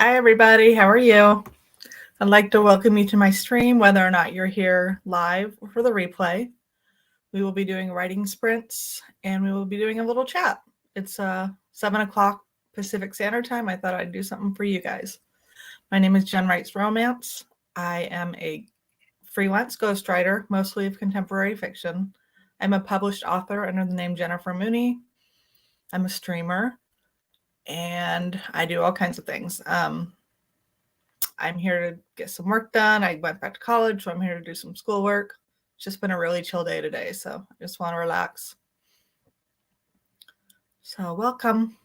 Hi, everybody. How are you? I'd like to welcome you to my stream, whether or not you're here live or for the replay. We will be doing writing sprints and we will be doing a little chat. It's 7 o'clock Pacific Standard Time. I thought I'd do something for you guys. My name is Jen Writes Romance. I am a freelance ghostwriter, mostly of contemporary fiction. I'm a published author under the name Jennifer Mooney. I'm a streamer and I do all kinds of things. I'm here to get some work done. I went back to college, so I'm here to do some schoolwork. It's just been a really chill day today, so I just want to relax. So welcome.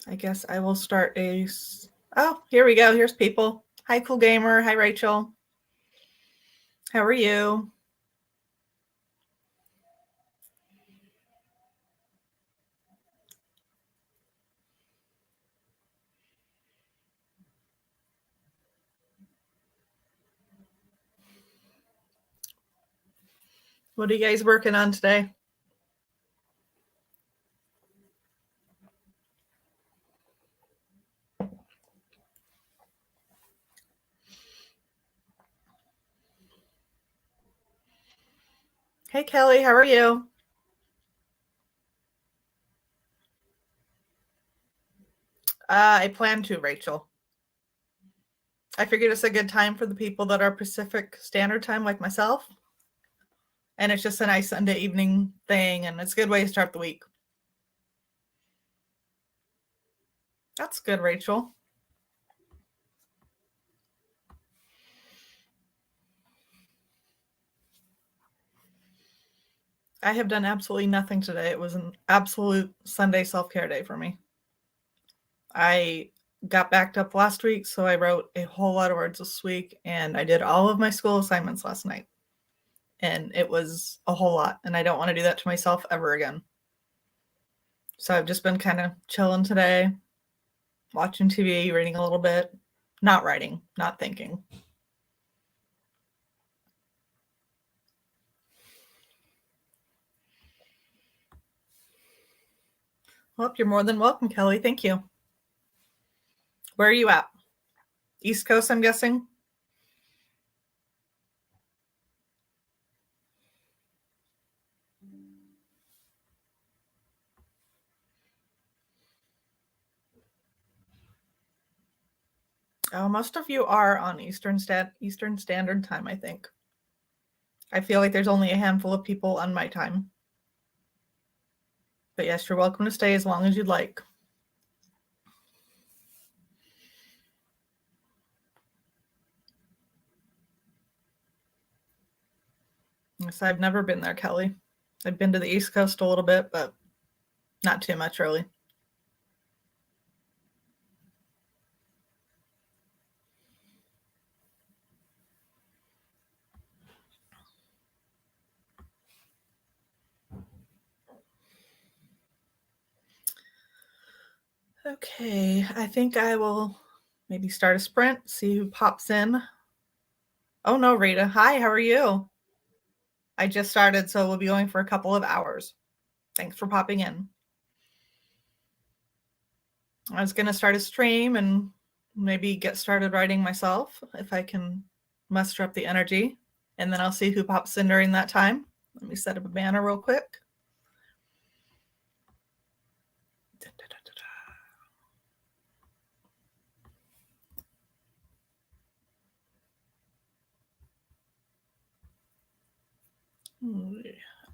I guess I will start oh, here we go. Here's people. Hi, Cool Gamer. Hi, Rachel. How are you? What are you guys working on today? Hey, Kelly. How are you? I plan to, Rachel. I figured it's a good time for the people that are Pacific Standard Time like myself. And it's just a nice Sunday evening thing, and it's a good way to start the week. That's good, Rachel. I have done absolutely nothing today. It was an absolute Sunday self-care day for me. I got backed up last week, so I wrote a whole lot of words this week, and I did all of my school assignments last night. And it was a whole lot, and I don't want to do that to myself ever again. So I've just been kind of chilling today, watching TV, reading a little bit, not writing, not thinking. Well, you're more than welcome, Kelly. Thank you. Where are you at? East Coast, I'm guessing? Oh, most of you are on Eastern Standard Time, I think. I feel like there's only a handful of people on my time. But yes, you're welcome to stay as long as you'd like. Yes, I've never been there, Kelly. I've been to the East Coast a little bit, but not too much really. Okay, I think I will maybe start a sprint, see who pops in. Oh no, Rita. Hi, how are you? I just started, so we'll be going for a couple of hours. Thanks for popping in. I was going to start a stream and maybe get started writing myself if I can muster up the energy. And then I'll see who pops in during that time. Let me set up a banner real quick.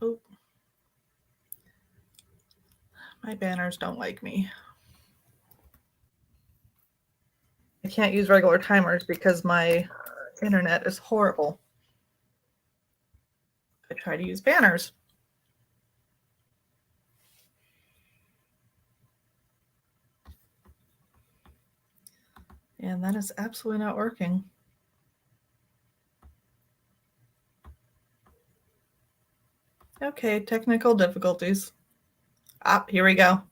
Oh, my banners don't like me. I can't use regular timers because my internet is horrible. I try to use banners. And that is absolutely not working. Okay, technical difficulties. Here we go.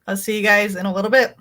I'll see you guys in a little bit.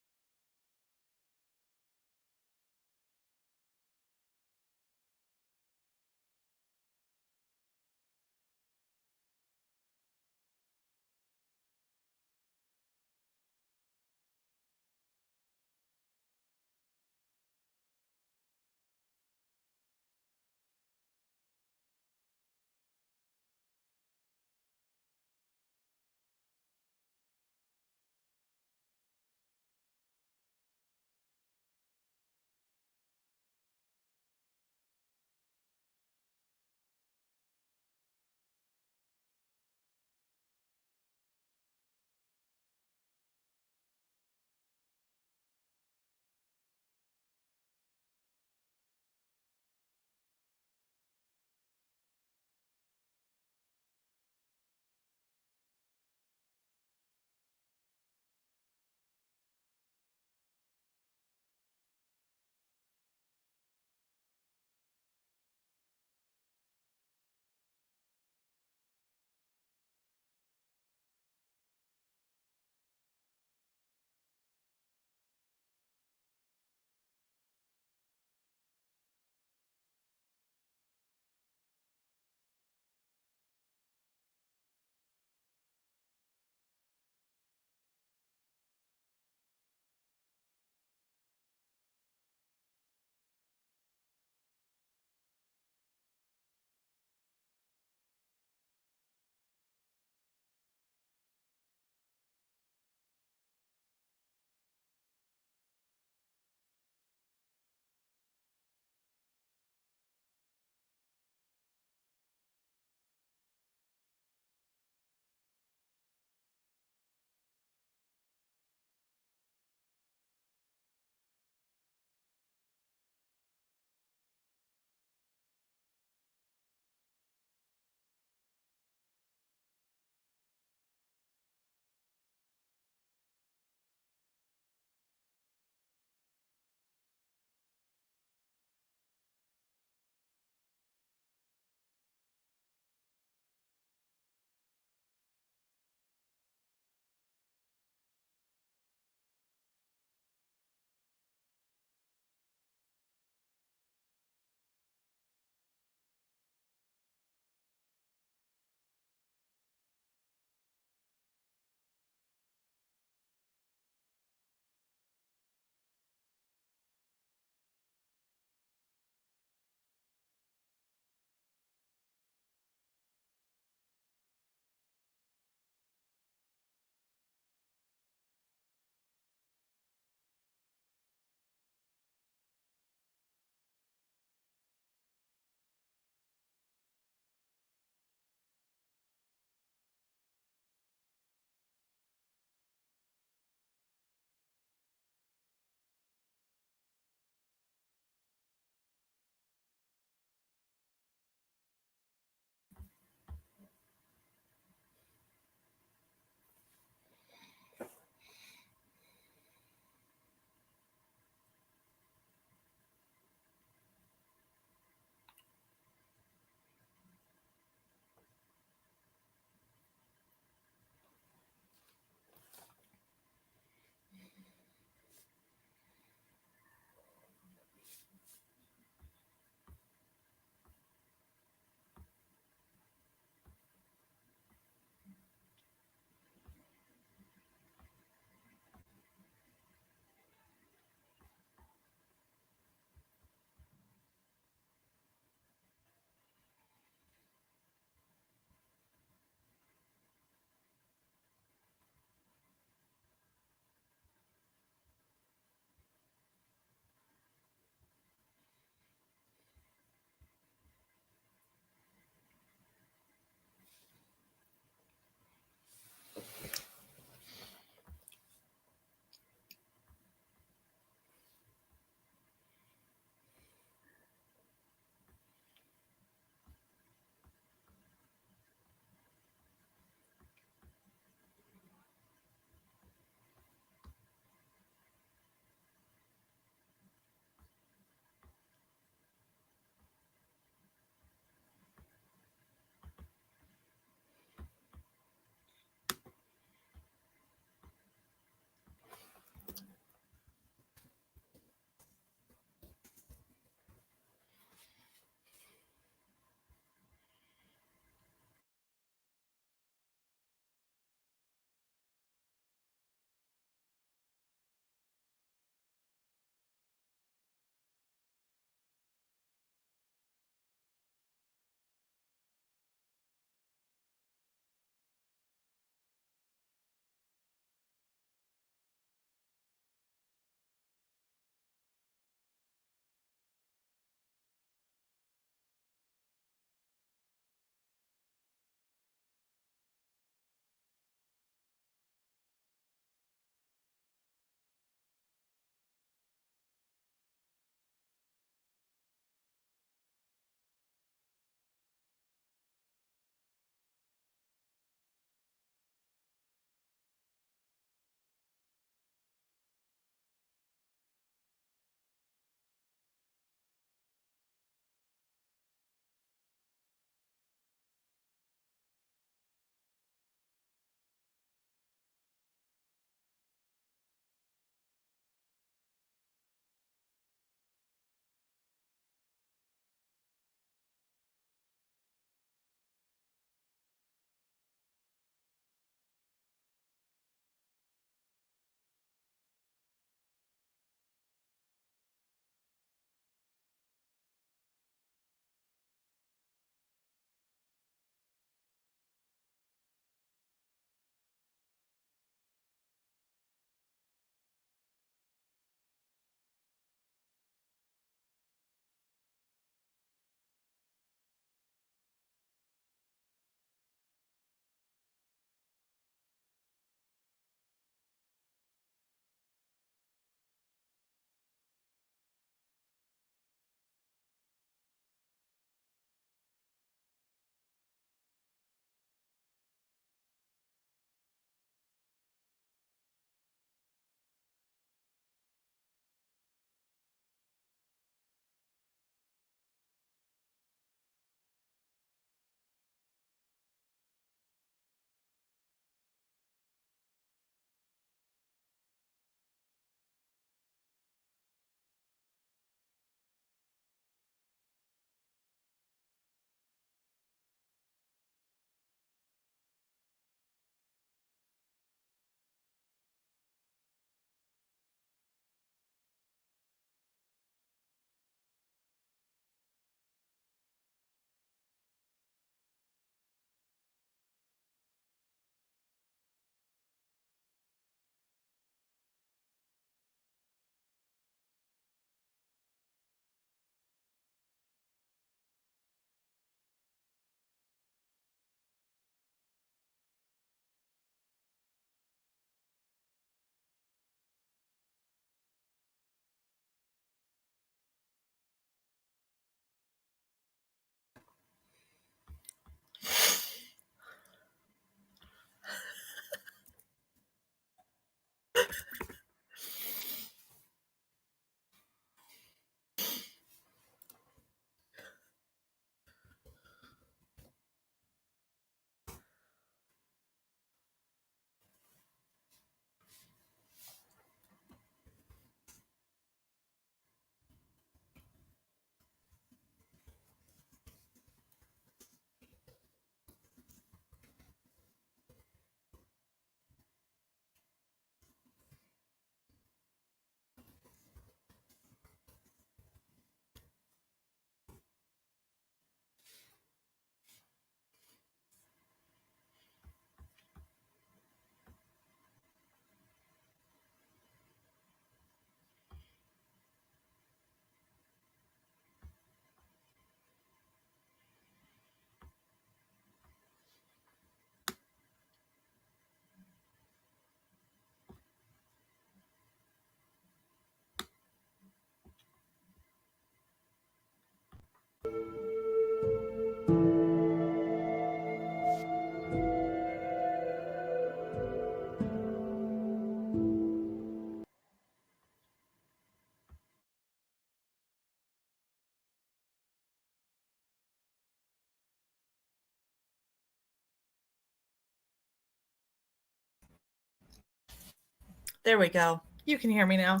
There we go. You can hear me now.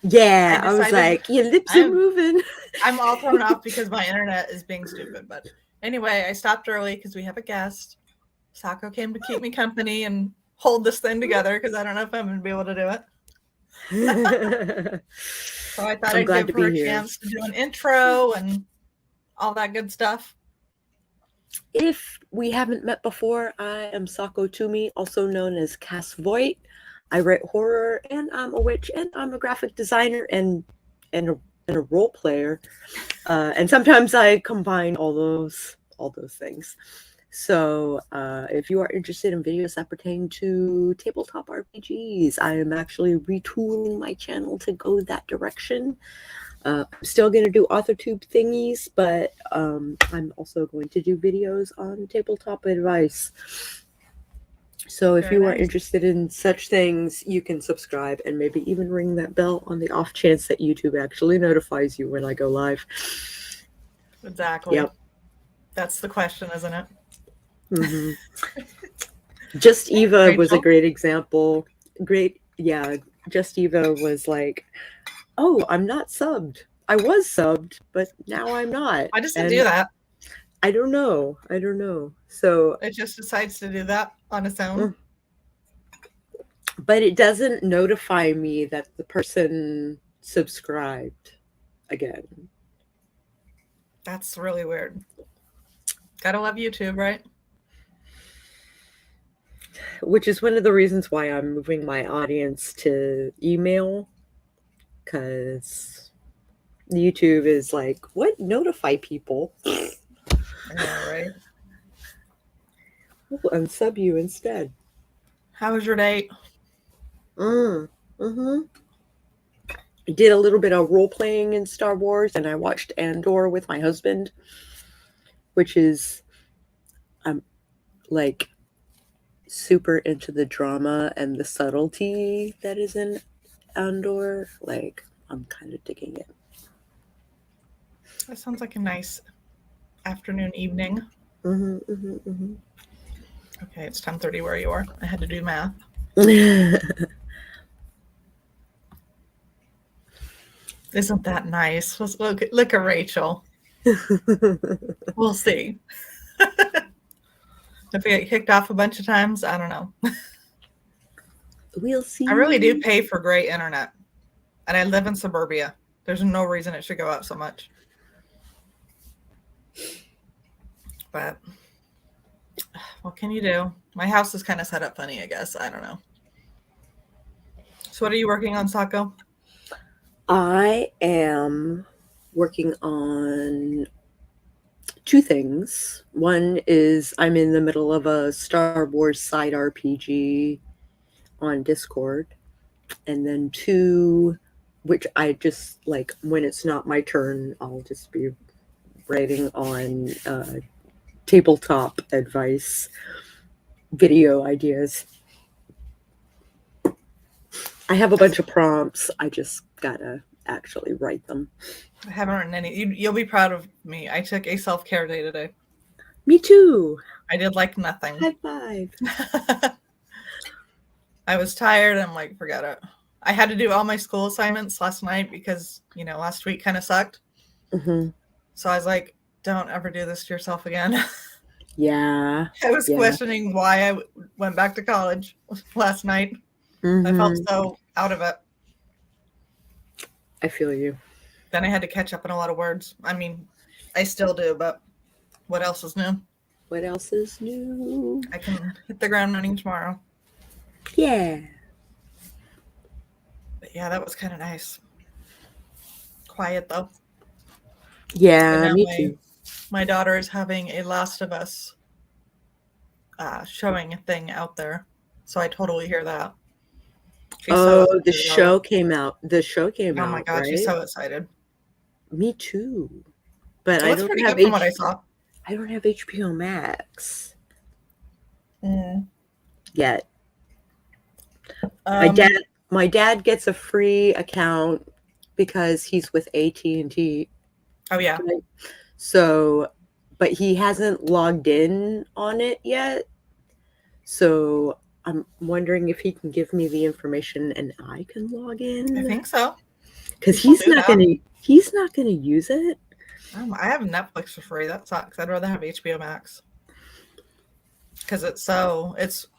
Yeah, I was like, your lips are moving. I'm all thrown off because my internet is being stupid. But anyway, I stopped early because we have a guest. Sako came to keep me company and hold this thing together because I don't know if I'm going to be able to do it. So I thought I'd give her a chance to do an intro and all that good stuff. If we haven't met before, I am Sako Toomey, also known as Cass Voight. I write horror, and I'm a witch, and I'm a graphic designer and a role player. And sometimes I combine all those things. So if you are interested in videos that pertain to tabletop RPGs, I am actually retooling my channel to go that direction. I'm still going to do AuthorTube thingies, but I'm also going to do videos on tabletop advice. So if you are interested in such things, you can subscribe and maybe even ring that bell on the off chance that YouTube actually notifies you when I go live. Exactly. Yep. That's the question, isn't it? Mm-hmm. Just Eva was a great example. Just Eva was like, oh, I'm not subbed. I was subbed, but now I'm not. I just didn't do that. I don't know. So it just decides to do that on its own. But it doesn't notify me that the person subscribed again. That's really weird. Gotta love YouTube, right? Which is one of the reasons why I'm moving my audience to email, because YouTube is like, what? Notify people. I know, right? We'll unsub you instead. How was your date? I did a little bit of role playing in Star Wars, and I watched Andor with my husband, which is like super into the drama and the subtlety that is in Andor. Like, I'm kind of digging it. That sounds like a nice afternoon, evening. Okay, it's 10:30 where you are. I had to do math. Isn't that nice? Let's look at Rachel. We'll see. If we get kicked off a bunch of times, I don't know. We'll see. I really do pay for great internet. And I live in suburbia. There's no reason it should go up so much. But what can you do? My house is kind of set up funny, I guess. I don't know. So what are you working on, Sako? I am working on two things. One is I'm in the middle of a Star Wars side RPG on Discord. And then two, which I just like when it's not my turn, I'll just be writing on tabletop advice, video ideas. I have a bunch of prompts. I just gotta actually write them. I haven't written any. You'll be proud of me. I took a self-care day today. Me too. I did like nothing. High five. I was tired. I'm like, forget it. I had to do all my school assignments last night because, last week kind of sucked. So I was like, don't ever do this to yourself again. Yeah. I was questioning why I went back to college last night. I felt so out of it. I feel you. Then I had to catch up on a lot of words. I mean, I still do, but what else is new? What else is new? I can hit the ground running tomorrow. Yeah. But yeah, that was kind of nice. Quiet though. Yeah, me too. My daughter is having a Last of Us showing thing out there. So I totally hear that. The show came out. The show came out. Oh my God, right? She's so excited. Me too. but It I looks don't pretty have good from what I saw. I don't have HBO Max Mm. yet. My Um, dad my dad gets a free account because he's with AT&T. oh yeah. So, but he hasn't logged in on it yet. So I'm wondering if he can give me the information and I can log I in think so. because People do that. he's not gonna use it. I have Netflix for free. That sucks. I'd rather have HBO Max because it's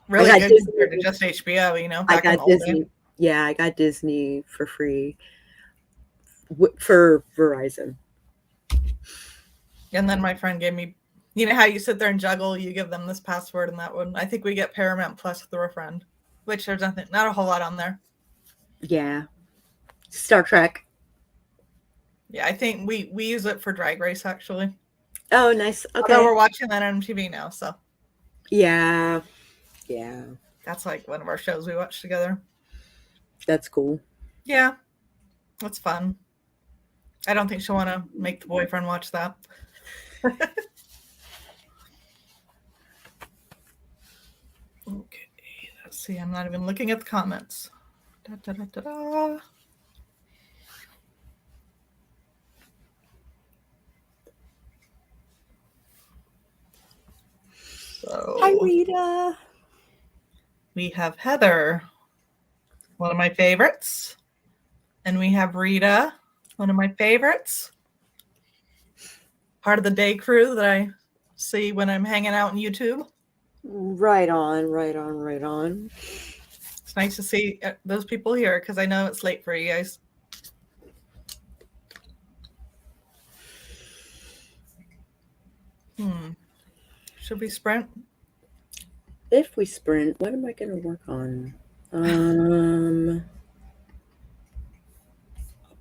really got good Disney. compared to just HBO. You know, I back in the got old Disney. days. Yeah, I got Disney for free for Verizon. And then my friend gave me, you know how you sit there and juggle, you give them this password and that one. I think we get Paramount Plus through a friend, which there's not a whole lot on there. Yeah, Star Trek. Yeah, I think we use it for Drag Race actually. Oh, nice. Okay. Although we're watching that on MTV now, so Yeah, that's like one of our shows we watch together. that's cool. Yeah, that's fun. I don't think she'll want to make the boyfriend watch that. Okay, let's see. I'm not even looking at the comments. Da, da, da, da, da. Hi, So Rita. we have Heather, one of my favorites. And we have Rita, one of my favorites. Part of the day crew that I see when I'm hanging out on YouTube. Right on. It's nice to see those people here because I know it's late for you guys. Should we sprint? If we sprint, what am I going to work on?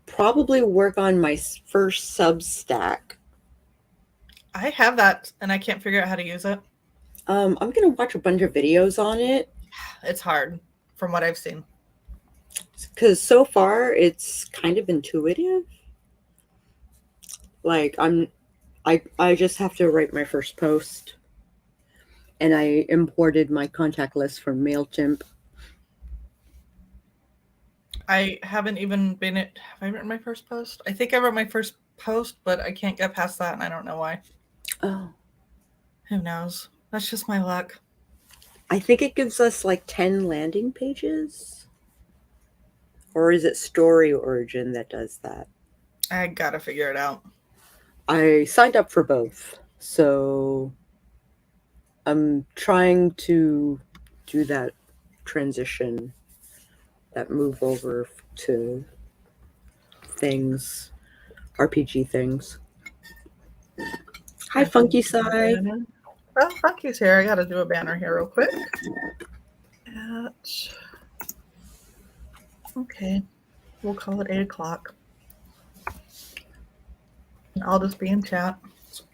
Probably work on my first Substack. I have that and I can't figure out how to use it. I'm going to watch a bunch of videos on it. It's hard from what I've seen. Because so far it's kind of intuitive. Like I just have to write my first post. And I imported my contact list from MailChimp. I haven't even been have I written my first post? I think I wrote my first post, but I can't get past that and I don't know why. Oh. Who knows? That's just my luck. I think it gives us like 10 landing pages. Or is it Story Origin that does that? I gotta figure it out. I signed up for both. So I'm trying to do that transition, that move over to things, RPG things. Hi, Funky Sai. Oh, Funky's here. I gotta do a banner here real quick. Okay, we'll call it 8 o'clock. I'll just be in chat. So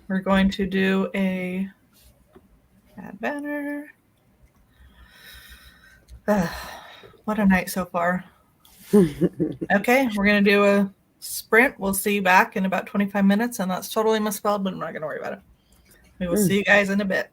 we're going to do a add banner. What a night so far. Okay, we're gonna do a sprint. We'll see you back in about 25 minutes, and that's totally misspelled, but I'm not gonna worry about it. We will see you guys in a bit.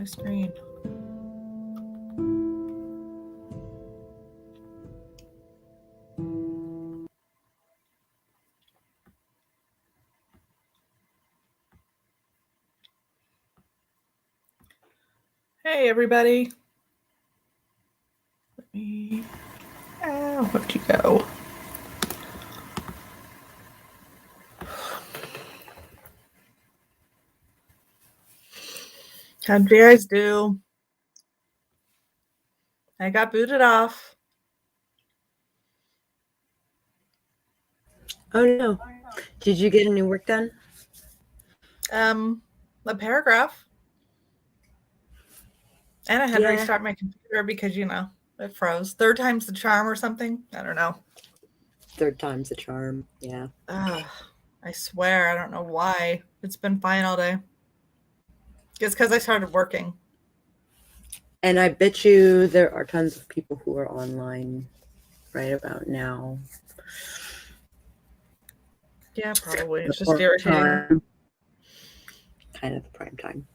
my screen. Hey, everybody. Let me. Where'd you go? How'd you guys do? I got booted off. Oh no. Did you get any work done? A paragraph. And I had to Yeah. restart my computer because, it froze. Third time's the charm or something. I don't know. Third time's the charm. Yeah. I swear, I don't know why. It's been fine all day. It's because I started working. And I bet you there are tons of people who are online right about now. Yeah, probably. It's just irritating. Kind of the prime time.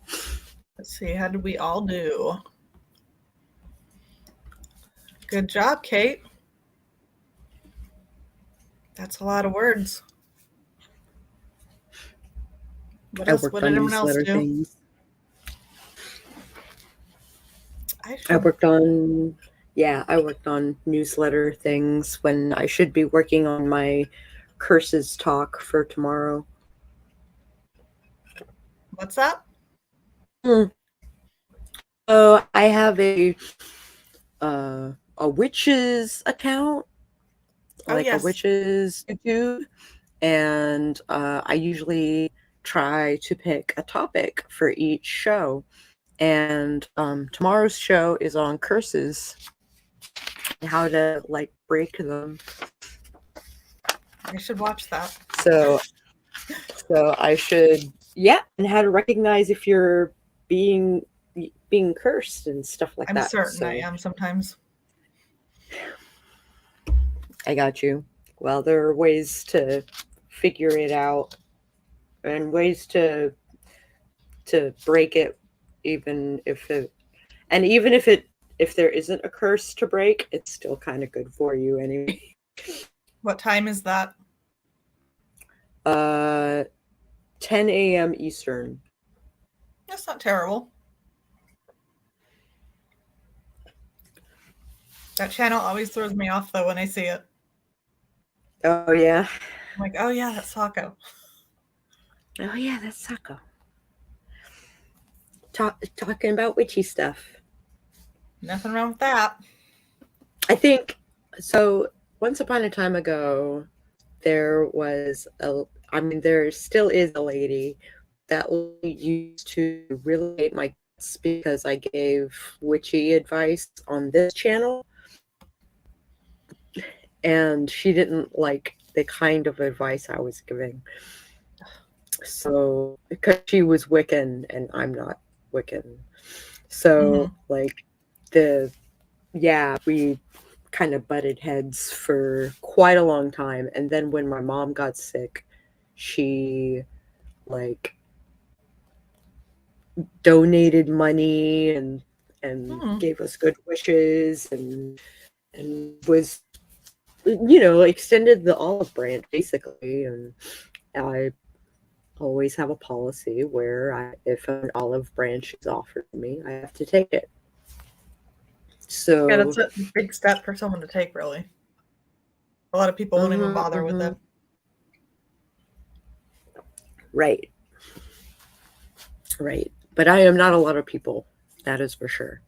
Let's see. How did we all do? Good job, Kate. That's a lot of words. What else? What did everyone else do? Things. I worked on newsletter things when I should be working on my curses talk for tomorrow. What's that? So I have a witches account, a witches YouTube, and I usually try to pick a topic for each show. And tomorrow's show is on curses, how to break them. I should watch that. So I should, and how to recognize if you're being cursed and stuff like that. I'm certain I am sometimes. I got you. Well, there are ways to figure it out and ways to break it, even if there isn't a curse to break, it's still kind of good for you anyway. What time is that? 10 a.m. Eastern. That's not terrible. That channel always throws me off, though, when I see it. Oh, yeah? I'm like, oh, yeah, that's Sako. Oh, yeah, that's Sako. Talking about witchy stuff. Nothing wrong with that. I think, so once upon a time ago, there still is a lady that used to really hate my guts because I gave witchy advice on this channel. And she didn't like the kind of advice I was giving. So, because she was Wiccan and I'm not Wiccan. So, we kind of butted heads for quite a long time. And then when my mom got sick, she donated money and gave us good wishes and was, extended the olive branch basically. And I always have a policy where if an olive branch is offered to me, I have to take it. So yeah, that's a big step for someone to take, really. A lot of people won't even bother with it. Right. But I am not a lot of people. That is for sure.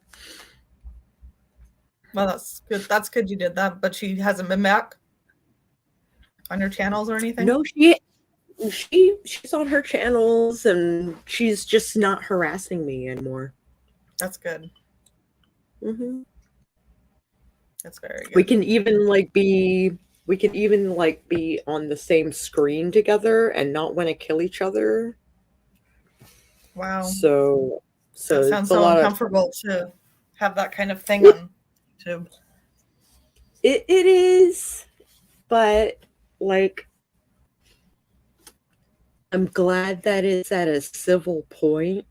Well, that's good. That's good you did that. But she hasn't been back on your channels or anything? No, she's on her channels and she's just not harassing me anymore. That's good. Mm-hmm. That's very good. We can even be on the same screen together and not want to kill each other. Wow. So that sounds so uncomfortable to have that kind of thing on YouTube. It is, but I'm glad that it's at a civil point.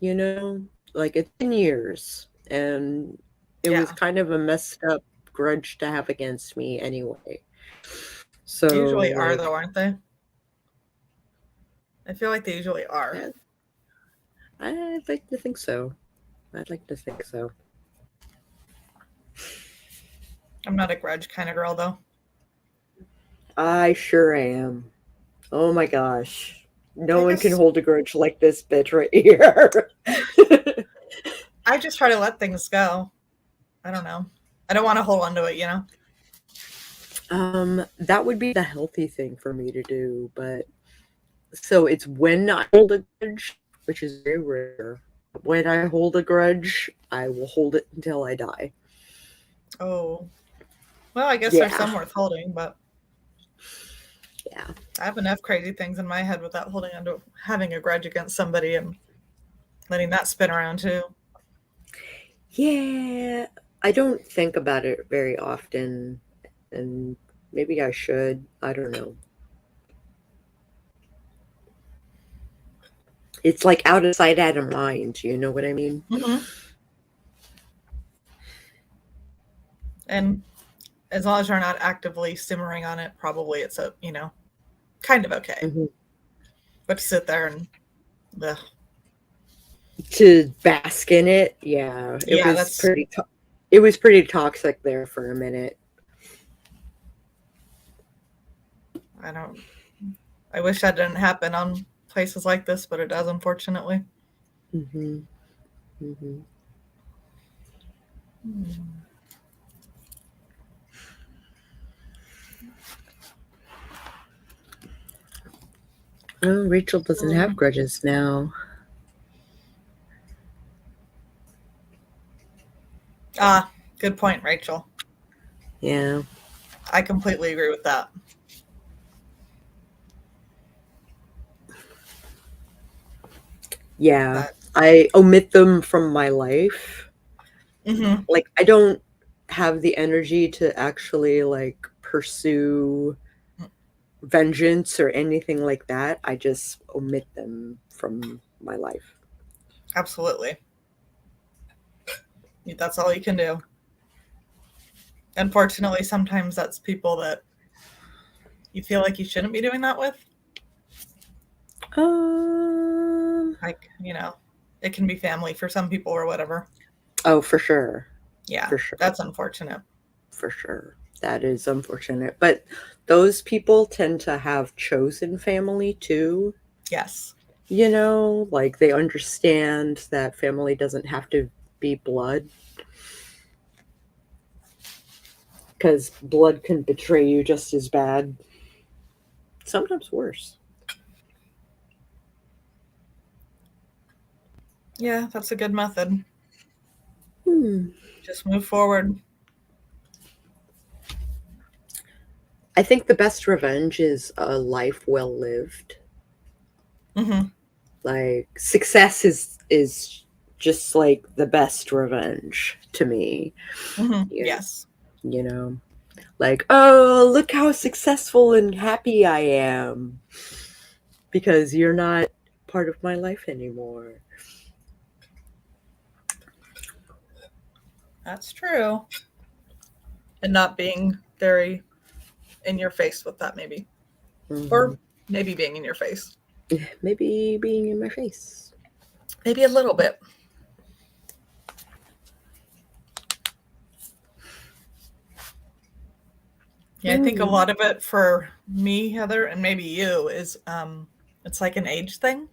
you know? Like, it's been years, and it was Yeah. kind of a messed up grudge to have against me anyway. They So, usually are, like, though, aren't they? I feel like they usually are. I, I'd like to think so. I'd like to think so. I'm not a grudge kind of girl, though. I sure am. Oh my gosh. No I one can guess hold a grudge like this bitch right here. I just try to let things go. I don't know. I don't want to hold on to it, you know? That would be the healthy thing for me to do, but so it's when I hold a grudge, which is very rare. When I hold a grudge, I will hold it until I die. Oh. Well, I guess there's Yeah. some worth holding, but Yeah. I have enough crazy things in my head without holding on to having a grudge against somebody and letting that spin around too. Yeah. I don't think about it very often, and maybe I should. I don't know. It's like out of sight, out of mind. You know what I mean? Mm-hmm. And as long as you're not actively simmering on it, probably it's kind of okay. Hmm. But to sit there and, ugh. To bask in it, yeah, it Yeah, was that's, pretty. It was pretty toxic there for a minute. I don't, I wish that didn't happen on places like this, but it does, unfortunately. Hmm. Hmm. Oh, Rachel doesn't have grudges now. Ah, good point, Rachel. Yeah, I completely agree with that. yeah. That, I omit them from my life. mm-hmm. Like, I don't have the energy to actually like pursue vengeance or anything like that. I just omit them from my life. Absolutely. That's all you can do. Unfortunately, sometimes that's people that you feel like you shouldn't be doing that with. Um. Like, it can be family for some people or whatever. Oh, for sure. Yeah, For sure. that's unfortunate. For sure. That is unfortunate. But those people tend to have chosen family too. Yes. You know, like they understand that family doesn't have to be blood because blood can betray you just as bad, sometimes worse. Yeah, that's a good method. Hmm. Just move forward. I think the best revenge is a life well lived. Mm-hmm. Like success is just like the best revenge to me. Mm-hmm. You, Yes. you know, like, oh, look how successful and happy I am because you're not part of my life anymore. That's true. And not being very in your face with that, maybe. Hmm. Or maybe being in your face. Maybe being in my face. Maybe a little bit. Yeah, I think a Mm. lot of it for me, Heather, and maybe you, is it's like an age thing.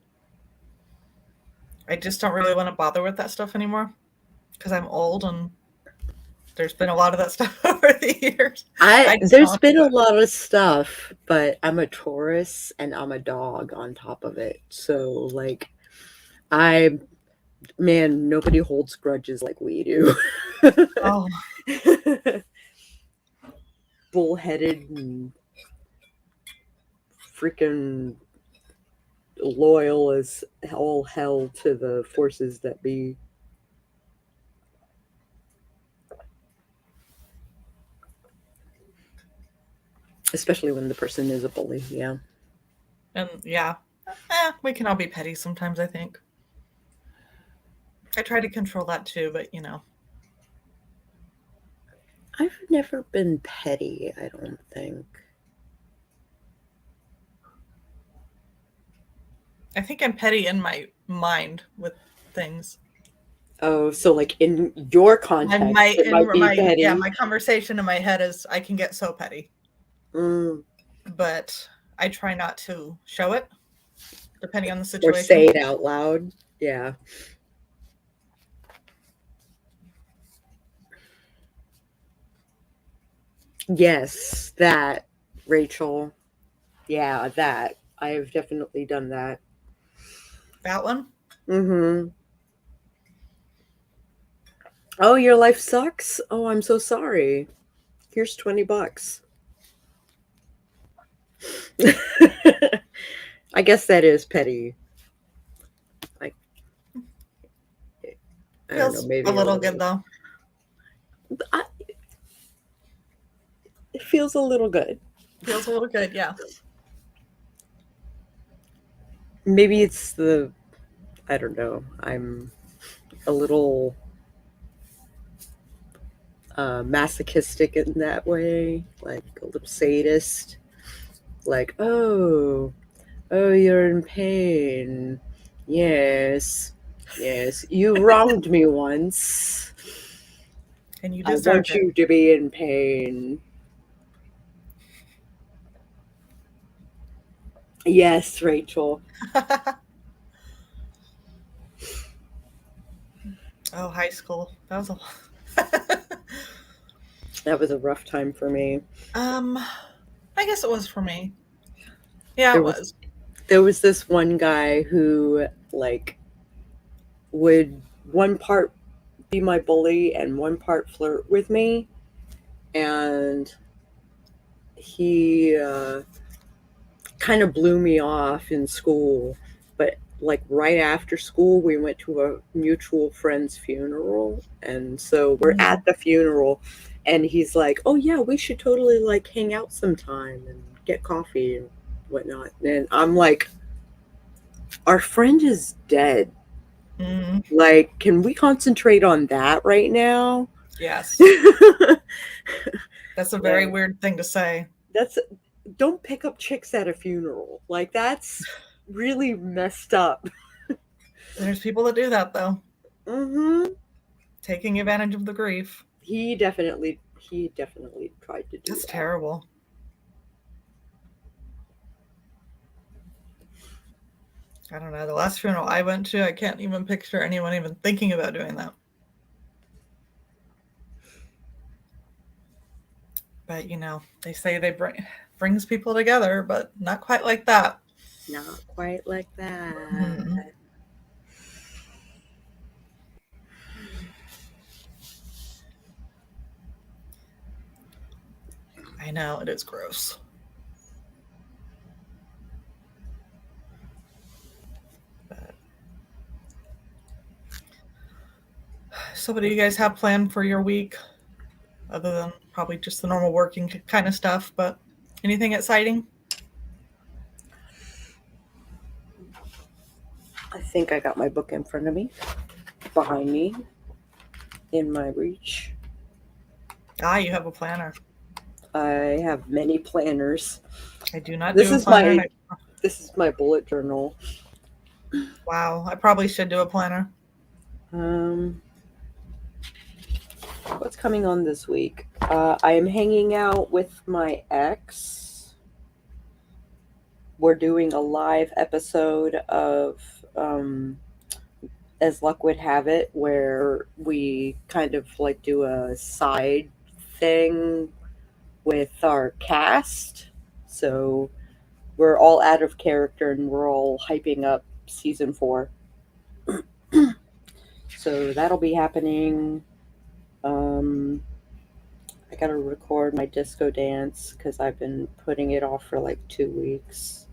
I just don't really want to bother with that stuff anymore because I'm old and there's been a lot of that stuff over the years. I just don't There's want to been do a it. lot of stuff, but I'm a Taurus and I'm a dog on top of it. So like I man, nobody holds grudges like we do. Oh, Bullheaded and freaking loyal as all hell to the forces that be. Especially when the person is a bully, yeah. and yeah, we can all be petty sometimes, I think. I try to control that too, but I've never been petty, I don't think. I think I'm petty in my mind with things. Oh, so like in your context, it might be petty. My conversation in my head is I can get so petty. But I try not to show it, depending on the situation. Or say it out loud. Yeah. Yes, that, Rachel. Yeah, that. I've definitely done that. That one? Mm-hmm. Oh, your life sucks? Oh, I'm so sorry. Here's $20. I guess that is petty. Like, I don't know, maybe a little good though. It feels a little good. Feels a little good, yeah. Maybe it's I don't know. I'm a little masochistic in that way, like a little sadist. Like, oh, you're in pain. Yes, you wronged me once. And you I deserve want you to be in pain. Yes, Rachel. Oh, high school. That was that was a rough time for me. I guess it was for me. Yeah, it was. There was this one guy who like would one part be my bully and one part flirt with me, and he kind of blew me off in school. But like right after school, we went to a mutual friend's funeral, and so we're at the funeral, and he's like, oh yeah, we should totally like hang out sometime and get coffee and whatnot. And I'm like, our friend is dead. Like, can we concentrate on that right now? Yes. That's a very weird thing to say. Don't pick up chicks at a funeral. Like, that's really messed up. There's people that do that though. Mm-hmm. Taking advantage of the grief. He definitely tried to do that. That's terrible. I don't know. The last funeral I went to, I can't even picture anyone even thinking about doing that. But they say they brings people together, but not quite like that. Not quite like that. Mm-hmm. I know, it is gross. So what do you guys have planned for your week? Other than probably just the normal working kind of stuff, but anything exciting? I think I got my book in front of me, behind me, in my reach. You have a planner. I have many planners. I do not do a planner. This is my bullet journal. Wow, I probably should do a planner. What's coming on this week? I am hanging out with my ex. We're doing a live episode of As Luck Would Have It, where we kind of like do a side thing with our cast. So we're all out of character and we're all hyping up season 4. So that'll be happening. I gotta record my disco dance because I've been putting it off for like 2 weeks.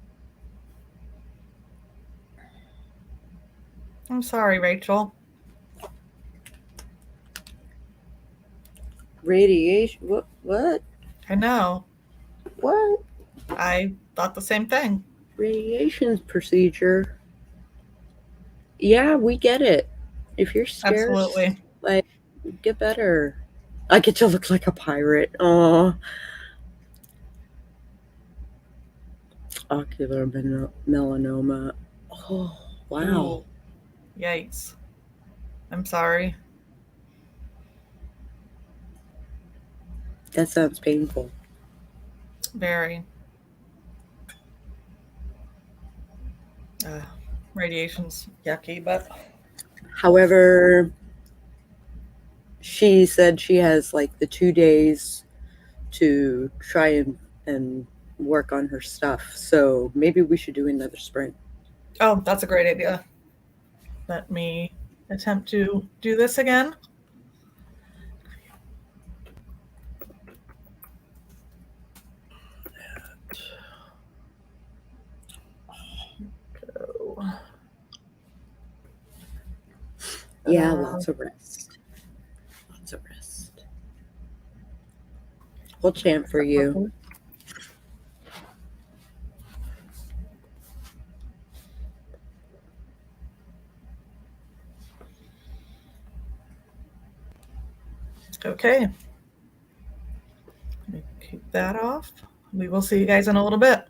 I'm sorry, Rachel. Radiation? What? I know. What? I thought the same thing. Radiation procedure. Yeah, we get it. If you're scarce, Absolutely. like, get better. I get to look like a pirate. Oh, ocular melanoma. Oh, wow. Ooh, yikes. I'm sorry. That sounds painful. Very. Radiation's yucky, but However, she said she has like the 2 days to try and work on her stuff. So maybe we should do another sprint. oh, that's a great idea. Let me attempt to do this again. So, Yeah, lots of rest. Lots of rest. We'll chant for you. okay. Let me keep that off. We will see you guys in a little bit.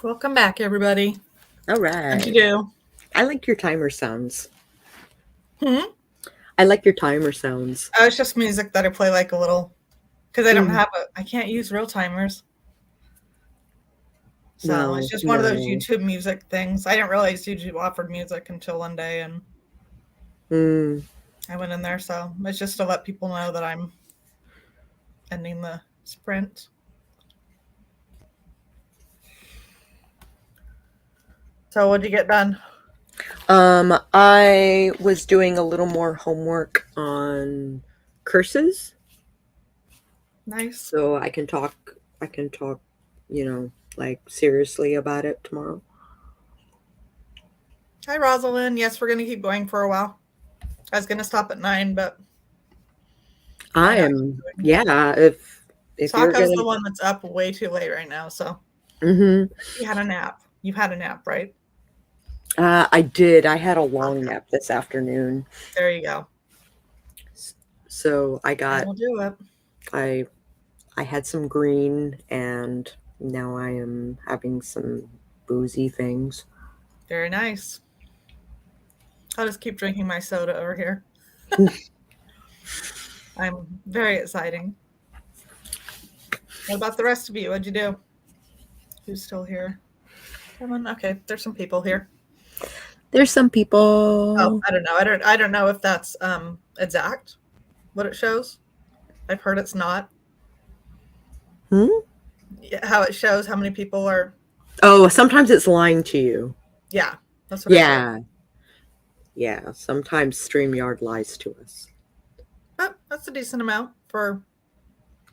Welcome back, everybody. All How'd you right. do? I like your timer sounds. Hmm? I like your timer sounds. Oh, it's just music that I play like a little, because I don't Mm. have I can't use real timers. So No, it's just one of those no. YouTube music things. I didn't realize YouTube offered music until one day, and Mm. I went in there. So it's just to let people know that I'm ending the sprint. So what'd you get done? I was doing a little more homework on curses, Nice. so I can talk, like seriously about it tomorrow. Hi, Rosalind. Yes, we're gonna keep going for a while. I was gonna stop at 9, but I am, yeah, if you're Saka's gonna, the one that's up way too late right now. So mm-hmm. you had a nap. You've had a nap, right? I did. I had a long nap this afternoon, There you go. so I got, That'll do it. I had some green, and now I am having some boozy things. Very nice. I'll just keep drinking my soda over here. I'm very exciting. What about the rest of you? What'd you do? Who's still here? Someone? Okay, there's some people here. There's some people. Oh, I don't know. I don't know if that's exact what it shows. I've heard it's not. How it shows how many people are. Oh, sometimes it's lying to you. Yeah, that's what I heard. Yeah. Yeah, sometimes StreamYard lies to us. But that's a decent amount for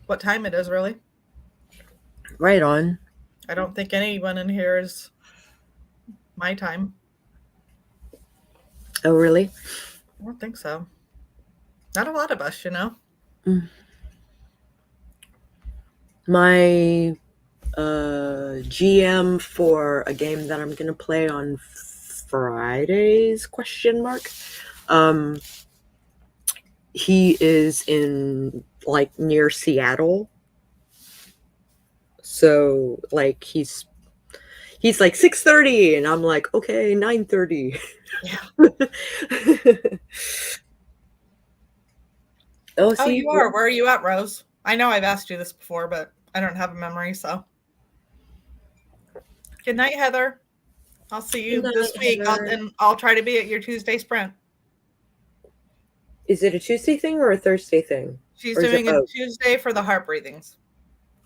what time it is, really. Right on. I don't think anyone in here is my time. Oh, really? I don't think so. Not a lot of us, you know. My GM for a game that I'm going to play on Fridays, ? He is in like near Seattle. So like he's like 6:30 and I'm like, okay, 9:30. Yeah. Oh, Oh, you are. Where are you at, Rose? I know I've asked you this before, but I don't have a memory, so. Good night, Heather. I'll see you this week, and I'll try to be at your Tuesday sprint. Is it a Tuesday thing or a Thursday thing? She's doing a Tuesday for the heart breathings.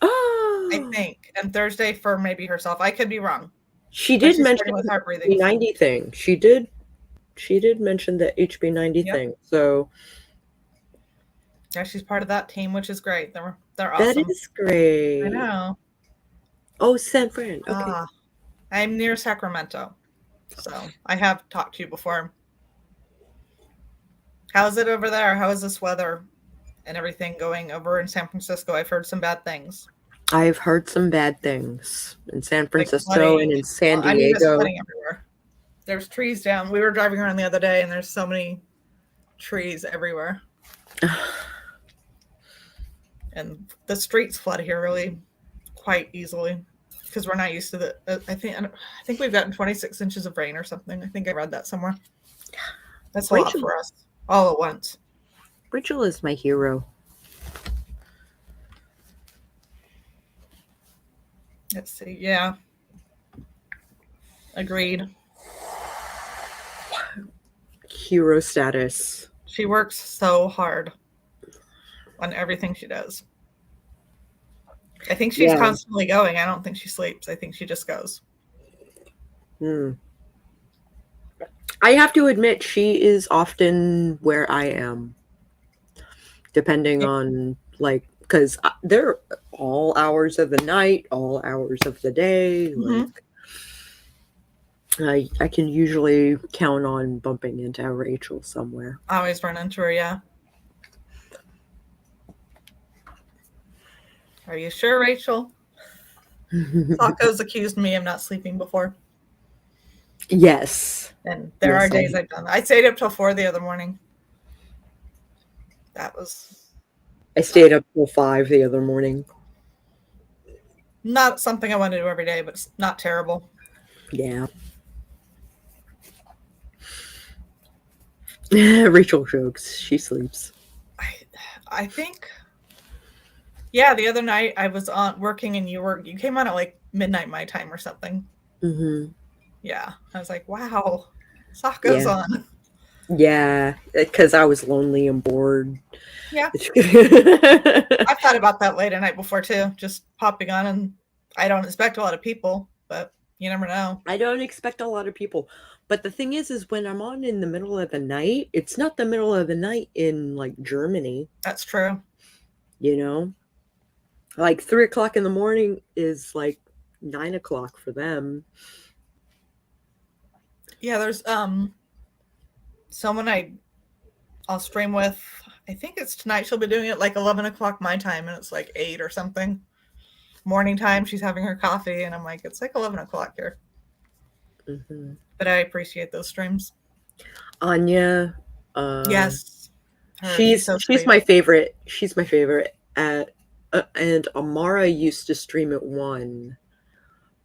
Oh, I think, and Thursday for maybe herself. I could be wrong. She did mention with heart the breathings. HB90 thing. She did mention the HB90 thing. So yeah, she's part of that team, which is great. They're awesome. That is great. I know. Oh, San Fran. Okay. I'm near Sacramento, so I have talked to you before. How's it over there? How is this weather and everything going over in San Francisco? I've heard some bad things. I've heard some bad things in San Francisco and in San Diego. I mean, there's flooding everywhere. There's trees down. We were driving around the other day, and there's so many trees everywhere. And the streets flood here really quite easily because we're not used to the. I think we've gotten 26 inches of rain or something. I think I read that somewhere. That's a lot for us all at once. Rachel is my hero. Let's see. Yeah. Agreed. Hero status. She works so hard on everything she does. I think she's constantly going. I don't think she sleeps. I think she just goes. I have to admit, she is often where I am, depending on like, because they're all hours of the night, all hours of the day. Like, I can usually count on bumping into Rachel somewhere. I always run into her, yeah. Are you sure, Rachel? Socko's accused me of not sleeping before. Yes. And there Yes, are days I've done that. I stayed up till 4 the other morning. That was I stayed up till 5 the other morning. not something I want to do every day, but it's not terrible. Yeah. Rachel jokes. She sleeps. I think, yeah, the other night I was on working and you came on at like midnight my time or something. Mm-hmm. Yeah. I was like, wow, Socko's Yeah. on. Yeah, because I was lonely and bored. Yeah. I've thought about that late at night before too, just popping on, and I don't expect a lot of people, but you never know. I don't expect a lot of people. But the thing is when I'm on in the middle of the night, it's not the middle of the night in like Germany, That's true. you know? Like 3 o'clock in the morning is like 9 o'clock for them. Yeah, there's someone I'll stream with. I think it's tonight. She'll be doing it like 11 o'clock my time, and it's like 8 or something. Morning time. She's having her coffee, and I'm like, it's like 11 o'clock here. Mm-hmm. But I appreciate those streams. Anya, Yes, she's so sweet. my favorite. She's my favorite. And Amara used to stream at 1,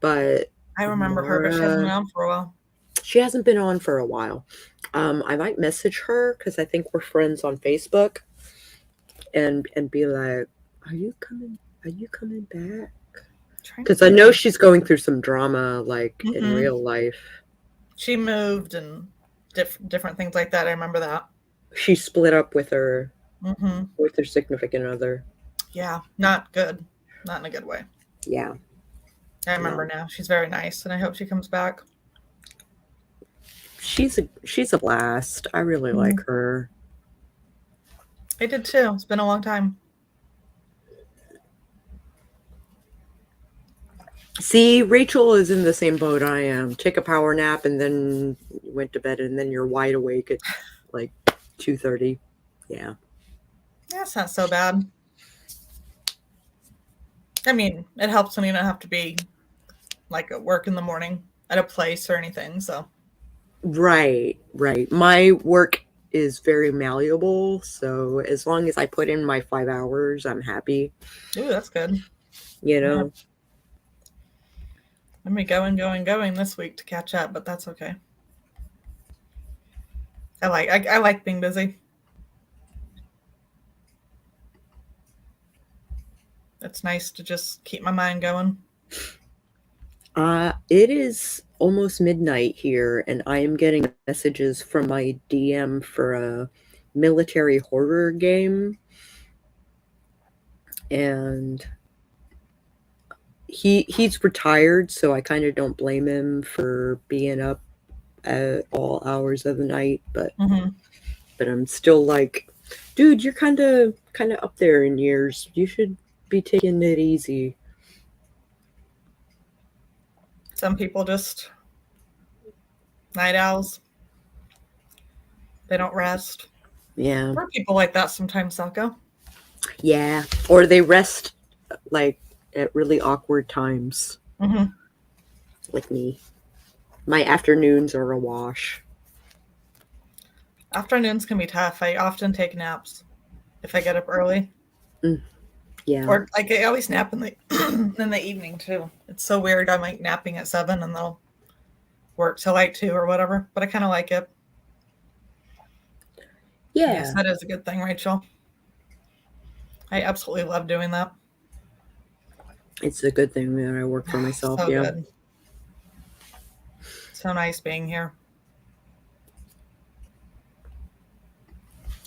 but I remember her, but she hasn't been on for a while. She hasn't been on for a while. I might message her because I think we're friends on Facebook, and be like, "Are you coming? Are you coming back?" Because I know she's going through some drama, like in real life. She moved and different things like that. I remember that. She split up with her significant other. Yeah, not good. Not in a good way. Yeah. I remember now. She's very nice, and I hope she comes back. She's a blast. I really like her. I did too. It's been a long time. See, Rachel is in the same boat I am. Take a power nap and then went to bed, and then you're wide awake at like 2:30. Yeah. That's not so bad. I mean, it helps when you don't have to be like at work in the morning at a place or anything. So. Right. My work is very malleable, so as long as I put in my 5 hours, I'm happy. Ooh, that's good. You know. Yeah. Let me going this week to catch up, but that's okay. I like being busy. It's nice to just keep my mind going. It is almost midnight here, and I am getting messages from my DM for a military horror game. And he's retired, so I kind of don't blame him for being up at all hours of the night, but I'm still like, dude, you're kind of up there in years. You should be taking it easy. Some people just night owls. They don't rest. Yeah. There are people like that sometimes, Socko. Yeah. Or they rest like at really awkward times. Like me. My afternoons are a wash. Afternoons can be tough. I often take naps if I get up early. Yeah. Or like I always nap in the in the evening too. It's so weird. I'm like napping at 7 and they'll work till like 2 or whatever. But I kind of like it. Yeah. Yes, that is a good thing, Rachel. I absolutely love doing that. It's a good thing that I work for myself. So yeah. Good. So nice being here.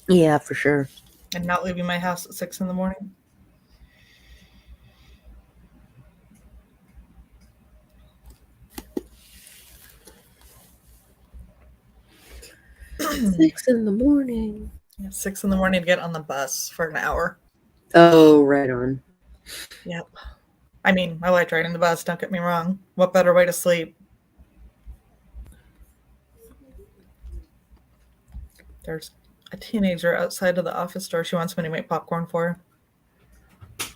Yeah, for sure. And not leaving my house at 6 in the morning. Six in the morning. Yeah, 6 in the morning to get on the bus for an hour. Oh, right on. Yep. I mean, I like riding the bus, don't get me wrong. What better way to sleep? There's a teenager outside of the office door. She wants me to make popcorn for her.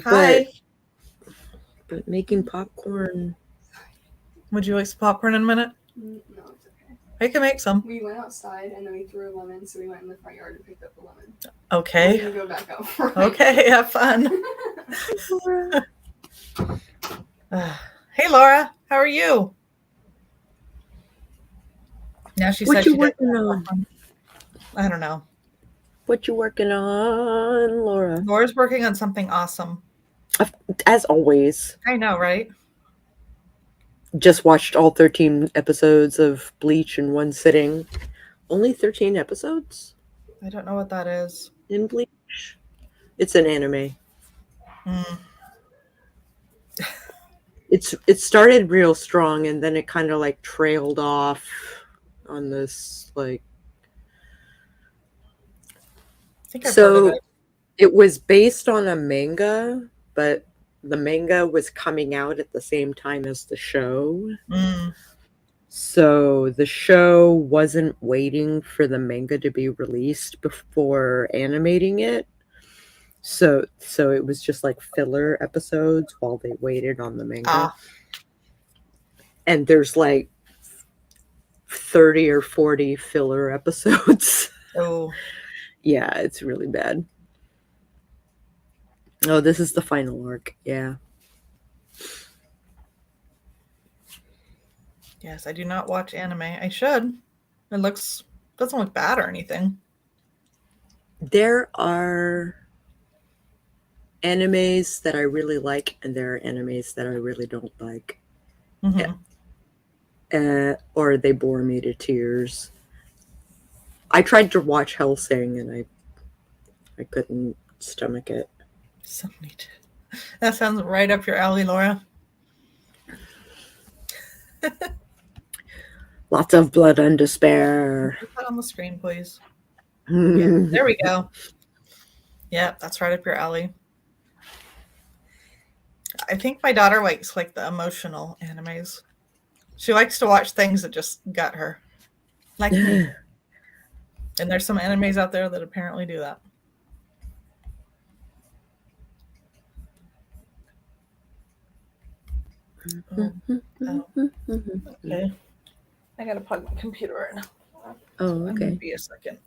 Hi. But making popcorn. Would you like some popcorn in a minute? No, it's okay. I can make some. We went outside and then we threw a lemon, so we went in the front yard and picked up the lemon. Okay. We're gonna go back out for it. Okay, have fun. Hey, Laura. How are you? Now she What said you she didn't working want on? popcorn. I don't know. What you working on, Laura? Laura's working on something awesome. As always, I know, right? just watched all 13 episodes of Bleach in one sitting. Only 13 episodes I don't know what that is. in Bleach? It's an anime. Mm. It started real strong and then it kind of like trailed off on this like. I think I've heard of So it. it was based on a manga, but the manga was coming out at the same time as the show. Mm. So the show wasn't waiting for the manga to be released before animating it. So it was just like filler episodes while they waited on the manga. Ah. And there's like 30 or 40 filler episodes. Oh. Yeah, it's really bad. Oh, this is the final arc. Yeah. Yes, I do not watch anime. I should. It doesn't look bad or anything. There are animes that I really like, and there are animes that I really don't like. Mhm. Or they bore me to tears. I tried to watch Hellsing, and I couldn't stomach it. Somebody did. That sounds right up your alley, Laura. Lots of blood and despair. Put that on the screen, please. Yeah, there we go. Yeah, that's right up your alley. I think my daughter likes like the emotional animes. She likes to watch things that just gut her. Like me. And there's some animes out there that apparently do that. Okay. I gotta plug my computer right now. Oh, I'm okay. gonna be a second.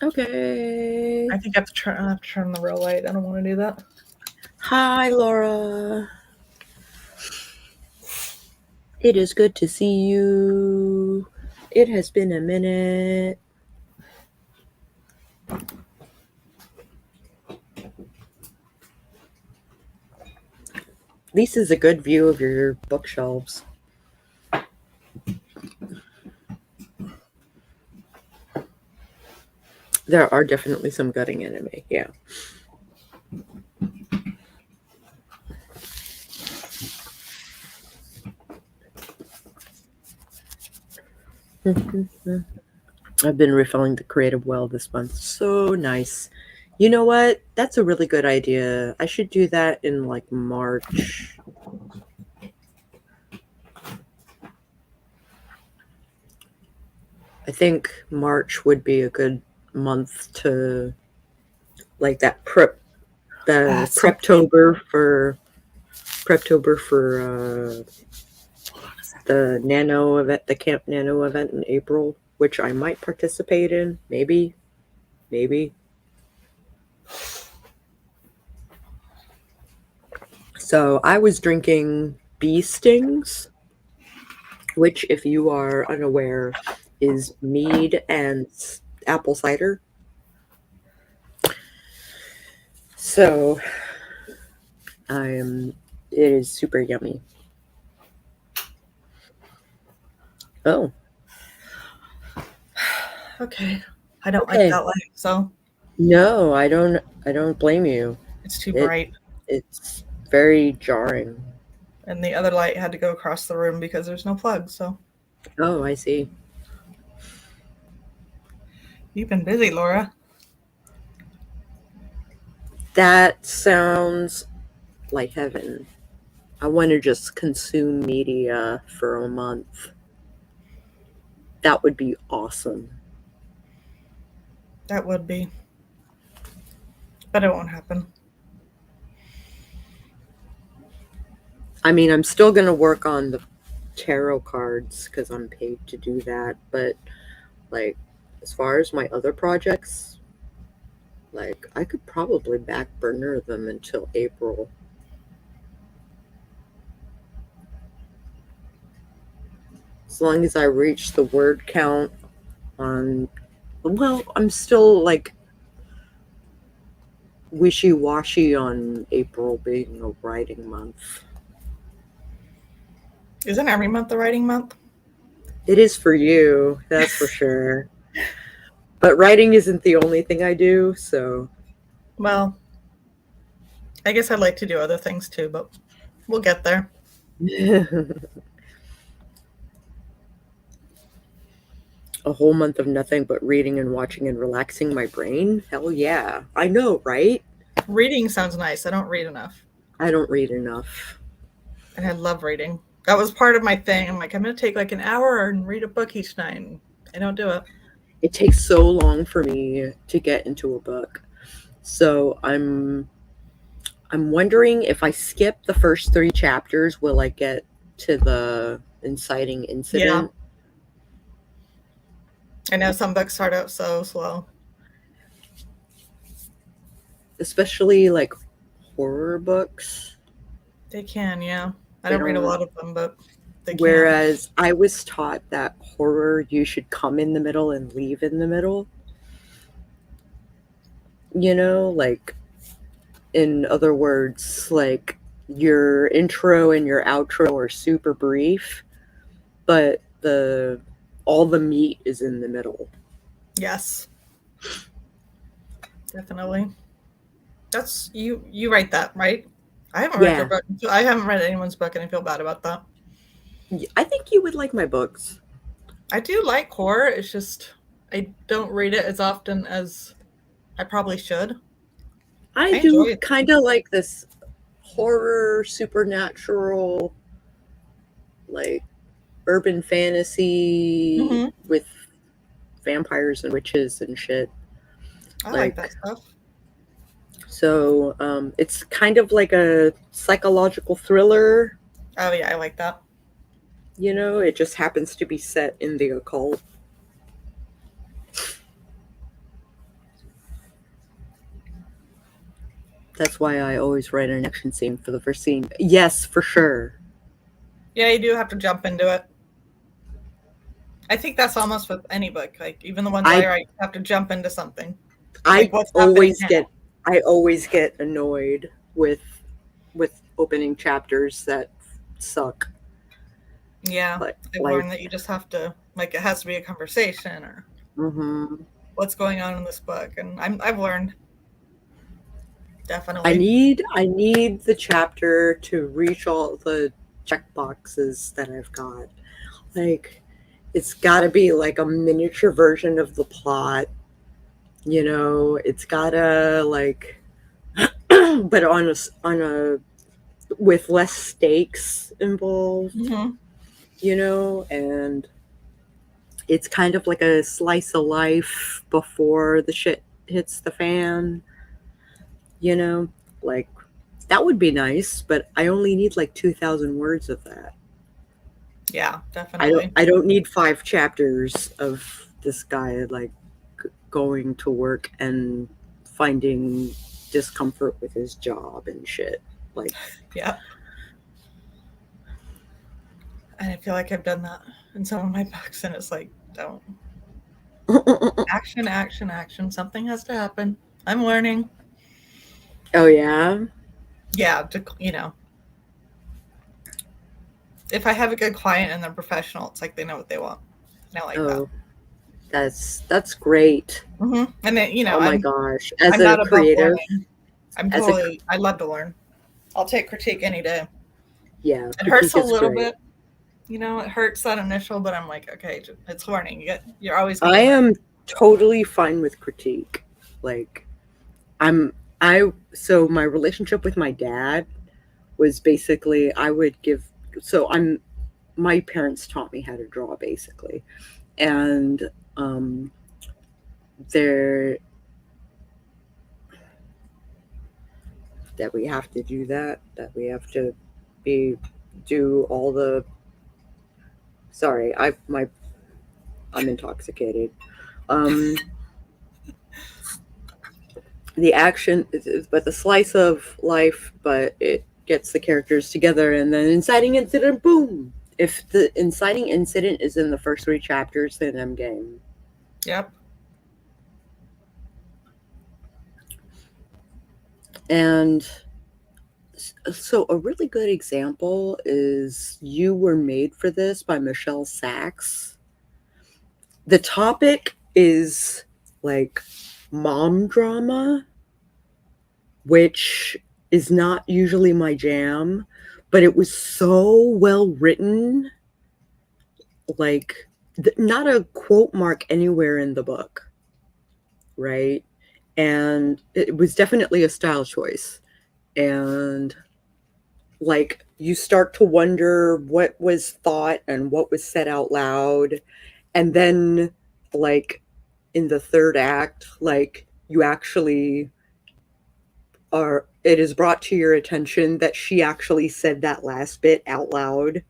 Okay. I think I have to turn the real light. I don't want to do that. Hi, Laura. It is good to see you. It has been a minute. At least is a good view of your bookshelves. There are definitely some gutting anime, yeah. I've been refilling the creative well this month. So nice. You know what? That's a really good idea. I should do that in like March. I think March would be a good month to like that Preptober for the Nano event, the Camp Nano event in April, which I might participate in. Maybe. So I was drinking bee stings, which, if you are unaware, is mead and apple cider. So it is super yummy. Oh. Okay. I don't Okay. like that light, so No, I don't blame you. it's too bright. It's very jarring. And the other light had to go across the room because there's no plug, so. Oh, I see. You've been busy, Laura. That sounds like heaven. I want to just consume media for a month. That would be awesome. That would be. But it won't happen. I mean, I'm still gonna work on the tarot cards because I'm paid to do that. But like, as far as my other projects, like I could probably back burner them until April. As long as I reach the word count on, well, I'm still like wishy-washy on April being a writing month. Isn't every month the writing month? It is for you, that's for sure. But writing isn't the only thing I do, so Well, I guess I'd like to do other things too, but we'll get there. a whole month of nothing but reading and watching and relaxing my brain. Hell yeah. I know, right? Reading sounds nice. I don't read enough. I don't read enough. And I love reading. That was part of my thing. I'm like, I'm going to take like an hour and read a book each night. And I don't do it. It takes so long for me to get into a book. So I'm wondering if I skip the first 3 chapters, will I get to the inciting incident? I know some books start out so slow. Especially like horror books. They can, yeah. I They don't read a don't- lot of them, but they can. Whereas I was taught that horror, you should come in the middle and leave in the middle. You know, like, in other words, like your intro and your outro are super brief, but all the meat is in the middle. Yes. Definitely. That's you write that, right? I haven't read your book. I haven't read anyone's book and I feel bad about that. I think you would like my books. I do like horror. It's just I don't read it as often as I probably should. I enjoy do it. kind of like this horror, supernatural, like urban fantasy Mhm. with vampires and witches and shit. I like that stuff. So it's kind of like a psychological thriller. Oh yeah, I like that. You know, it just happens to be set in the occult. That's why I always write an action scene for the first scene. Yes, for sure. Yeah, you do have to jump into it. I think that's almost with any book. Like even the ones I write, you have to jump into something. Like, what's happening now? I always get annoyed with opening chapters that suck. Yeah, Like- I've learned that you just have to, like, it has to be a conversation or Mhm. what's going on in this book, and I've learned. Definitely. I need the chapter to reach all the check boxes that I've got. Like, it's got to be like a miniature version of the plot. You know, it's gotta like, but on a with less stakes involved. Mhm. You know, and it's kind of like a slice of life before the shit hits the fan. You know, like that would be nice, but I only need like 2,000 words of that. Yeah, definitely. I don't need 5 chapters of this guy like going to work and finding discomfort with his job and shit. Like, Yeah. And I feel like I've done that in some of my books, and it's like, don't. Action, action, action. Something has to happen. I'm learning. oh yeah, Yeah, if I have a good client and they're professional, it's like they know what they want. And I like oh, that's great. that. Mm-hmm. And then, Oh my gosh, as I'm a not above creative, learning. as I love to learn. I'll take critique any day. yeah, It hurts a critique is little great. bit. It hurts that initial, but I'm like, okay, it's learning. You're always. I am totally fine with critique. Like, so my relationship with my dad was basically my parents taught me how to draw basically, and there that we have to do that we have to do all the. Sorry, I'm intoxicated. The action, but the slice of life, but it gets the characters together, and then inciting incident, boom. If the inciting incident is in the first 3 chapters, then I'm game. Yep. And so a really good example is You Were Made for This by Michelle Sachs. The topic is like mom drama, which is not usually my jam, but it was so well written, like not a quote mark anywhere in the book, right? And it was definitely a style choice. And like you start to wonder what was thought and what was said out loud. And then like in the 3rd act, like you actually it is brought to your attention that she actually said that last bit out loud.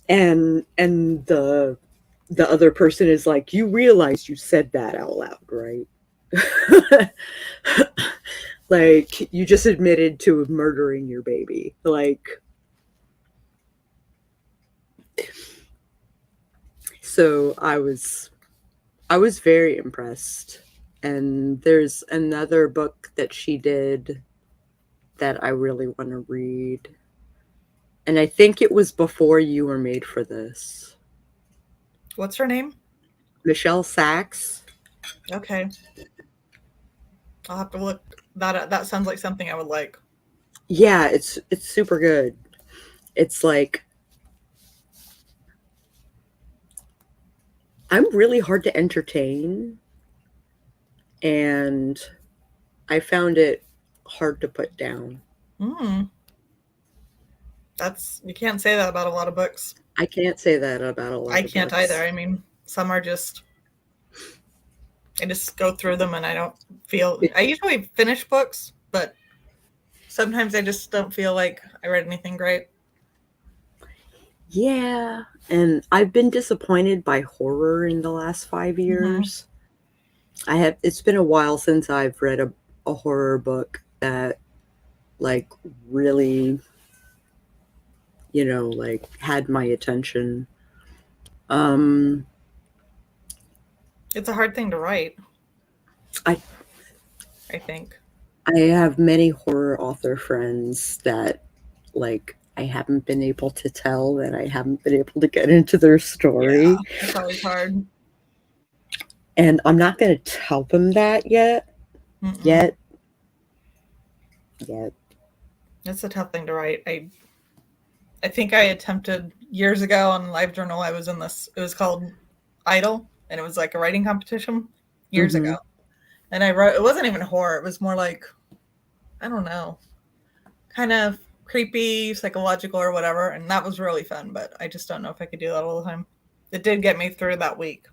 And the other person is like, you realize you said that out loud, right? Like you just admitted to murdering your baby. Like, so I was very impressed. And there's another book that she did that I really want to read. And I think it was before You Were Made for This. What's her name? Michelle Sachs. Okay. I'll have to look that up. That sounds like something I would like. Yeah, it's super good. It's like, I'm really hard to entertain, and I found it hard to put down. You can't say that about a lot of books. I can't say that about a lot I of can't books. either. I mean, some are just, I just go through them and I don't feel, I usually finish books, but sometimes I just don't feel like I read anything great. Yeah, and I've been disappointed by horror in the last 5 years. It's been a while since I've read a horror book that like really, like had my attention. It's a hard thing to write. I think. I have many horror author friends that like I haven't been able to tell, that I haven't been able to get into their story. Yeah, it's always hard. And I'm not going to tell them that yet. Mm-mm. Yet. It's a tough thing to write. I think I attempted years ago on LiveJournal. I was in this, it was called Idol, and it was like a writing competition years ago. And I wrote, it wasn't even horror. It was more like, I don't know, kind of creepy, psychological or whatever. And that was really fun, but I just don't know if I could do that all the time. It did get me through that week.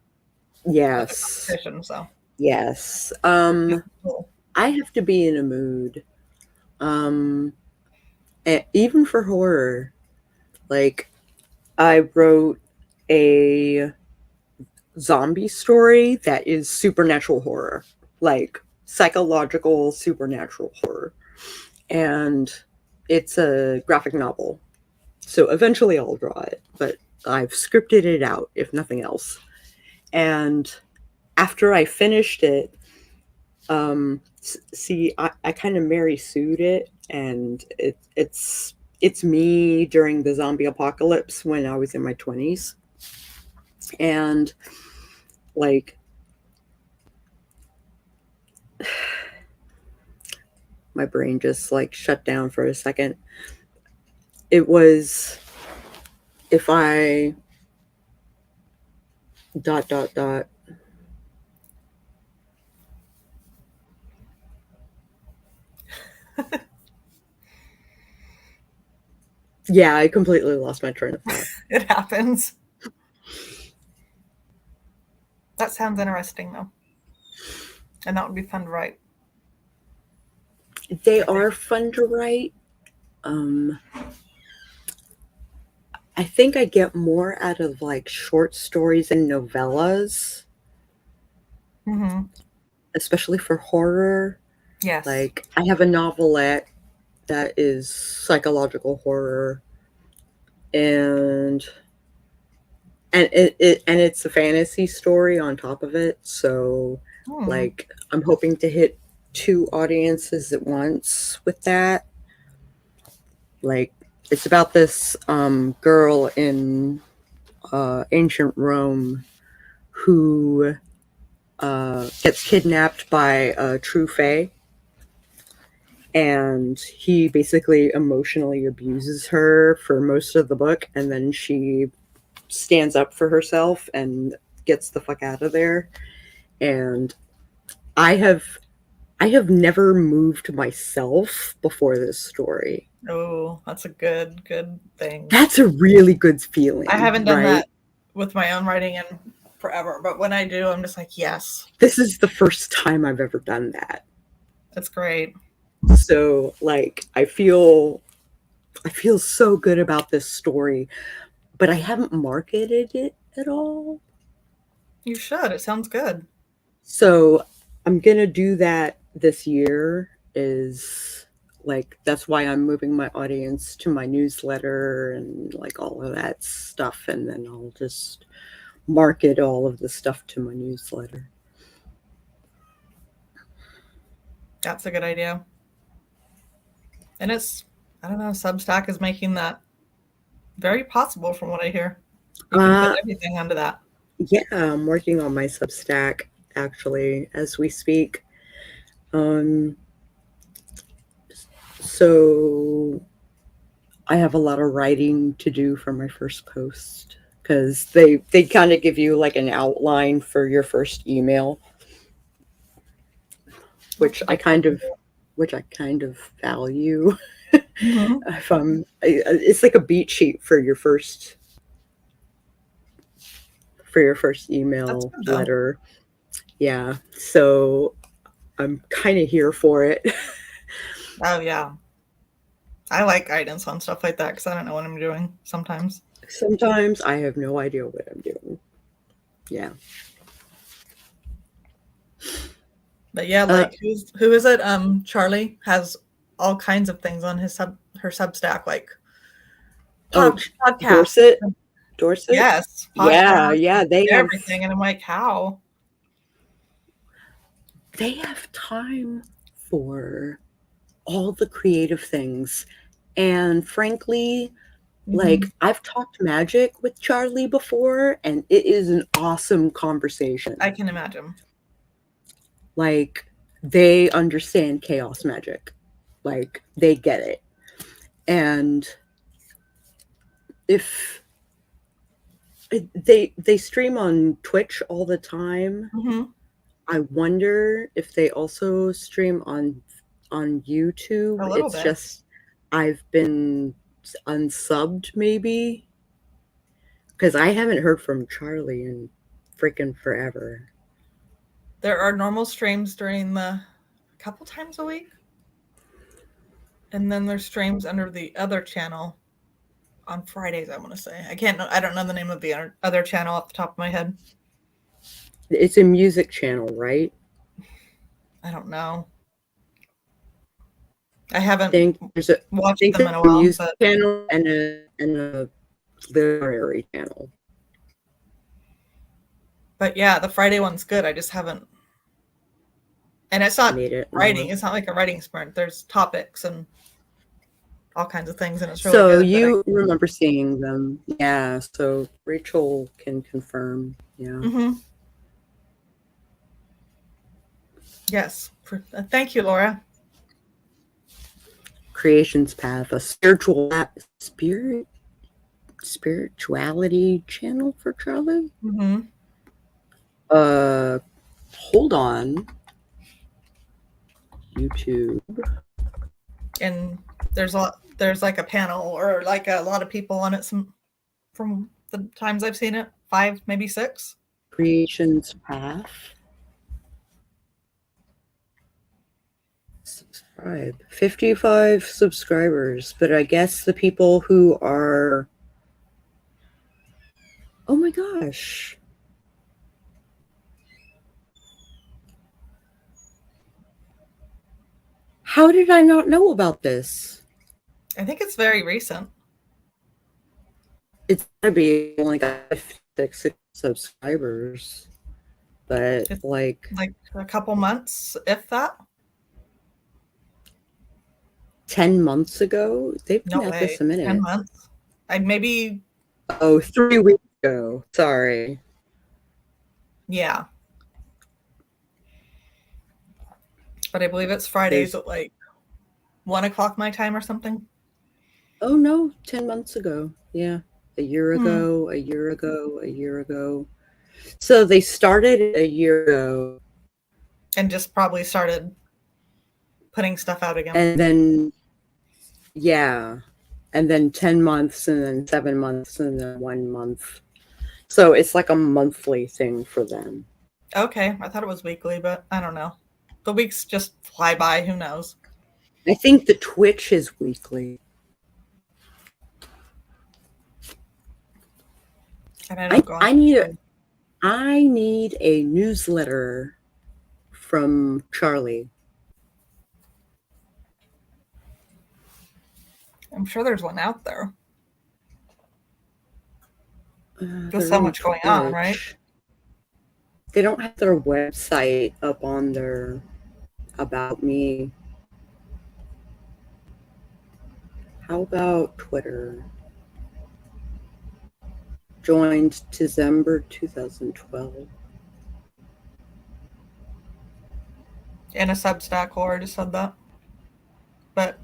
Yes. Competition, so. Yes. Cool. I have to be in a mood. Even for horror. Like, I wrote a zombie story that is supernatural horror, like psychological supernatural horror. And it's a graphic novel. So eventually I'll draw it, but I've scripted it out, if nothing else. And after I finished it, I kind of Mary Sued it, and it's me during the zombie apocalypse when I was in my 20s. And like, my brain just like shut down for a second. It was, if I ... Yeah, I completely lost my train of thought. It happens. That sounds interesting, though. And that would be fun to write. They are fun to write. I think I get more out of like short stories and novellas, Mm-hmm. especially for horror. Yes. Like I have a novelette that is psychological horror, and it's a fantasy story on top of it. So like I'm hoping to hit two audiences at once with that. Like it's about this girl in ancient Rome who gets kidnapped by a true fae, and he basically emotionally abuses her for most of the book, and then she stands up for herself and gets the fuck out of there. And I have never moved myself before this story. Oh, that's a good thing. That's a really good feeling. I haven't done right? that with my own writing in forever, but when I do, I'm just like, yes, This is the first time I've ever done that. that's great. So like I feel so good about this story, but I haven't marketed it at all. You should. It sounds good. So I'm gonna do that this year. Is like that's why I'm moving my audience to my newsletter and like all of that stuff, and then I'll just market all of the stuff to my newsletter. That's a good idea. And it's, I don't know, Substack is making that very possible from what I hear. You can put everything onto that. Yeah, I'm working on my Substack actually as we speak. So I have a lot of writing to do for my first post because they kind of give you like an outline for your first email, which I kind of value. Mm-hmm. It's like a beat sheet for your first email Good, though. letter. Yeah, so I'm kind of here for it. Oh yeah, I like guidance on stuff like that because I don't know what I'm doing sometimes. Sometimes I have no idea what I'm doing. Yeah. But yeah, like who is it? Charlie has all kinds of things on his her Substack, like podcast. Dorset. Yes, Yeah, they have everything, and I'm like, how? They have time for all the creative things, and frankly, like I've talked magic with Charlie before, and it is an awesome conversation. I can imagine. Like they understand chaos magic, like they get it, and if they stream on Twitch all the time. I wonder if they also stream on YouTube. A little It's bit. just I've been unsubbed maybe because I haven't heard from Charlie in freaking forever. There are normal streams during a couple times a week, and then there's streams under the other channel on Fridays. I want to say I don't know the name of the other channel off the top of my head. It's a music channel, right? I don't know. I haven't watched them in a while. Music channel and a literary channel. But yeah, the Friday one's good. I just haven't. And it's not writing. It's not like a writing sprint. There's topics and all kinds of things, and it's really good. So you remember seeing them. Yeah, so Rachel can confirm. Yeah. Yes. Thank you, Laura. Creation's Path, a spirituality channel for Charlie. Hold on. YouTube. And there's like a panel or like a lot of people on it. From the times I've seen it, 5, maybe 6. Creation's Path. Subscribe. 55 subscribers, but I guess the people who are Oh my gosh. How did I not know about this? I think it's very recent. It's gotta be only got 56 subscribers, but It's like like a couple months, if that. 10 months ago, they've been No at way. this a 10 minute. months. I maybe, Oh, 3 weeks ago. Sorry. yeah. But I believe it's Fridays at like 1 o'clock my time or something. Oh no, 10 months ago. Yeah. A year Hmm. ago, a year ago, a year ago. So they started a year ago. And just probably started putting stuff out again. And then, yeah. And then 10 months, and then 7 months, and then 1 month. So it's like a monthly thing for them. Okay, I thought it was weekly, but I don't know. The weeks just fly by. Who knows? I think the Twitch is weekly. And I don't go on. I need a newsletter from Charlie. I'm sure there's one out there. There's They're so on much going on, right? Twitch. They don't have their website up on their About Me. How about Twitter? Joined December 2012. And a Substack, Laura just said that. But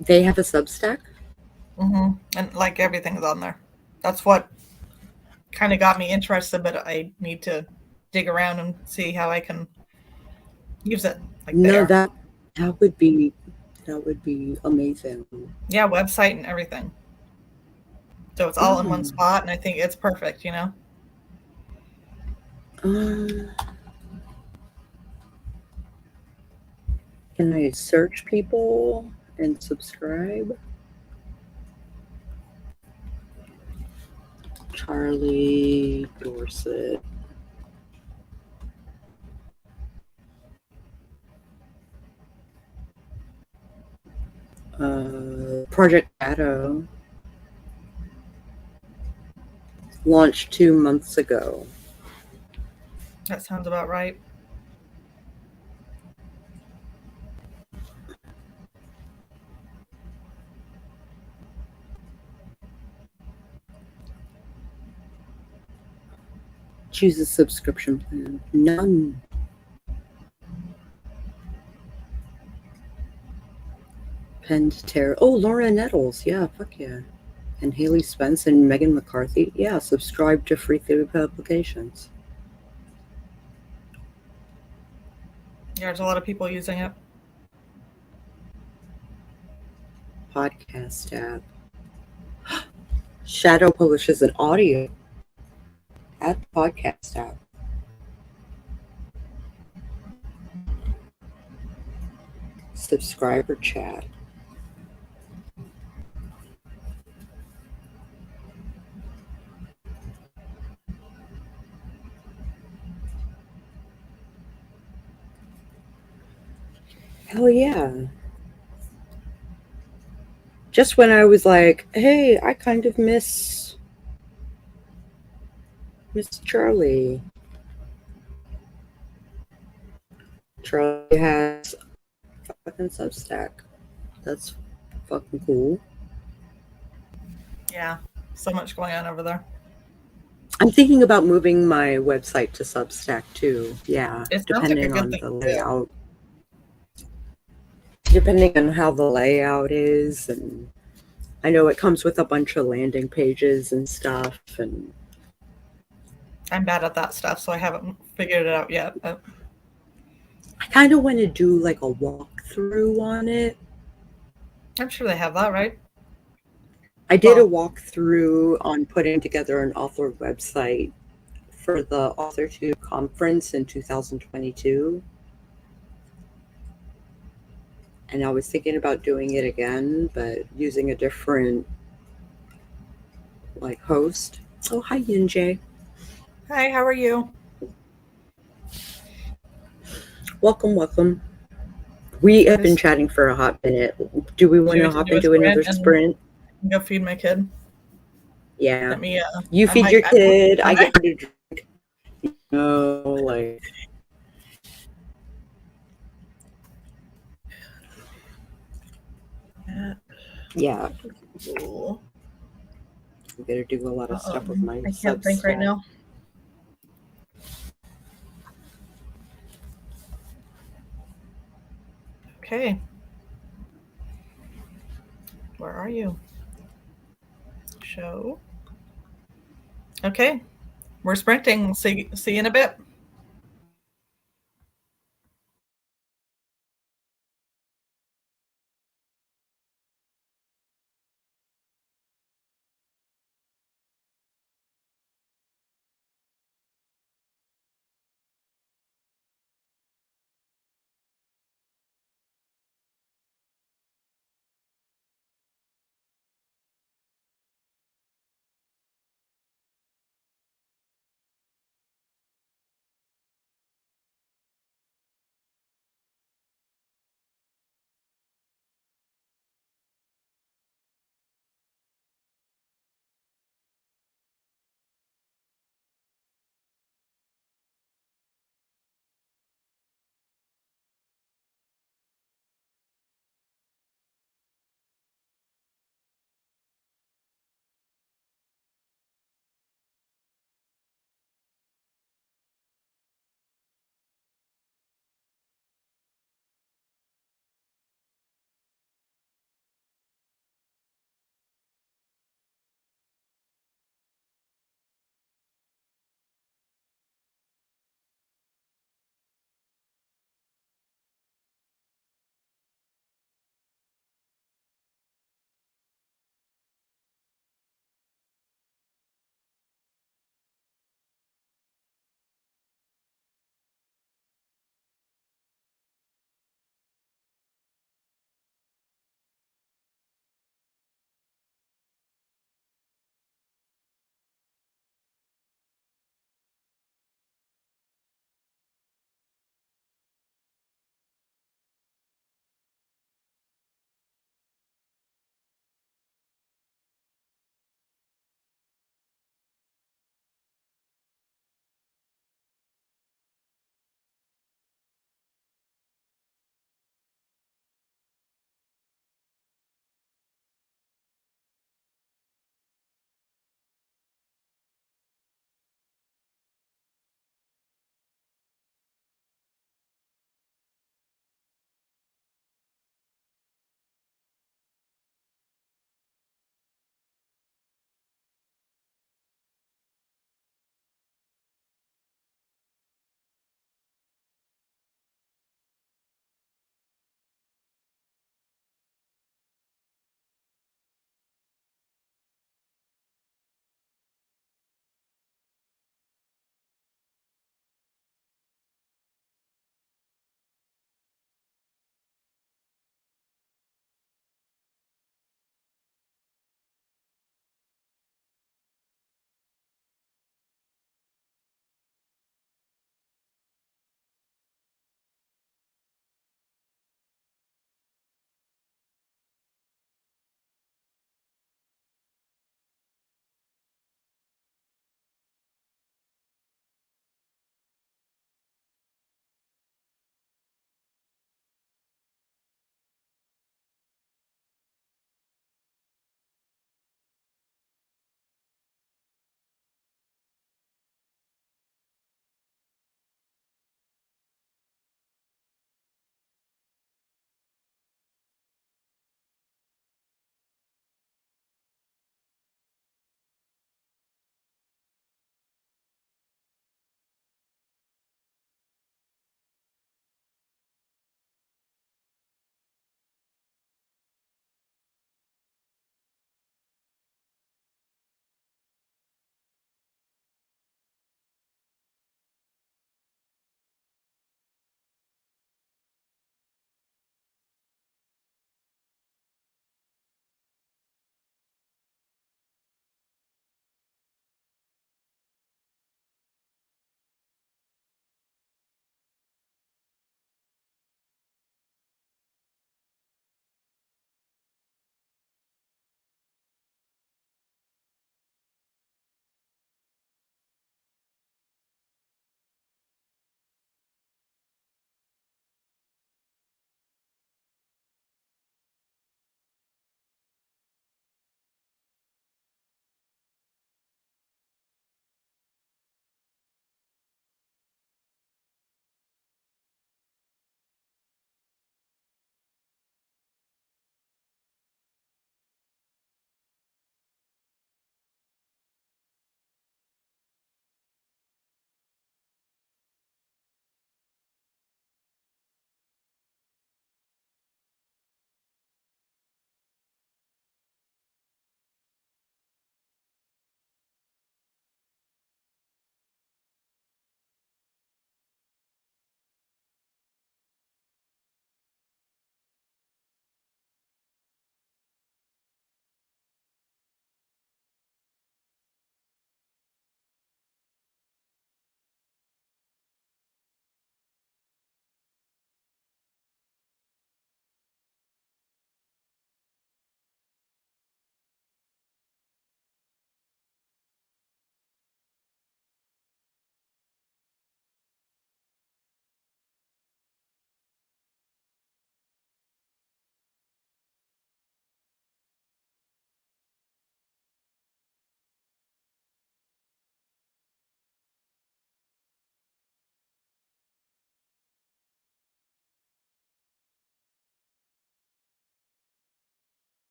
They have a Substack? and like everything's on there. That's what kind of got me interested, but I need to dig around and see how I can use it. Like No, there. that would be amazing. Yeah, website and everything. So it's all in one spot, and I think it's perfect, you know? Can I search people and subscribe? Charlie Dorset. Project Shadow launched 2 months ago. That sounds about right. Choose a subscription plan. None. Penned Terror. Oh, Laura Nettles. Yeah, fuck yeah. And Haley Spence and Megan McCarthy. Yeah, subscribe to Free Theory Publications. Yeah, there's a lot of people using it. Podcast app. Shadow publishes an audio at podcast app. Subscriber chat. Hell yeah. Just when I was like, hey, I kind of miss Charlie. Charlie has a fucking Substack. That's fucking cool. Yeah, so much going on over there. I'm thinking about moving my website to Substack too. Yeah, It sounds like a depending good on thing the to do. layout. Depending on how the layout is, and I know it comes with a bunch of landing pages and stuff, and I'm bad at that stuff, so I haven't figured it out yet. But I kind of want to do like a walkthrough on it. I'm sure they have that, right? I did a walkthrough on putting together an author website for the Author2 conference in 2022. And I was thinking about doing it again, but using a different like host. Oh, hi, Yinjay. Hi, how are you? Welcome, welcome. We have been Nice. chatting for a hot minute. Do we want Should to we hop do a into another and sprint? go feed my kid? Yeah. Let me. You I feed might- your I- kid. I I might- get to drink. No, like. Yeah. Cool. I'm gonna do a lot of stuff with my I can't think right Substack. now. Okay. Where are you? Show. Okay. We're sprinting. See you in a bit.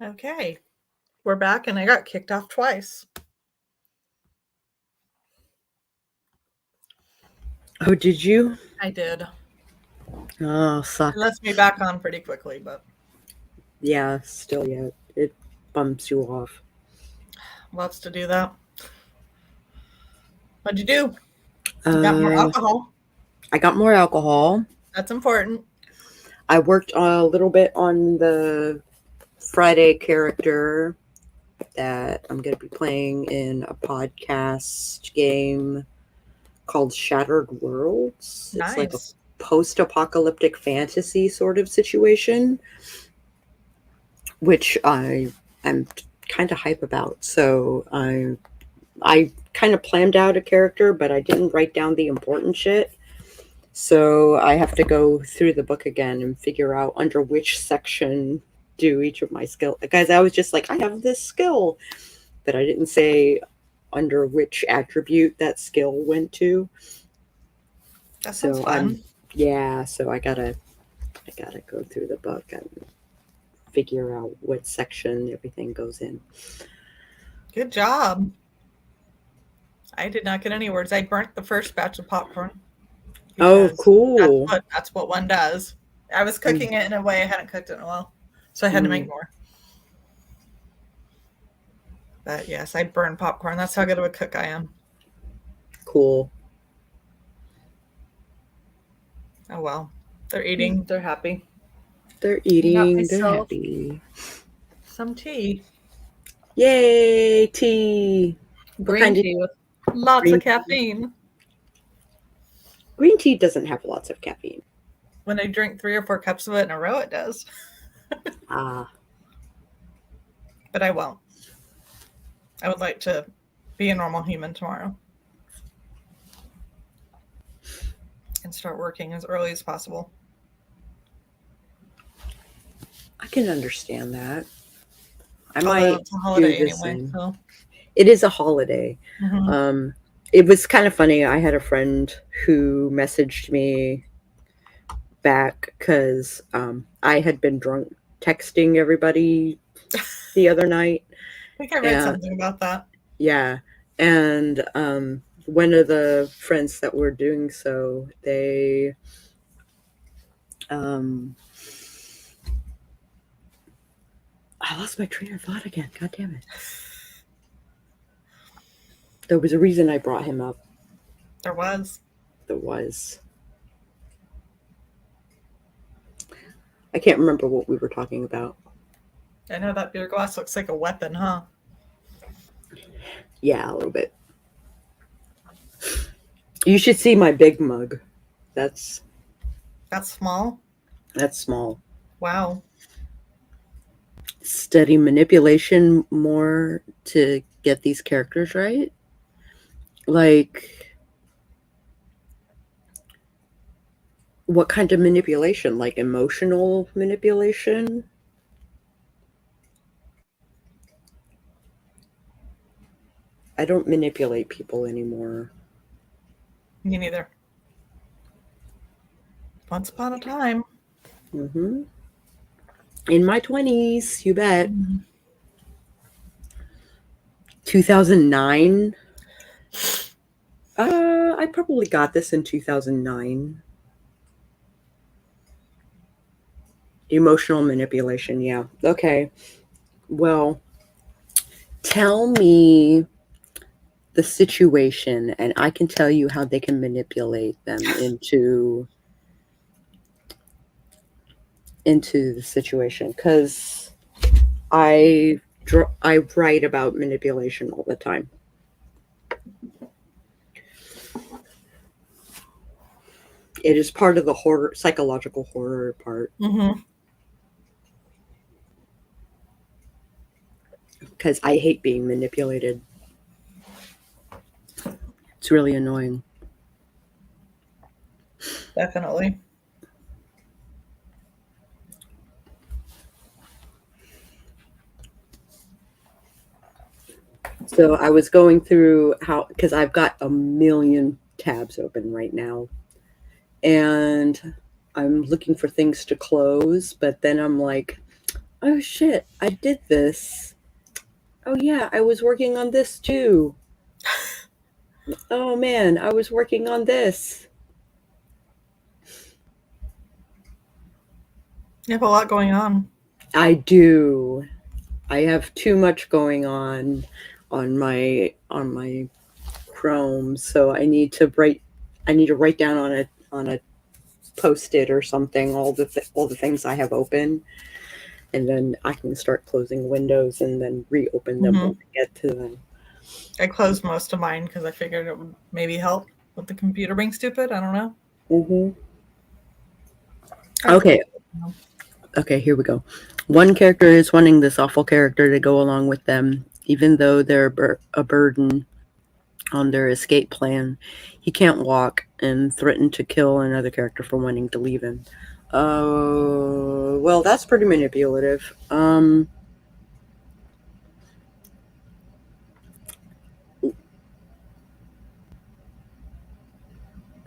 Okay. We're back and I got kicked off twice. Oh, did you? I did. Oh, suck. It lets me back on pretty quickly, but Yeah, still yet. It bumps you off. loves to do that. What'd you do? You got more alcohol. I got more alcohol. That's important. I worked a little bit on the Friday character that I'm going to be playing in a podcast game called Shattered Worlds. Nice. It's like a post-apocalyptic fantasy sort of situation, which I'm kind of hype about. So I kind of planned out a character, but I didn't write down the important shit. So I have to go through the book again and figure out under which section do each of my skills. Guys, I was just like, I have this skill, but I didn't say under which attribute that skill went to. That sounds So fun. so I gotta go through the book and figure out what section everything goes in. Good job. I did not get any words. I burnt the first batch of popcorn. Oh, because cool. That's what one does. I was cooking it in a way I hadn't cooked it in a while, so I had to make more. But yes, I burn popcorn. That's how good of a cook I am. Cool. Oh well, they're eating. They're happy. They're eating. They're myself happy. Some tea. Yay, tea. Green tea with lots of caffeine. Green tea doesn't have lots of caffeine. When I drink 3 or 4 cups of it in a row, it does. Ah. But I won't. I would like to be a normal human tomorrow. And start working as early as possible. I can understand that. I Although might it's a holiday do the anyway. same. So. It is a holiday. Mhm. It was kind of funny. I had a friend who messaged me back because I had been drunk texting everybody the other night. I think I read something about that. Yeah. And one of the friends that were doing so, they I lost my train of thought again. God damn it. There was a reason I brought him up. There was. I can't remember what we were talking about. I know that beer glass looks like a weapon, huh? Yeah, a little bit. You should see my big mug. That's small? That's small. Wow. Study manipulation more to get these characters right. Like, what kind of manipulation? Like emotional manipulation? I don't manipulate people anymore. Me neither. Once upon a time. Mm-hmm. In my 20s, you bet. 2009. I probably got this in 2009. Emotional manipulation, yeah. Okay. Well, tell me the situation, and I can tell you how they can manipulate them into the situation. Because I write about manipulation all the time. It is part of the horror, psychological horror part. Mm-hmm. Because I hate being manipulated. It's really annoying. Definitely. So I was going through because I've got a million tabs open right now. And I'm looking for things to close, but then I'm like, Oh shit, I did this. Oh yeah, I was working on this too. Oh man, I was working on this. You have a lot going on. I do. I have too much going on my Chrome, so I need to write down on a post-it or something all the things I have open, and then I can start closing windows and then reopen them when I get to them. I closed most of mine because I figured it would maybe help with the computer being stupid. I don't know. Mm-hmm. Okay, here we go. One character is wanting this awful character to go along with them, even though they're a burden on their escape plan. He can't walk and threatened to kill another character for wanting to leave him. Well, that's pretty manipulative.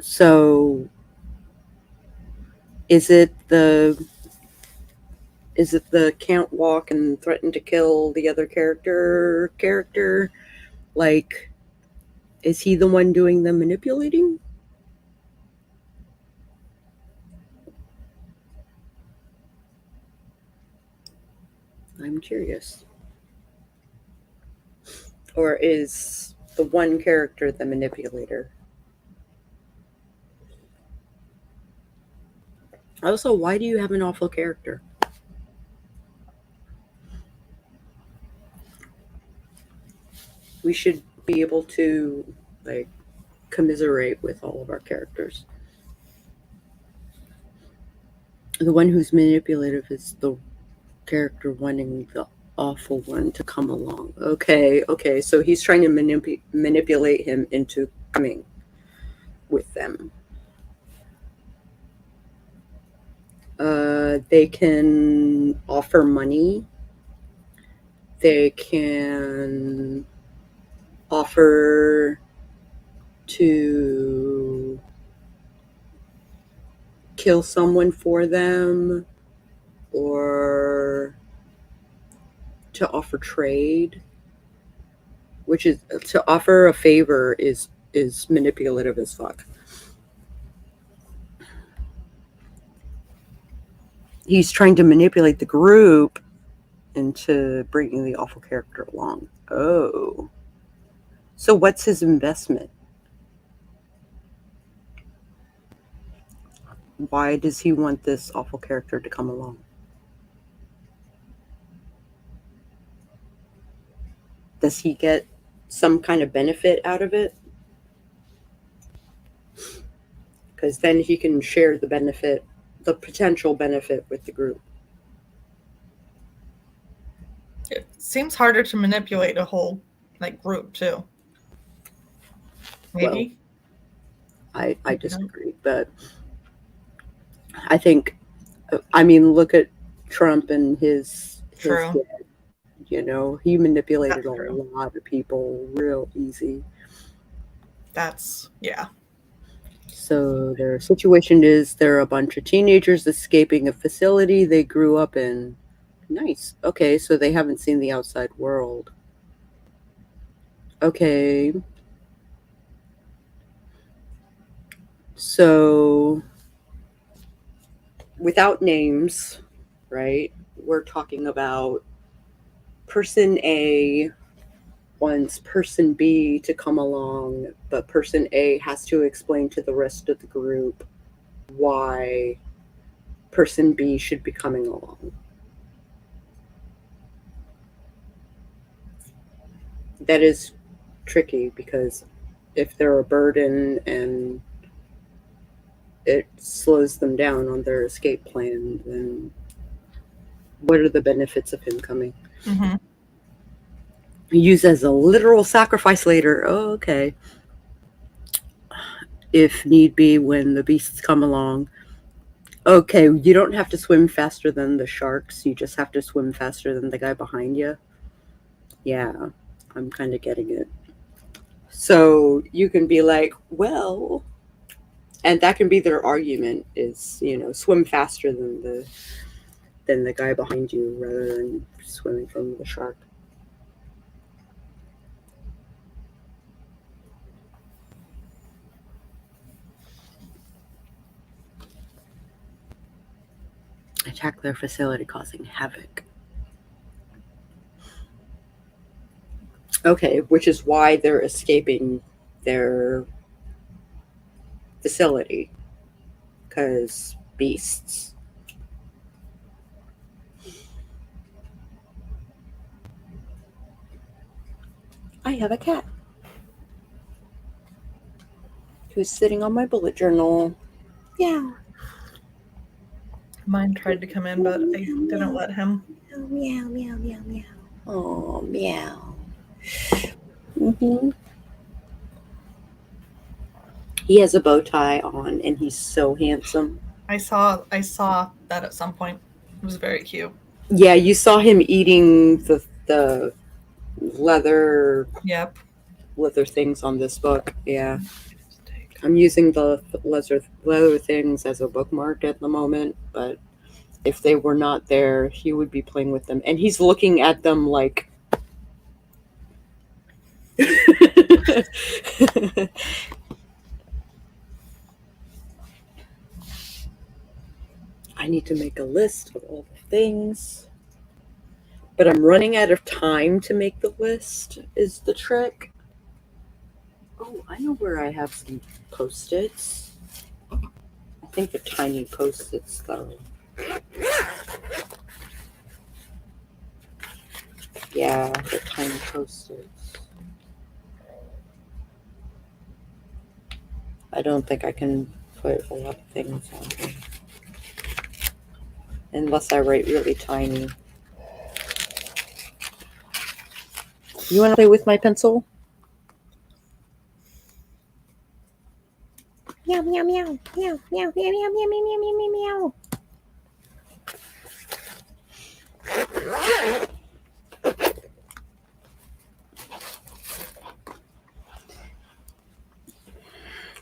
So is it the can't walk and threaten to kill the other character? Like, is he the one doing the manipulating? I'm curious. Or is the one character the manipulator? Also, why do you have an awful character? We should be able to, like, commiserate with all of our characters. The one who's manipulative is the character wanting the awful one to come along. Okay, so he's trying to manipulate him into coming with them. They can offer money. They can offer to kill someone for them, or to offer trade, which is to offer a favor is manipulative as fuck. He's trying to manipulate the group into bringing the awful character along. Oh. So what's his investment? Why does he want this awful character to come along? Does he get some kind of benefit out of it? Because then he can share the benefit, the potential benefit with the group. It seems harder to manipulate a whole group too. Maybe. Well, I disagree, but I think, I mean, look at Trump and his True. dad, you know, he manipulated That's true. a lot of people real easy. Yeah. So their situation is they're a bunch of teenagers escaping a facility they grew up in. Nice. Okay, so they haven't seen the outside world. Okay. So without names, right? We're talking about person A wants person B to come along, but person A has to explain to the rest of the group why person B should be coming along. That is tricky because if they're a burden and it slows them down on their escape plan, then what are the benefits of him coming? Mm-hmm. Used as a literal sacrifice later. Oh, okay. If need be, when the beasts come along. Okay, you don't have to swim faster than the sharks. You just have to swim faster than the guy behind you. Yeah, I'm kind of getting it. So you can be like, well, and that can be their argument is, you know, swim faster than than the guy behind you rather than swimming from the shark. Attack their facility, causing havoc. Okay, which is why they're escaping their facility. Because beasts. I have a cat who's sitting on my bullet journal. Yeah. Mine tried to come in, but I didn't let him. Meow, meow, meow, meow. Oh, meow. Mm-hmm. He has a bow tie on, and he's so handsome. I saw that at some point. It was very cute. Yeah, you saw him eating the leather things on this book. Yeah. I'm using the leather things as a bookmark at the moment, but if they were not there, he would be playing with them. And he's looking at them like... I need to make a list of all the things. But I'm running out of time to make the list, is the trick. Oh, I know where I have some Post-its. I think they're tiny Post-its, though. Yeah, they're tiny Post-its. I don't think I can put a lot of things on here. Unless I write really tiny. You want to play with my pencil? Meow, meow, meow, meow, meow, meow, meow, meow, meow, meow, meow, meow.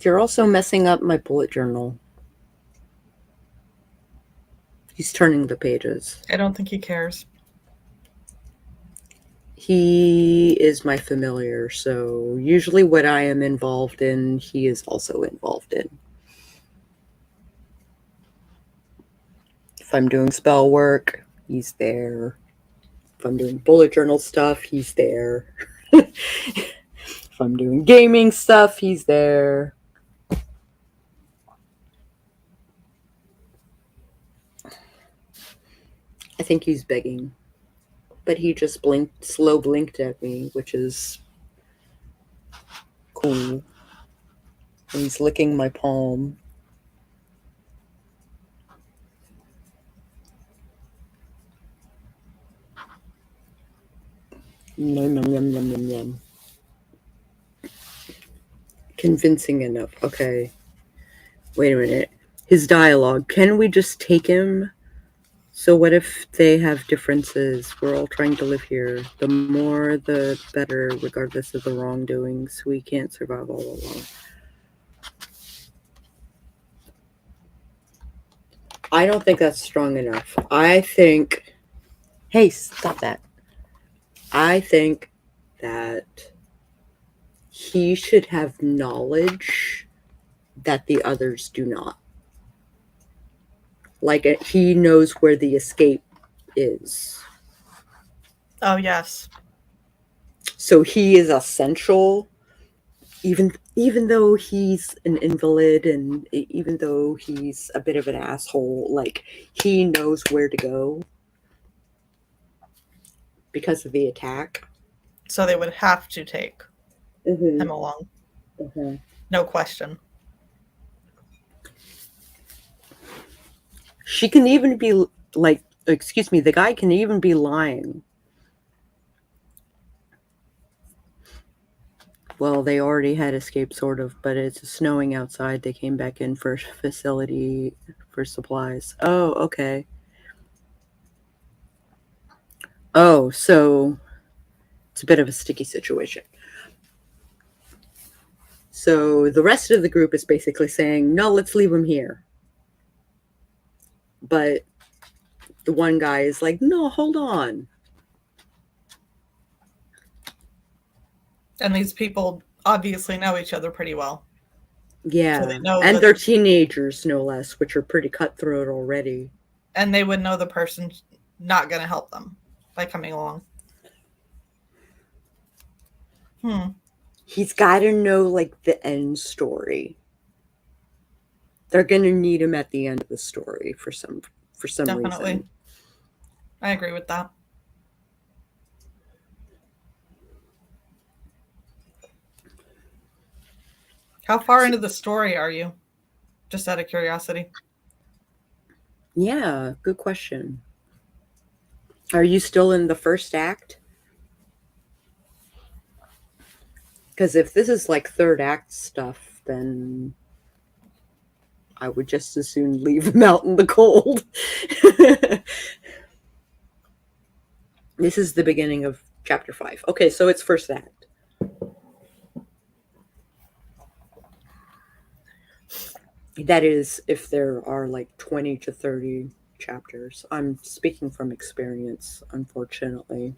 You're also messing up my bullet journal. He's turning the pages. I don't think he cares. He is my familiar, so usually what I am involved in, he is also involved in. If I'm doing spell work, he's there. If I'm doing bullet journal stuff, he's there. If I'm doing gaming stuff, he's there. I think he's begging. But he just slow blinked at me, which is cool. And he's licking my palm. Yum, yum, yum, yum, yum, yum. Convincing enough. Okay. Wait a minute. His dialogue. Can we just take him? So what if they have differences? We're all trying to live here. The more, the better, regardless of the wrongdoings. We can't survive all alone. I don't think that's strong enough. I think... Hey, stop that. I think that he should have knowledge that the others do not. Like, he knows where the escape is. Oh, yes. So he is essential, even though he's an invalid and even though he's a bit of an asshole, like, he knows where to go because of the attack. So they would have to take him along. Mm-hmm. No question. She can even be like, excuse me, the guy can even be lying. Well, they already had escaped, sort of, but it's snowing outside. They came back in for facility for supplies. Oh, okay. Oh, so it's a bit of a sticky situation. So the rest of the group is basically saying, no, let's leave him here. But the one guy is like, no, hold on. And these people obviously know each other pretty well. Yeah. So they know And that- they're teenagers, no less, which are pretty cutthroat already. And they would know the person's not going to help them by coming along. He's got to know, like, the end story. They're going to need him at the end of the story for some Definitely. reason. I agree with that. How far into the story are you? Just out of curiosity. Yeah, good question. Are you still in the first act? Because if this is like third act stuff, then I would just as soon leave him out in the cold. This is the beginning of chapter 5. Okay, so it's first act. That is, if there are like 20 to 30 chapters. I'm speaking from experience, unfortunately.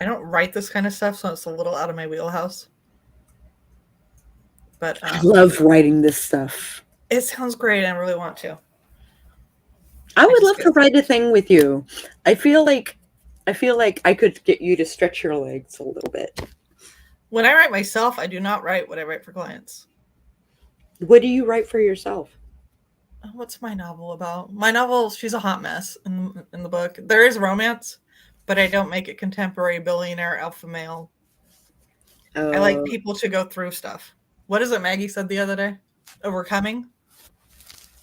I don't write this kind of stuff, so it's a little out of my wheelhouse. But I love writing this stuff. it sounds great. I really want to. I would just love to get- write a thing with you. I feel like I could get you to stretch your legs a little bit. When I write myself, I do not write what I write for clients. What do you write for yourself? What's my novel about? My novel, she's a hot mess in the book. There is romance, but I don't make it contemporary billionaire alpha male. I like people to go through stuff. What is it Maggie said the other day? Overcoming?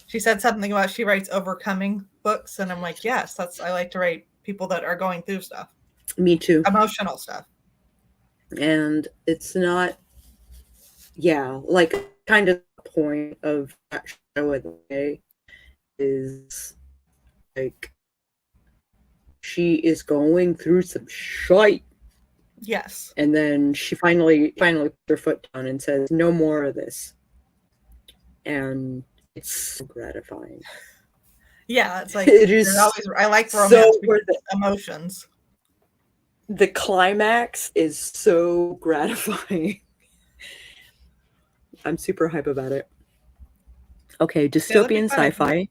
She said something about she writes overcoming books, and I'm like, yes, I like to write people that are going through stuff. Me too. Emotional stuff. And it's not, yeah, like kind of the point of that show of the day is like she is going through some shite, Yes. and then she finally puts her foot down and says, no more of this. And it's so gratifying. Yeah, it's like It is I like romance so because worth it. emotions. The climax is so gratifying. I'm super hype about it. Okay, that'd be dystopian fun. sci-fi.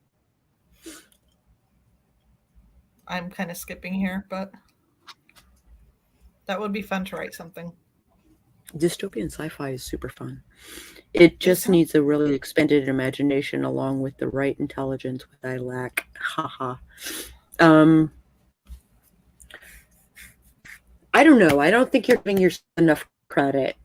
I'm kind of skipping here, but that would be fun to write something. Dystopian sci-fi is super fun. It just sounds- needs a really expanded imagination along with the right intelligence, which I lack. Haha. I don't know. I don't think you're giving yourself enough credit.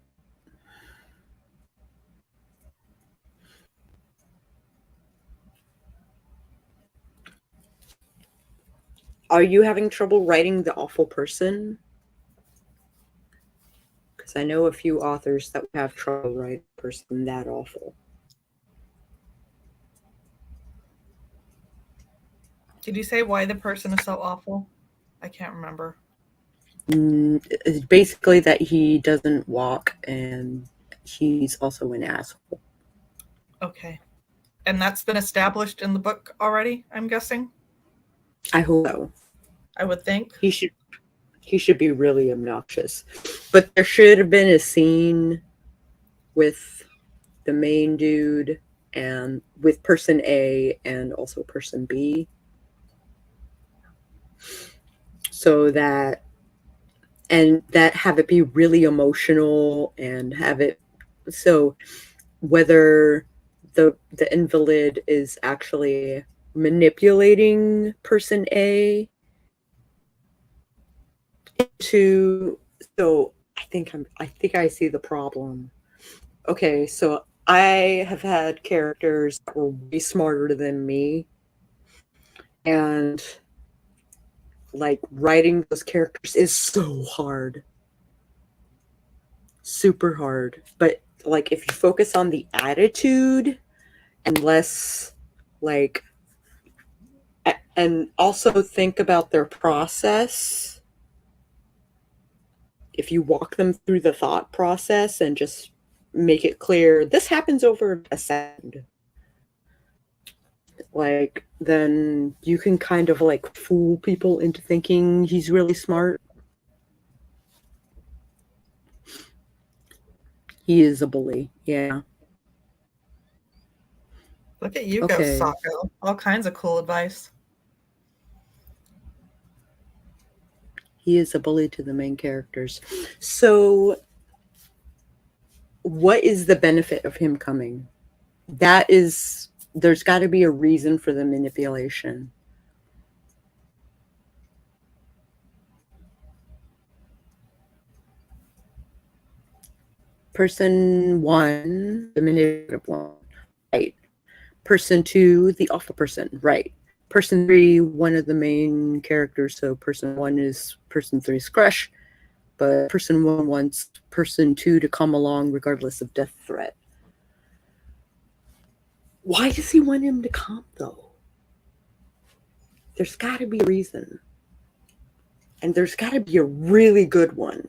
Are you having trouble writing the awful person? Because I know a few authors that have trouble writing a person that awful. Did you say why the person is so awful? I can't remember. It's basically that he doesn't walk and he's also an asshole. Okay. And that's been established in the book already, I'm guessing? I hope so. I would think. He should be really obnoxious. But there should have been a scene with the main dude and with person A and also person B. So that have it be really emotional and have it so whether the invalid is actually manipulating person A to so I think I see the problem. Okay, so I have had characters that were way smarter than me, and like writing those characters is so hard. Super hard. But like if you focus on the attitude and less like and also think about their process if you walk them through the thought process and just make it clear this happens over a second, like, then you can kind of like fool people into thinking he's really smart. He is a bully, yeah. Look at you Okay. go, Sako. All kinds of cool advice. He is a bully to the main characters. So what is the benefit of him coming? There's got to be a reason for the manipulation. Person 1, the manipulative one, right? Person 2, the awful person, right? Person 3, one of the main characters. So person 1 is person 3's crush, but person 1 wants person 2 to come along regardless of death threat. Why does he want him to come, though? There's got to be a reason. And there's got to be a really good one.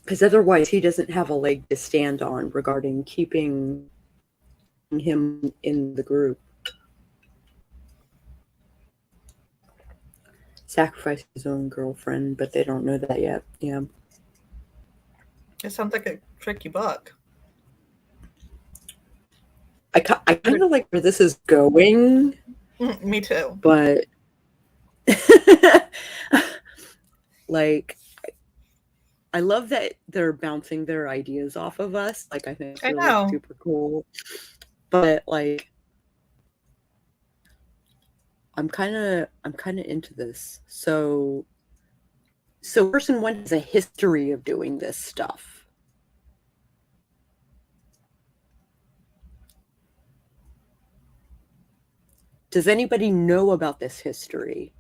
Because otherwise he doesn't have a leg to stand on regarding keeping him in the group. Sacrifice his own girlfriend, but they don't know that yet. Yeah. It sounds like a tricky book. I kind of like where this is going. Me too. But like, I love that they're bouncing their ideas off of us. Like, I think it's really know. super cool. But like, I'm kind of into this. So person 1 has a history of doing this stuff. Does anybody know about this history?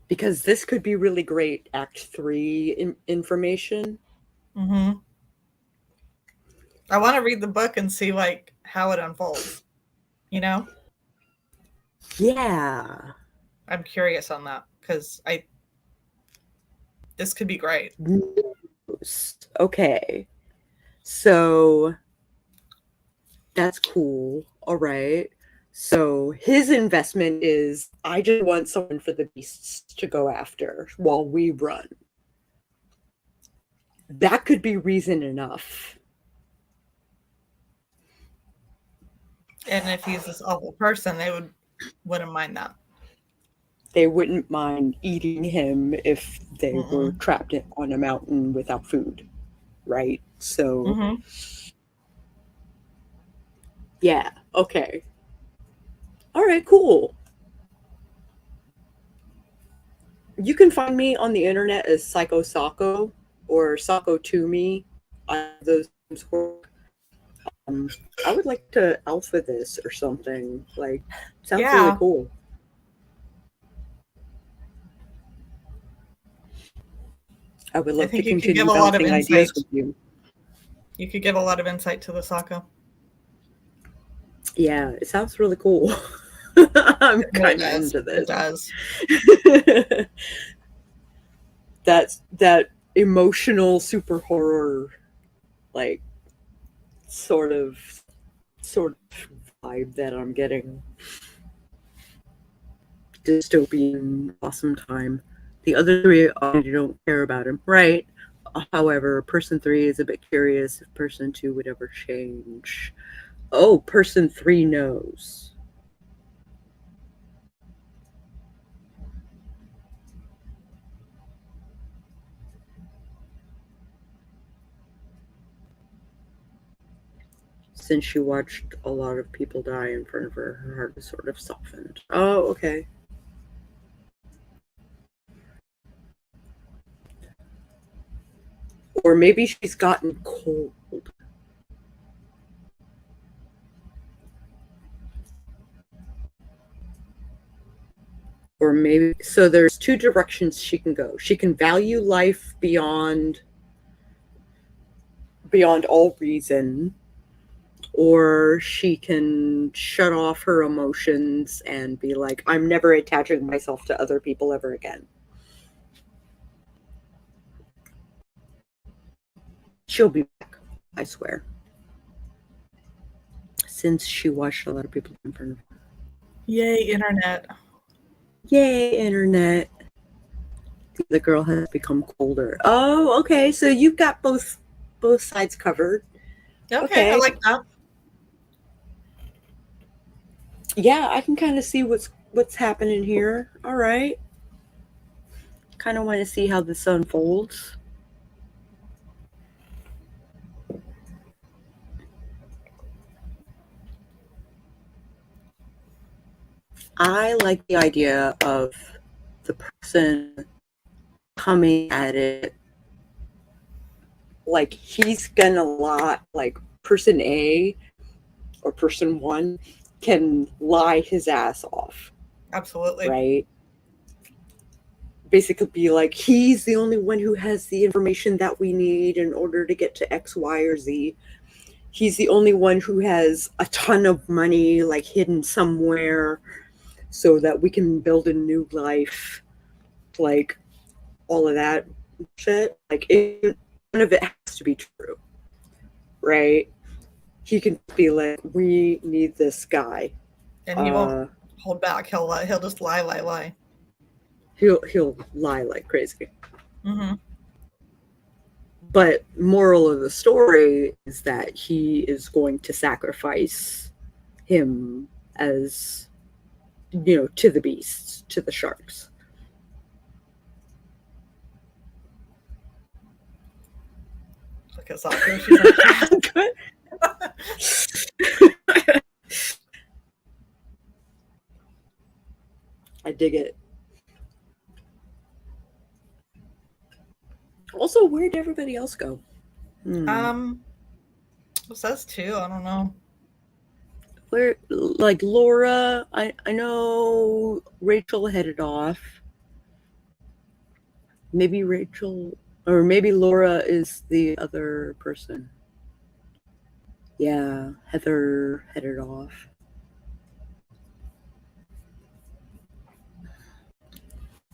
Because this could be really great Act 3 information. Mm-hmm. I want to read the book and see like how it unfolds. You know? Yeah. I'm curious on that because this could be great. Okay. So that's cool. All right. So his investment is, I just want someone for the beasts to go after while we run. That could be reason enough. And if he's this awful person, they wouldn't mind that. They wouldn't mind eating him if they were trapped on a mountain without food, right? So, yeah, okay. All right, cool. You can find me on the internet as Psycho Sako or Sako to me. Those work. I would like to alpha this or something. Like, sounds really cool. I would love to continue bouncing ideas with you. You could give a lot of insight to the Sako. Yeah, it sounds really cool. I'm kind of into this. It does. That emotional super horror, like, sort of vibe that I'm getting. Dystopian, awesome time. The other 3 you don't care about him, right? However, person 3 is a bit curious if person 2 would ever change. Oh, person 3 knows. Since she watched a lot of people die in front of her, her heart is sort of softened. Oh, okay. Or maybe she's gotten cold. Or maybe, so there's 2 directions she can go. She can value life beyond all reason, or she can shut off her emotions and be like, I'm never attaching myself to other people ever again. She'll be back, I swear. Since she watched a lot of people in front of her. Yay, internet. Yay, internet. The girl has become colder. Oh, okay. So you've got both sides covered. Okay, I Okay. like that. Yeah, I can kind of see what's happening here. All right. Kind of want to see how this unfolds. I like the idea of the person coming at it like he's gonna lie, like person A or person one can lie his ass off, Absolutely. right? Basically be like, he's the only one who has the information that we need in order to get to X, Y, or Z. He's the only one who has a ton of money like hidden somewhere so that we can build a new life. Like all of that shit. Like none of it has to be true. Right? He can be like, we need this guy. And he won't hold back. He'll just lie. He'll lie like crazy. Mm-hmm. But moral of the story is that he is going to sacrifice him as, to the beasts, to the sharks. Look at Sako. She's like, Good. I dig it. Also, where'd everybody else go? it says two. I don't know. Where, like Laura, I know Rachel headed off. Maybe Rachel, or maybe Laura is the other person. Yeah, Heather headed off.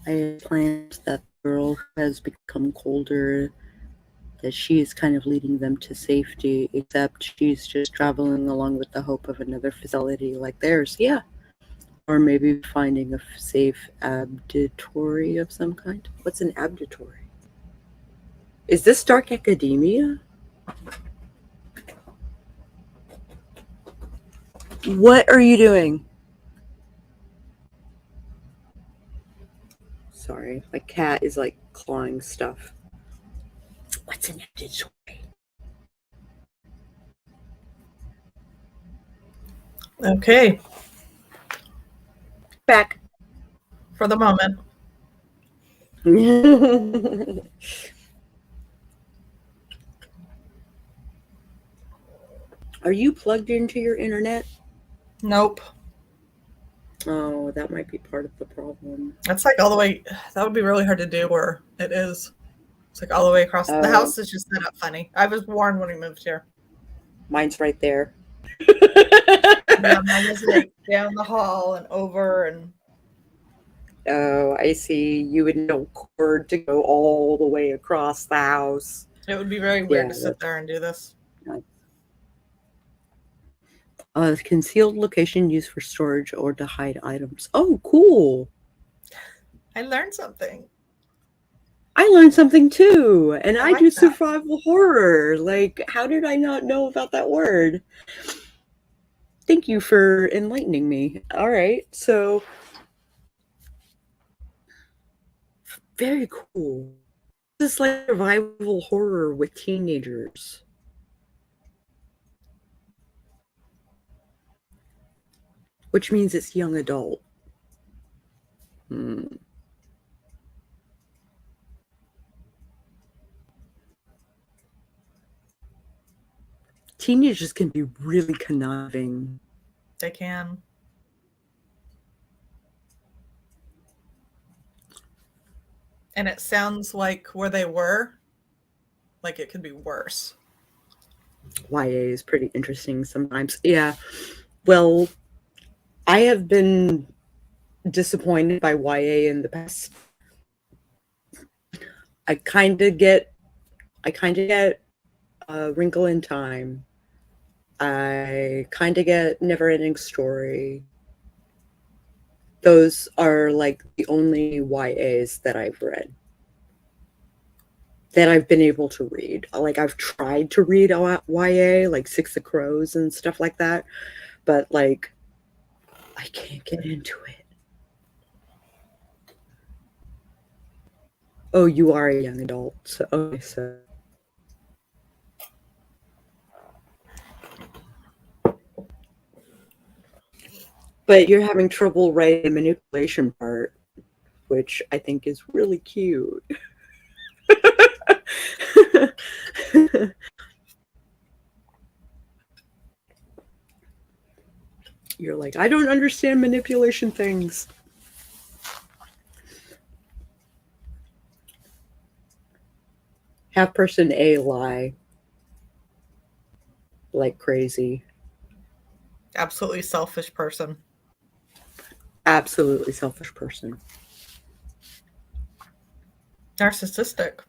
I had planned that the girl who has become colder, that she is kind of leading them to safety, except she's just traveling along with the hope of another facility like theirs. Yeah. Or maybe finding a safe abditory of some kind. What's an abditory? Is this Dark Academia? What are you doing? Sorry, my cat is like clawing stuff. What's an abditory? Okay. Back. For the moment. Are you plugged into your internet? Nope. Oh, that might be part of the problem. That's like all the way. That would be really hard to do where it is. It's like all the way across. The house is just set up funny. I was warned when we moved here. Mine's right there. Yeah, mine was like down the hall and over and. Oh, I see. You would no cord to go all the way across the house. It would be very weird to sit there and do this. Concealed location used for storage or to hide items. Oh, cool. I learned something. I learned something too. And I like do that. survival horror. Like, how did I not know about that word? Thank you for enlightening me. All right. So, very cool. This is like survival horror with teenagers. Which means it's young adult. Teenagers can be really conniving. They can. And it sounds like where they were, like it could be worse. YA is pretty interesting sometimes. Yeah. Well, I have been disappointed by YA in the past. I kind of get A Wrinkle in Time. I kind of get Never Ending Story. Those are like the only YAs that I've read, that I've been able to read. Like, I've tried to read YA, like Six of Crows and stuff like that, but like, I can't get into it. Oh, you are a young adult. So, okay, so. But you're having trouble writing the manipulation part, which I think is really cute. You're like, I don't understand manipulation things. Have person A lie like crazy. Absolutely selfish person. Absolutely selfish person. Narcissistic.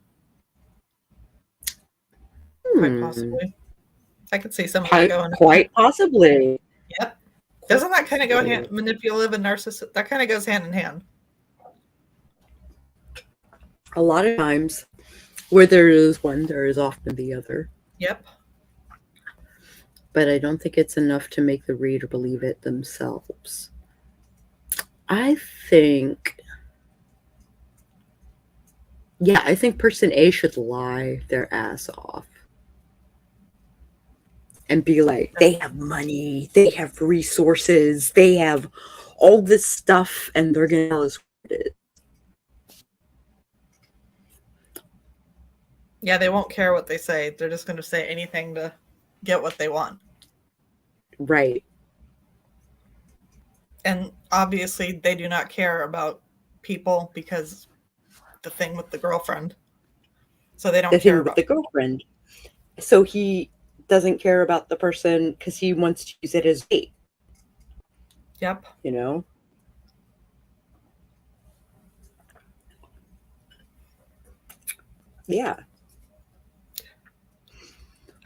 Quite possibly. I could see some of that going. Quite possibly. Yep. Doesn't that kind of go manipulative and narcissistic? That kind of goes hand in hand. A lot of times, where there is one, there is often the other. Yep. But I don't think it's enough to make the reader believe it themselves. I think person A should lie their ass off and be like, they have money, they have resources, they have all this stuff, and they're going to tell us what it is. Yeah, they won't care what they say. They're just going to say anything to get what they want. Right. And obviously, they do not care about people because the thing with the girlfriend. So they don't care about the girlfriend. So he doesn't care about the person because he wants to use it as bait. Yep. You know? Yeah.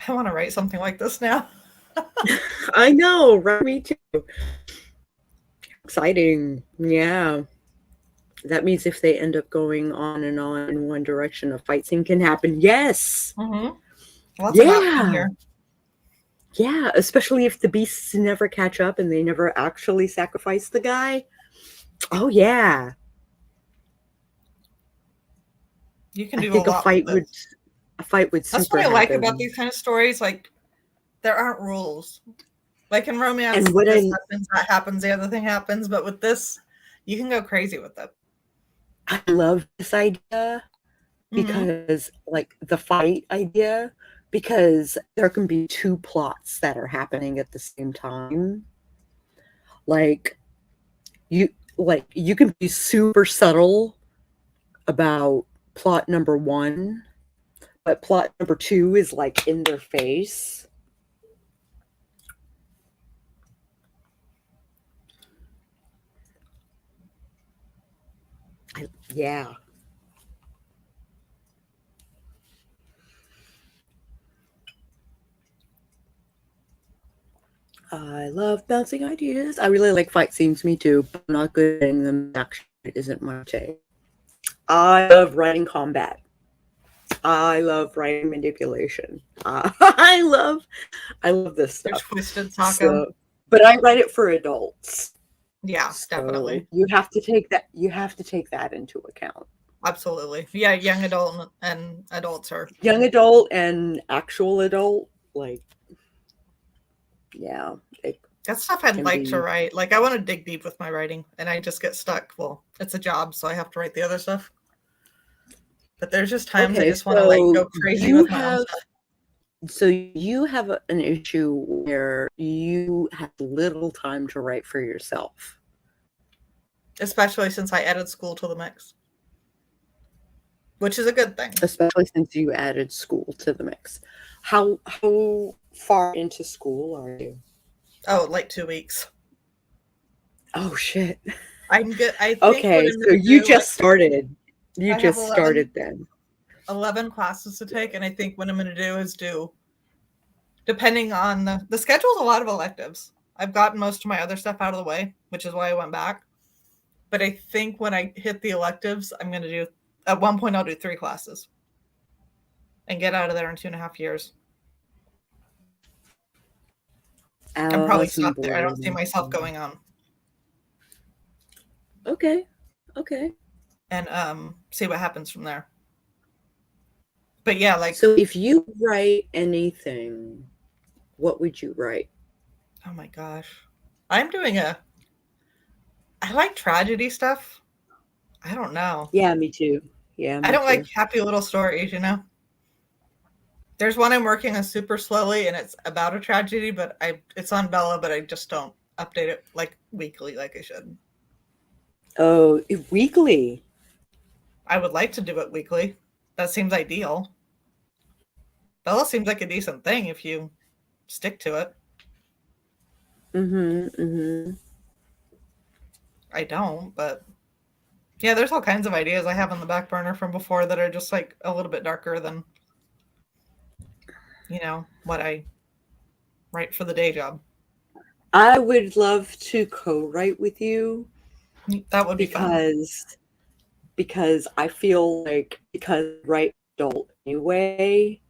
I want to write something like this now. I know, right? Me too. Exciting. Yeah. That means if they end up going on and on in one direction, a fight scene can happen. Yes. Mm-hmm. Lots of action here. Yeah, especially if the beasts never catch up and they never actually sacrifice the guy. Oh yeah. You can do I think a fight would That's what I like about these kind of stories. Like, there aren't rules. Like in romance, and what this happens, that happens, the other thing happens. But with this, you can go crazy with it. I love this idea because, like, the fight idea, because there can be two plots that are happening at the same time. Like, you can be super subtle about plot number one, but plot number two is like in their face. Yeah. I love bouncing ideas. I really like fight scenes, me too, but I'm not good at getting them. Actually, it isn't my thing. I love writing combat. I love writing manipulation. I love this stuff. Twisted taco. But I write it for adults. Yeah, definitely. You have to take that into account. Absolutely. Yeah, young adult and adults are young adult and actual adult, like, yeah. That's stuff I'd like to write. Like, I want to dig deep with my writing and I just get stuck. Well, it's a job, so I have to write the other stuff. But there's just times I just want to like go crazy with my own stuff. So you have an issue where you have little time to write for yourself. Especially since I added school to the mix. Which is a good thing. Especially since you added school to the mix. How far into school are you? Oh, like 2 weeks. Oh shit. I'm good. I think Okay, what I'm so gonna you do, just started. You I have just started then. 11 classes to take, and I think what I'm gonna do is depending on the schedule's a lot of electives. I've gotten most of my other stuff out of the way, which is why I went back. But I think when I hit the electives, I'm gonna do at one point I'll do 3 classes and get out of there in 2.5 years. And probably Awesome stop there. I don't see boy. myself going on. Okay. Okay. And see what happens from there. But yeah, like, So if you write anything, what would you write? oh my gosh. I'm doing I like tragedy stuff. I don't know. Yeah, me too. Yeah, I me don't like too. happy little stories, you know? There's one I'm working on super slowly and it's about a tragedy, but it's on Bella, but I just don't update it like weekly like I should. Oh, weekly. I would like to do it weekly. That seems ideal. Bella seems like a decent thing if you stick to it. Mm-hmm. Mm-hmm. I don't, but yeah, there's all kinds of ideas I have on the back burner from before that are just like a little bit darker than, what I write for the day job. I would love to co-write with you That would be fun. because I feel like because I write adult anyway,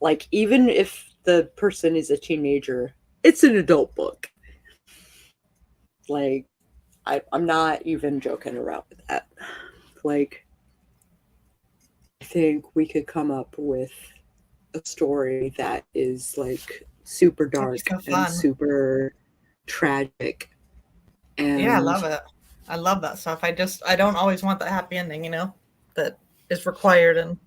like even if the person is a teenager, it's an adult book. Like I'm not even joking around with that. Like I think we could come up with a story that is like super That'd be dark so and fun. super tragic. And Yeah, I love it. I love that stuff. I don't always want that happy ending, that is required in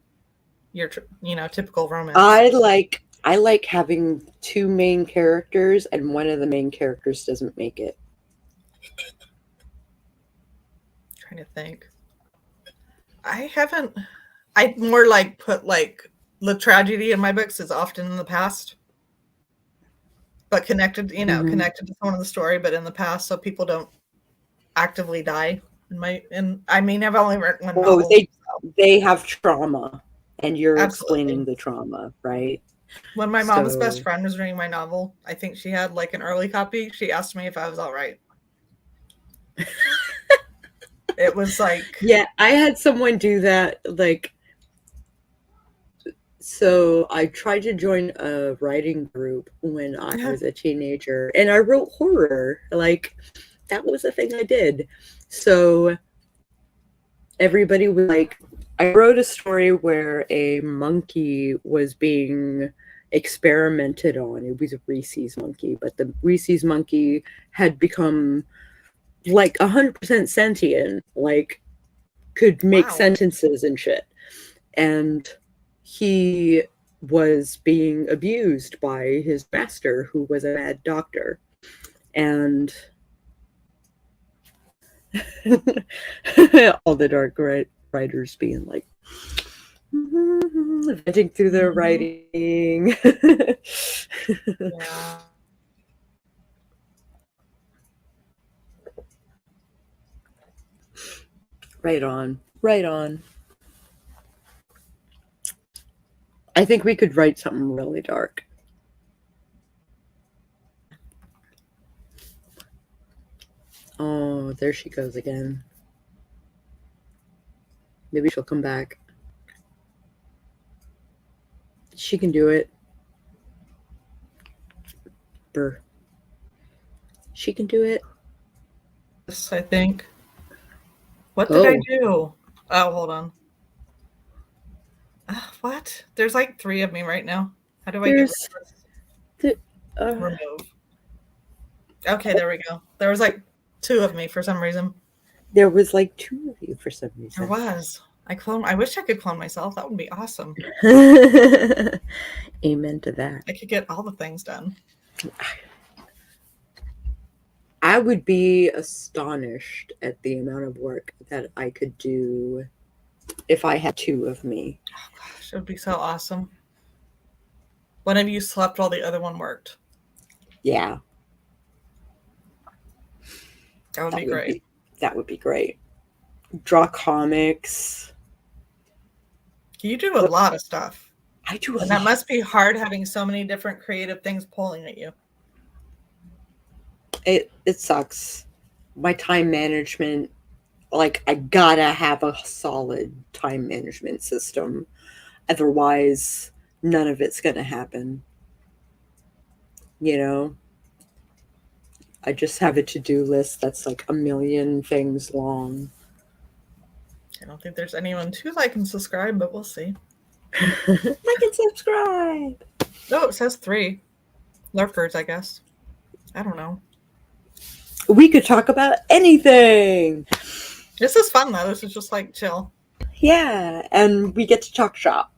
your, typical romance. I like having two main characters and one of the main characters doesn't make it. Trying to think. I more like put like the tragedy in my books is often in the past, but connected to someone in the story, but in the past, so people don't actively die. I've only written one Oh, novel. they have trauma, and you're Absolutely. explaining the trauma, right? When my mom's best friend was reading my novel, I think she had like an early copy. She asked me if I was all right. It was like, yeah, I had someone do that. Like, so I tried to join a writing group when I was a teenager, and I wrote horror. Like, that was a thing I did. So everybody was like, I wrote a story where a monkey was being experimented on. It was a Reese's monkey, but the Reese's monkey had become like 100% sentient, like could make sentences and shit. And he was being abused by his master, who was a bad doctor. And all the dark writers being like, venting through their writing. yeah. Right on. Right on. I think we could write something really dark. Oh, there she goes again. Maybe she'll come back. She can do it. Brr. She can do it. Yes, I think. What did I do? Oh, hold on. What? There's like 3 of me right now. How do I get remove? Okay, there we go. There was like 2 of me for some reason. There was like 2 of you for some reason. There was. I wish I could clone myself. That would be awesome. Amen to that. I could get all the things done. I would be astonished at the amount of work that I could do if I had 2 of me. Oh gosh, it would be so awesome. One of you slept while the other one worked. Yeah, That would be great. That would be great. Draw comics. You do a lot of stuff. I do a And lot. that must be hard having so many different creative things pulling at you. It sucks. My time management, like, I gotta have a solid time management system. Otherwise, none of it's gonna happen. You know? I just have a to-do list that's like a million things long. I don't think there's anyone to like and subscribe, but we'll see. Like and subscribe. Oh, it says 3 lurkers, I guess. I don't know. We could talk about anything. This is fun though. This is just like chill. Yeah, and we get to talk shop.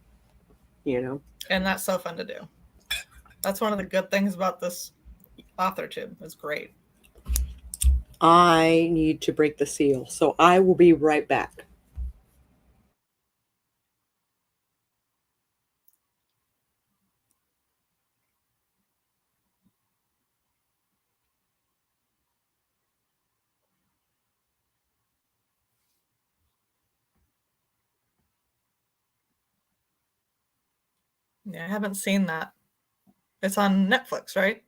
You know? And that's so fun to do. That's one of the good things about this AuthorTube. It's great. I need to break the seal, so I will be right back. Yeah, I haven't seen that. It's on Netflix, right?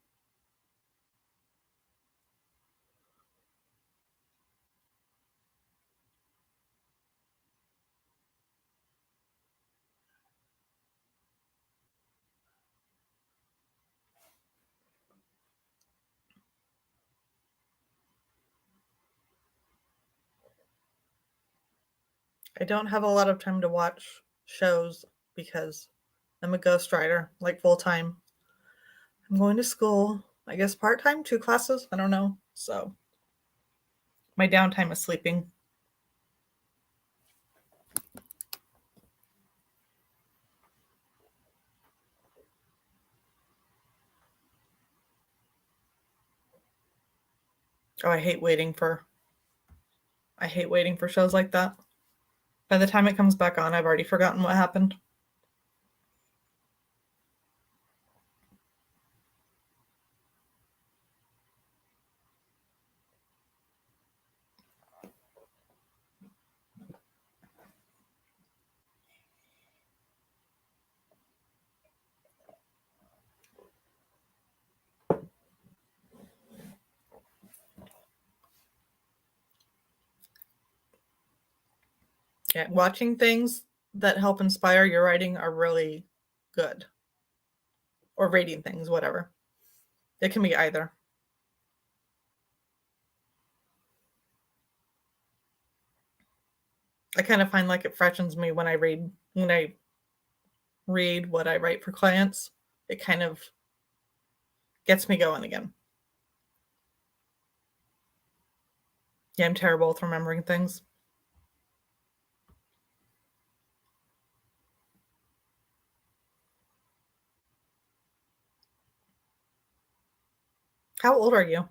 I don't have a lot of time to watch shows because I'm a ghostwriter, like full time. I'm going to school, I guess part time, 2 classes. I don't know. So my downtime is sleeping. Oh, I hate waiting for shows like that. By the time it comes back on, I've already forgotten what happened. Yeah, watching things that help inspire your writing are really good. Or reading things, whatever. It can be either. I kind of find like it freshens me when I read what I write for clients. It kind of gets me going again. Yeah, I'm terrible with remembering things. How old are you?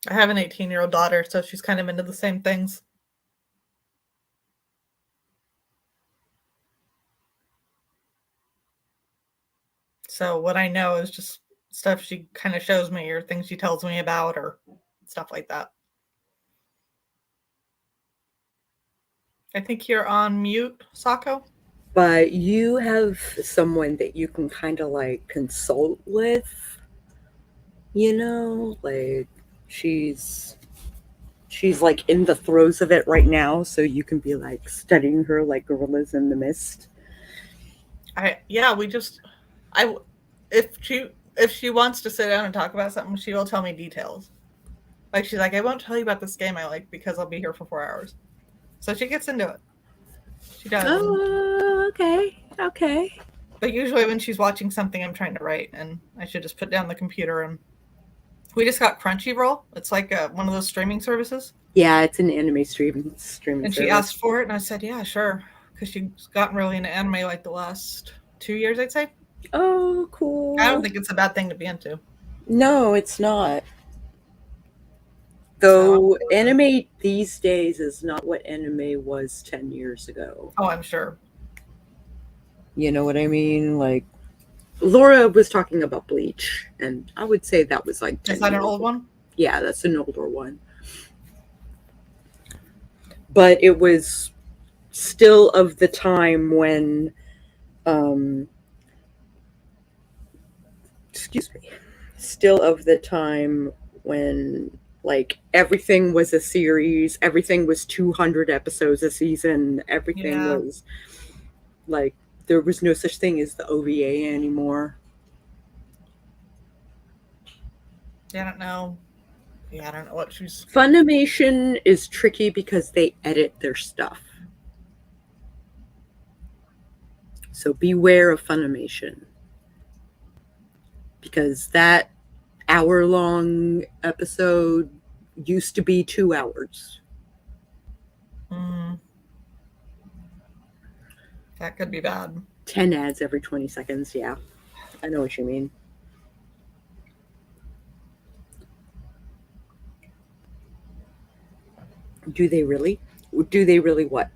I have an 18-year-old daughter, so she's kind of into the same things. So what I know is just stuff she kind of shows me or things she tells me about or stuff like that. I think you're on mute, Sako. But you have someone that you can kind of like consult with, you know, like she's like in the throes of it right now, so you can be like studying her like gorillas in the mist. If she wants to sit down and talk about something, she will tell me details. Like she's like, I won't tell you about this game I like because I'll be here for 4 hours. So she gets into it. She does. Oh, okay. But usually when she's watching something I'm trying to write, and I should just put down the computer. And we just got Crunchyroll. It's like one of those streaming services. Yeah, it's an anime streaming And service. she asked for it, and I said, yeah, sure. Because she's gotten really into anime like the last 2 years, I'd say. Oh, cool. I don't think it's a bad thing to be into. No, it's not. So, Though anime these days is not what anime was 10 years ago. oh, I'm sure. You know what I mean? Like, Laura was talking about Bleach, and I would say that was like 10 Is that an years old ago. one? Yeah, that's an older one. But it was still of the time when, excuse me, still of the time when like everything was a series, everything was 200 episodes a season, everything Yeah. was like there was no such thing as the OVA anymore. Yeah, I don't know. Yeah, I don't know what she's. Funimation is tricky because they edit their stuff. So beware of Funimation. Because that hour-long episode used to be 2 hours. That could be bad. 10 ads every 20 seconds, yeah. I know what you mean. Do they really? Do they really what?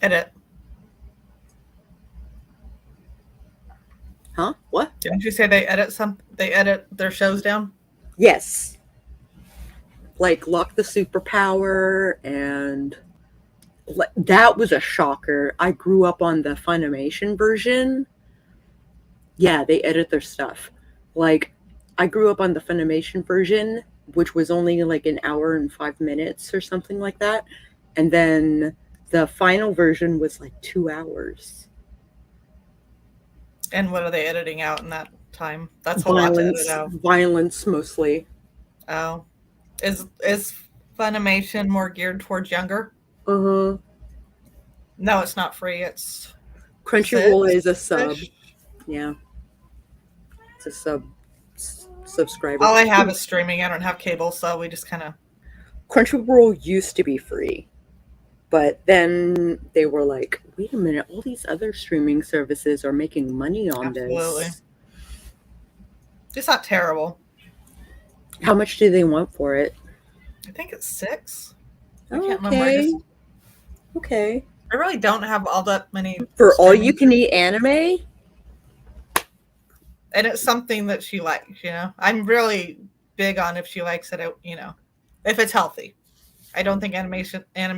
Edit. Huh? What? Didn't you say they edit They edit their shows down? Yes. Like Lock the Superpower, and that was a shocker. I grew up on the Funimation version. Yeah, they edit their stuff. Like, I grew up on the Funimation version, which was only like an hour and 5 minutes or something like that. And then the final version was like 2 hours. And what are they editing out in that time? That's a lot to edit out. Violence mostly. Oh, is Funimation more geared towards younger? Uh-huh. No, it's not free. It's Crunchyroll is a sub. $6-ish. Yeah. It's a subscriber. All I have is streaming. I don't have cable, so we just kind of. Crunchyroll used to be free, but then they were like, wait a minute, all these other streaming services are making money on Absolutely. this. It's not terrible. How much do they want for it? I think it's $6. I Oh, can't remember. I okay. I really don't have all that many. For all streaming you can eat anime? and it's something that she likes, I'm really big on if she likes it, if it's healthy. I don't think anime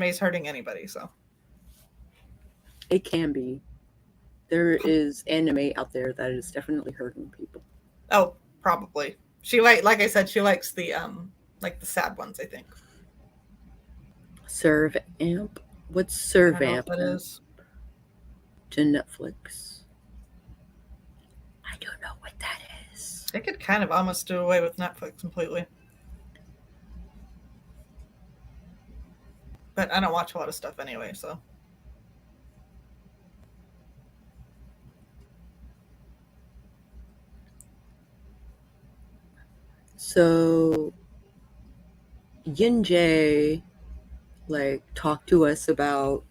is hurting anybody, so. It can be. There is anime out there that is definitely hurting people. Oh, probably. She like I said, she likes the the sad ones, I think. Serve Amp? What's I Serve don't know Amp what that is. to Netflix? I don't know what that is. They could kind of almost do away with Netflix completely. But I don't watch a lot of stuff anyway, so. So Yin Jae talked to us about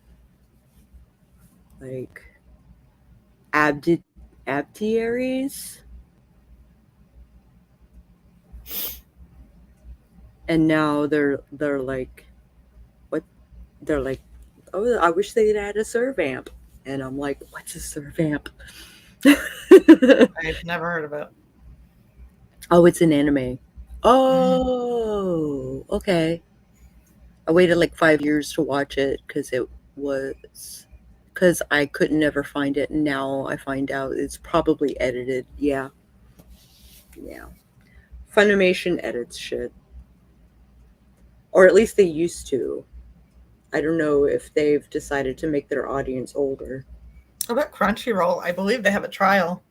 abdiaries, and now they're like, what? They're like, oh, I wish they'd add a serve amp, and I'm like, what's a serve amp? I've never heard of it. Oh, it's an anime. Oh, okay. I waited like 5 years to watch it because I could never find it, and now I find out it's probably edited. Yeah. Funimation edits shit, or at least they used to. I don't know if they've decided to make their audience older. About Crunchyroll, I believe they have a trial.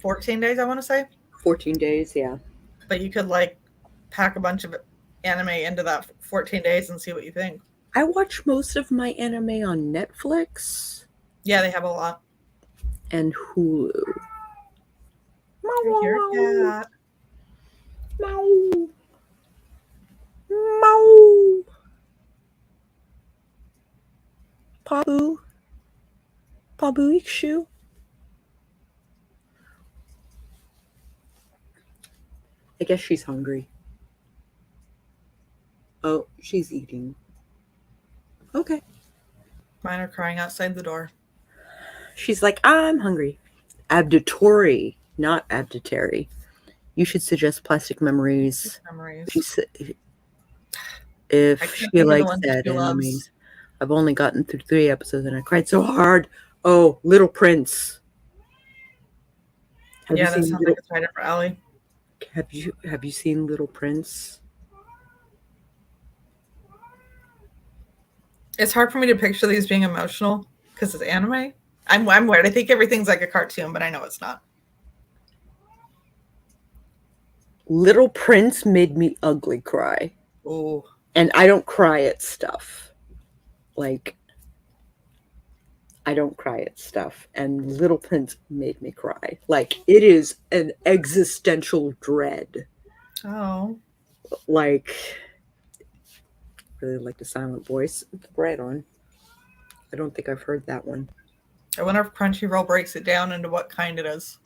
14 days, I want to say. 14 days, yeah. But you could pack a bunch of anime into that 14 days and see what you think. I watch most of my anime on Netflix. Yeah, they have a lot. And Hulu. I hear cat. Meow. Meow. Pabu. Pabu Ikshu. guess she's hungry. Oh, she's eating. Okay. Mine are crying outside the door. She's like, I'm hungry. Abditory, not abditary. You should suggest plastic memories. Memories. If I can't she think of the likes ones that she anime. loves. I've only gotten through 3 episodes and I cried so hard. Oh, Little Prince. Have Yeah, you that seen sounds Little, like it's right up for Allie. have you seen Little Prince? It's hard for me to picture these being emotional because it's anime. I'm weird. I think everything's like a cartoon, but I know it's not. Little Prince made me ugly cry. Oh, And I don't cry at stuff. Like, I don't cry at stuff. And Little Prince made me cry. Like, it is an existential dread. oh, Like, really like the silent voice. Right on. I don't think I've heard that one. I wonder if Crunchyroll breaks it down into what kind it is,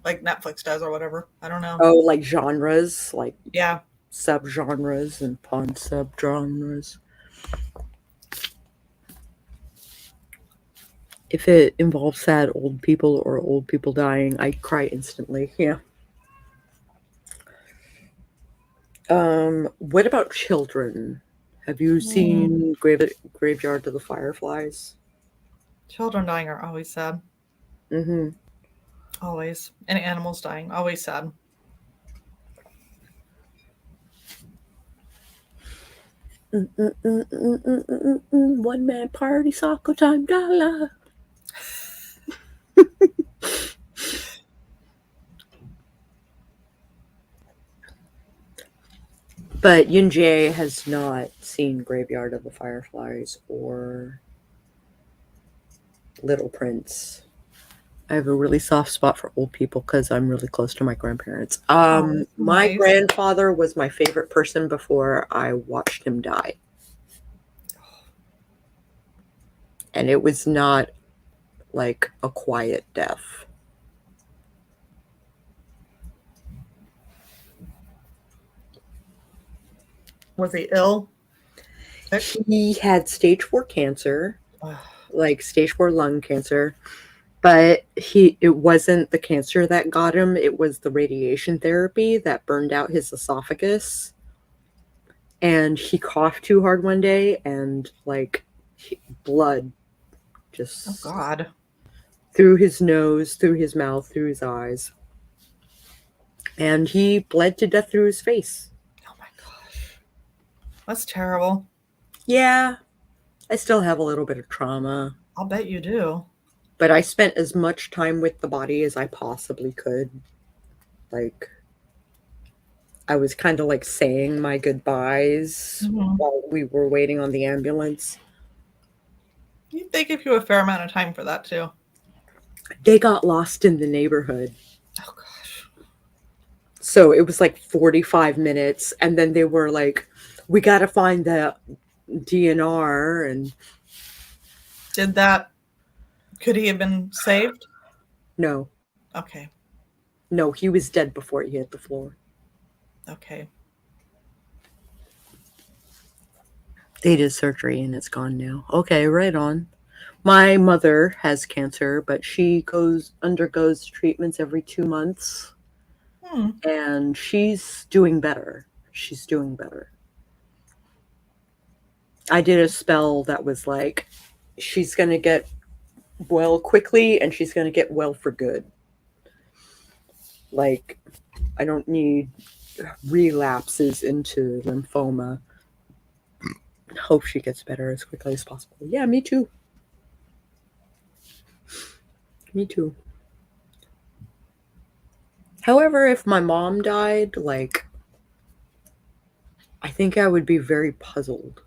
like Netflix does or whatever. I don't know. Oh, like genres, like Yeah, subgenres and upon subgenres. If it involves sad old people or old people dying, I cry instantly. Yeah. What about children? Have you seen Graveyard of the Fireflies? children dying are always sad. Mm-hmm. Always. And animals dying, always sad. One man party, soccer time, dollar. But Yunjie has not seen Graveyard of the Fireflies or Little Prince. I have a really soft spot for old people because I'm really close to my grandparents. My nice. grandfather was my favorite person before I watched him die. And it was not like a quiet death. Was he ill? He had stage 4 cancer, Ugh. like stage 4 lung cancer. But it wasn't the cancer that got him. It was the radiation therapy that burned out his esophagus. And he coughed too hard one day and like blood just Oh, God. through his nose, through his mouth, through his eyes. And he bled to death through his face. Oh, my gosh. That's terrible. Yeah, I still have a little bit of trauma. I'll bet you do. But I spent as much time with the body as I possibly could. Like, I was kind of like saying my goodbyes while we were waiting on the ambulance. They give you a fair amount of time for that, too. They got lost in the neighborhood. Oh, gosh. So it was like 45 minutes. And then they were like, we got to find the DNR. And Could he have been saved? no, Okay. no, he was dead before he hit the floor. Okay. They did surgery and it's gone now. Okay, right on. My mother has cancer, but she undergoes treatments every 2 months. And she's doing better. She's doing better. I did a spell that was like, she's going to get well quickly and she's going to get well for good. Like, I don't need relapses into lymphoma. Hope she gets better as quickly as possible. Yeah, me too. Me too. However, if my mom died, like, I think I would be very puzzled.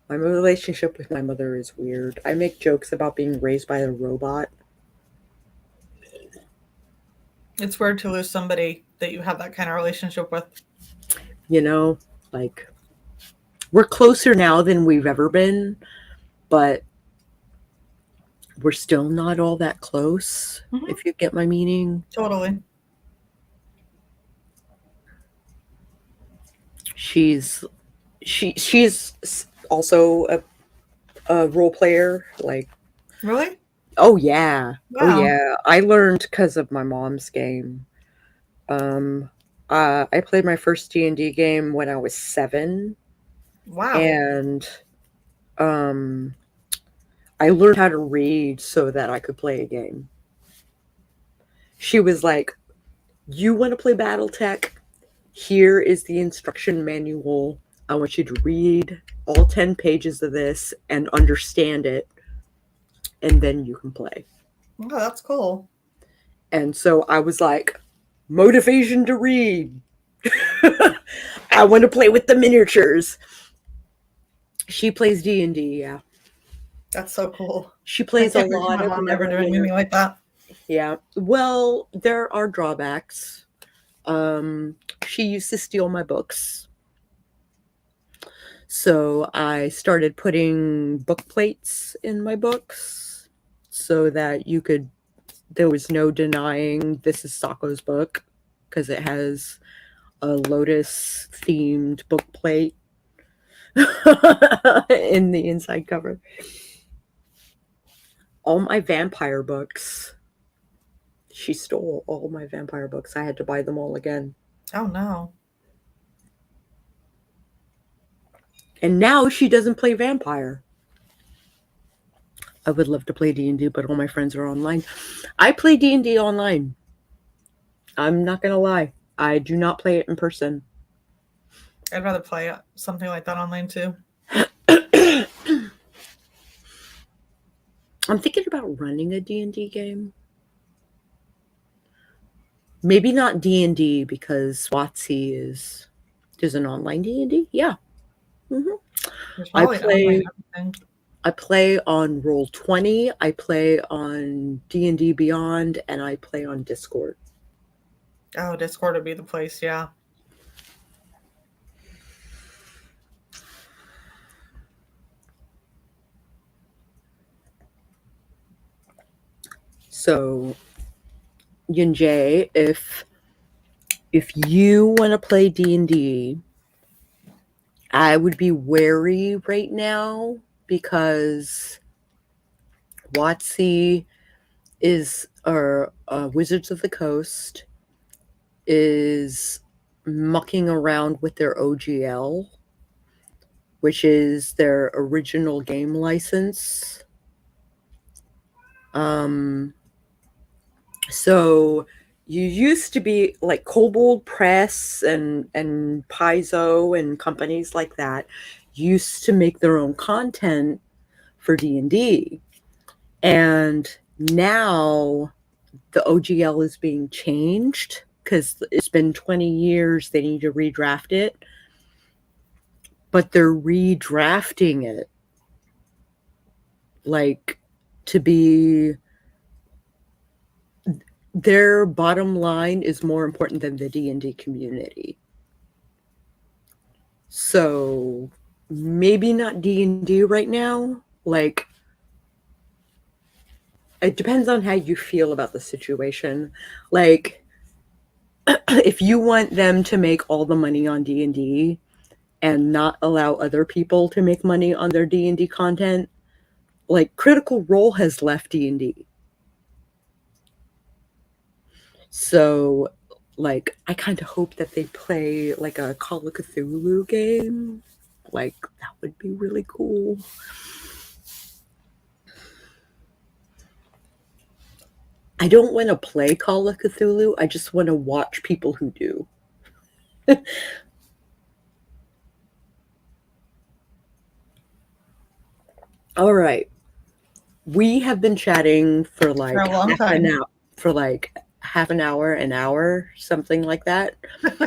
My relationship with my mother is weird. I make jokes about being raised by a robot. It's weird to lose somebody that you have that kind of relationship with. You know, like, we're closer now than we've ever been, but we're still not all that close, Mhm. if you get my meaning. Totally. She's also a role player. Like, Really? oh yeah, oh Wow. yeah. I learned because of my mom's game. Um, I played my first D&D game when I was 7, Wow. and um, I learned how to read so that I could play a game. She was like, "You want to play BattleTech? Here is the instruction manual. I want you to read all 10 pages of this and understand it, and then you can play." Oh, that's cool. And so I was like, motivation to read. I want to play with the miniatures. She plays D&D, yeah. That's so cool. She I plays a can't picture lot my of mom ever doing anything like that. Yeah. Well, there are drawbacks. She used to steal my books. So I started putting book plates in my books so that there was no denying this is Sako's book, because it has a lotus themed book plate in the inside cover. All my vampire books. She stole all my vampire books. I had to buy them all again. Oh no. And now she doesn't play vampire. I would love to play D&D, but all my friends are online. I play D&D online. I'm not going to lie. I do not play it in person. I'd rather play something like that online too. I'm thinking about running a D&D game. Maybe not D&D, because WotC there's an online D&D. Yeah. Mm-hmm. There's I probably online everything. I play on Roll20, I play on D&D Beyond, and I play on Discord. Oh, Discord would be the place, yeah. So, Yunjay, if you want to play D&D, I would be wary right now, because WotC or Wizards of the Coast is mucking around with their OGL, which is their original game license. So you used to be like Kobold Press and Paizo and companies like that used to make their own content for D&D. And now the OGL is being changed because it's been 20 years. They need to redraft it. But they're redrafting it like to be, their bottom line is more important than the D&D community. So maybe not D&D right now. Like, it depends on how you feel about the situation. Like, if you want them to make all the money on D&D and not allow other people to make money on their D&D content, like, Critical Role has left D&D. So, like, I kind of hope that they play like a Call of Cthulhu game. Like, that would be really cool. I don't want to play Call of Cthulhu. I just want to watch people who do. All right. We have been chatting for like For a long time. half an hour, something like that.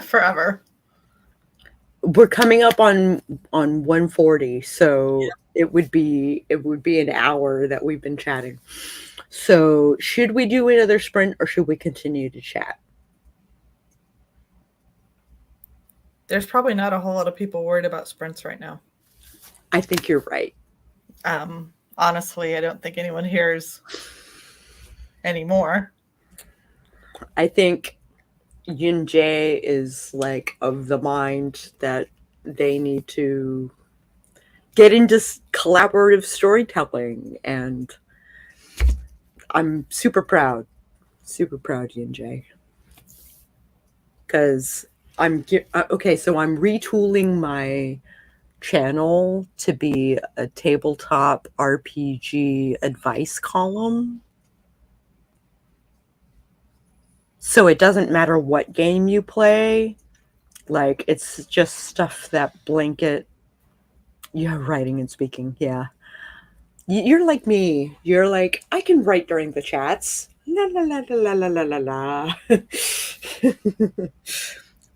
Forever. We're coming up on 140, so yeah. it would be an hour that we've been chatting. So should we do another sprint, or should we continue to chat? There's probably not a whole lot of people worried about sprints right now. I think you're right. Honestly, I don't think anyone hears anymore. I think Yin Jae is like of the mind that they need to get into collaborative storytelling, and I'm super proud, Yin Jae, because okay. So I'm retooling my channel to be a tabletop RPG advice column. So it doesn't matter what game you play, like it's just stuff that blanket. Yeah, writing and speaking. Yeah. You're like me. You're like, I can write during the chats. La la la la la la la la.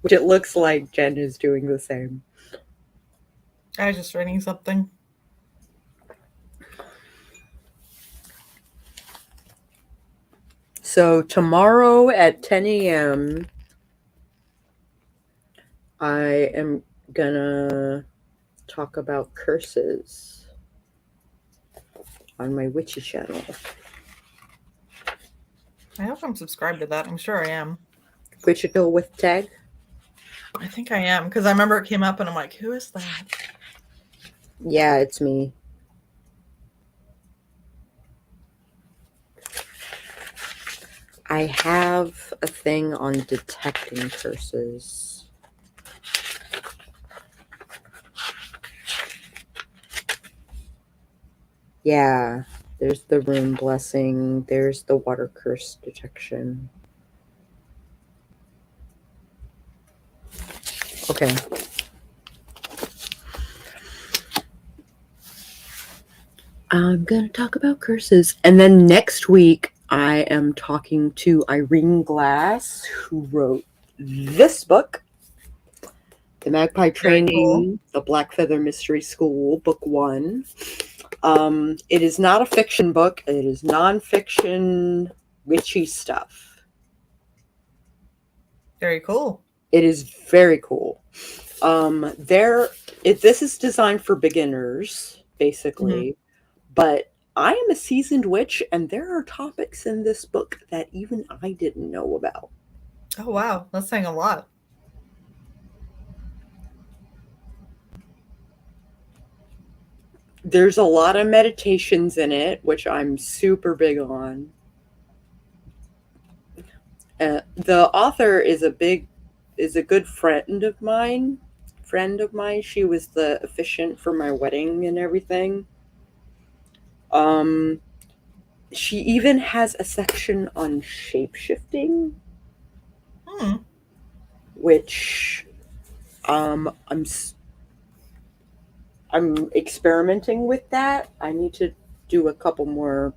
Which it looks like Jen is doing the same. I was just reading something. So tomorrow at 10 a.m., I am gonna talk about curses on my witchy channel. I hope I'm subscribed to that. I'm sure I am. Witchical with tag? I think I am, because I remember it came up and I'm like, who is that? Yeah, it's me. I have a thing on detecting curses. Yeah, there's the rune blessing, there's the water curse detection. Okay. I'm going to talk about curses. And then next week, I am talking to Irene Glass, who wrote this book, The Magpie Training, The Black Feather Mystery School, Book 1. It is not a fiction book. It is nonfiction, witchy stuff. Very cool. It is very cool. This is designed for beginners, basically. But I am a seasoned witch, and there are topics in this book that even I didn't know about. Oh, wow. That's saying a lot. There's a lot of meditations in it, which I'm super big on. The author is a good friend of mine. She was the officiant for my wedding and everything. She even has a section on shape-shifting, which I'm experimenting with that. I need to do a couple more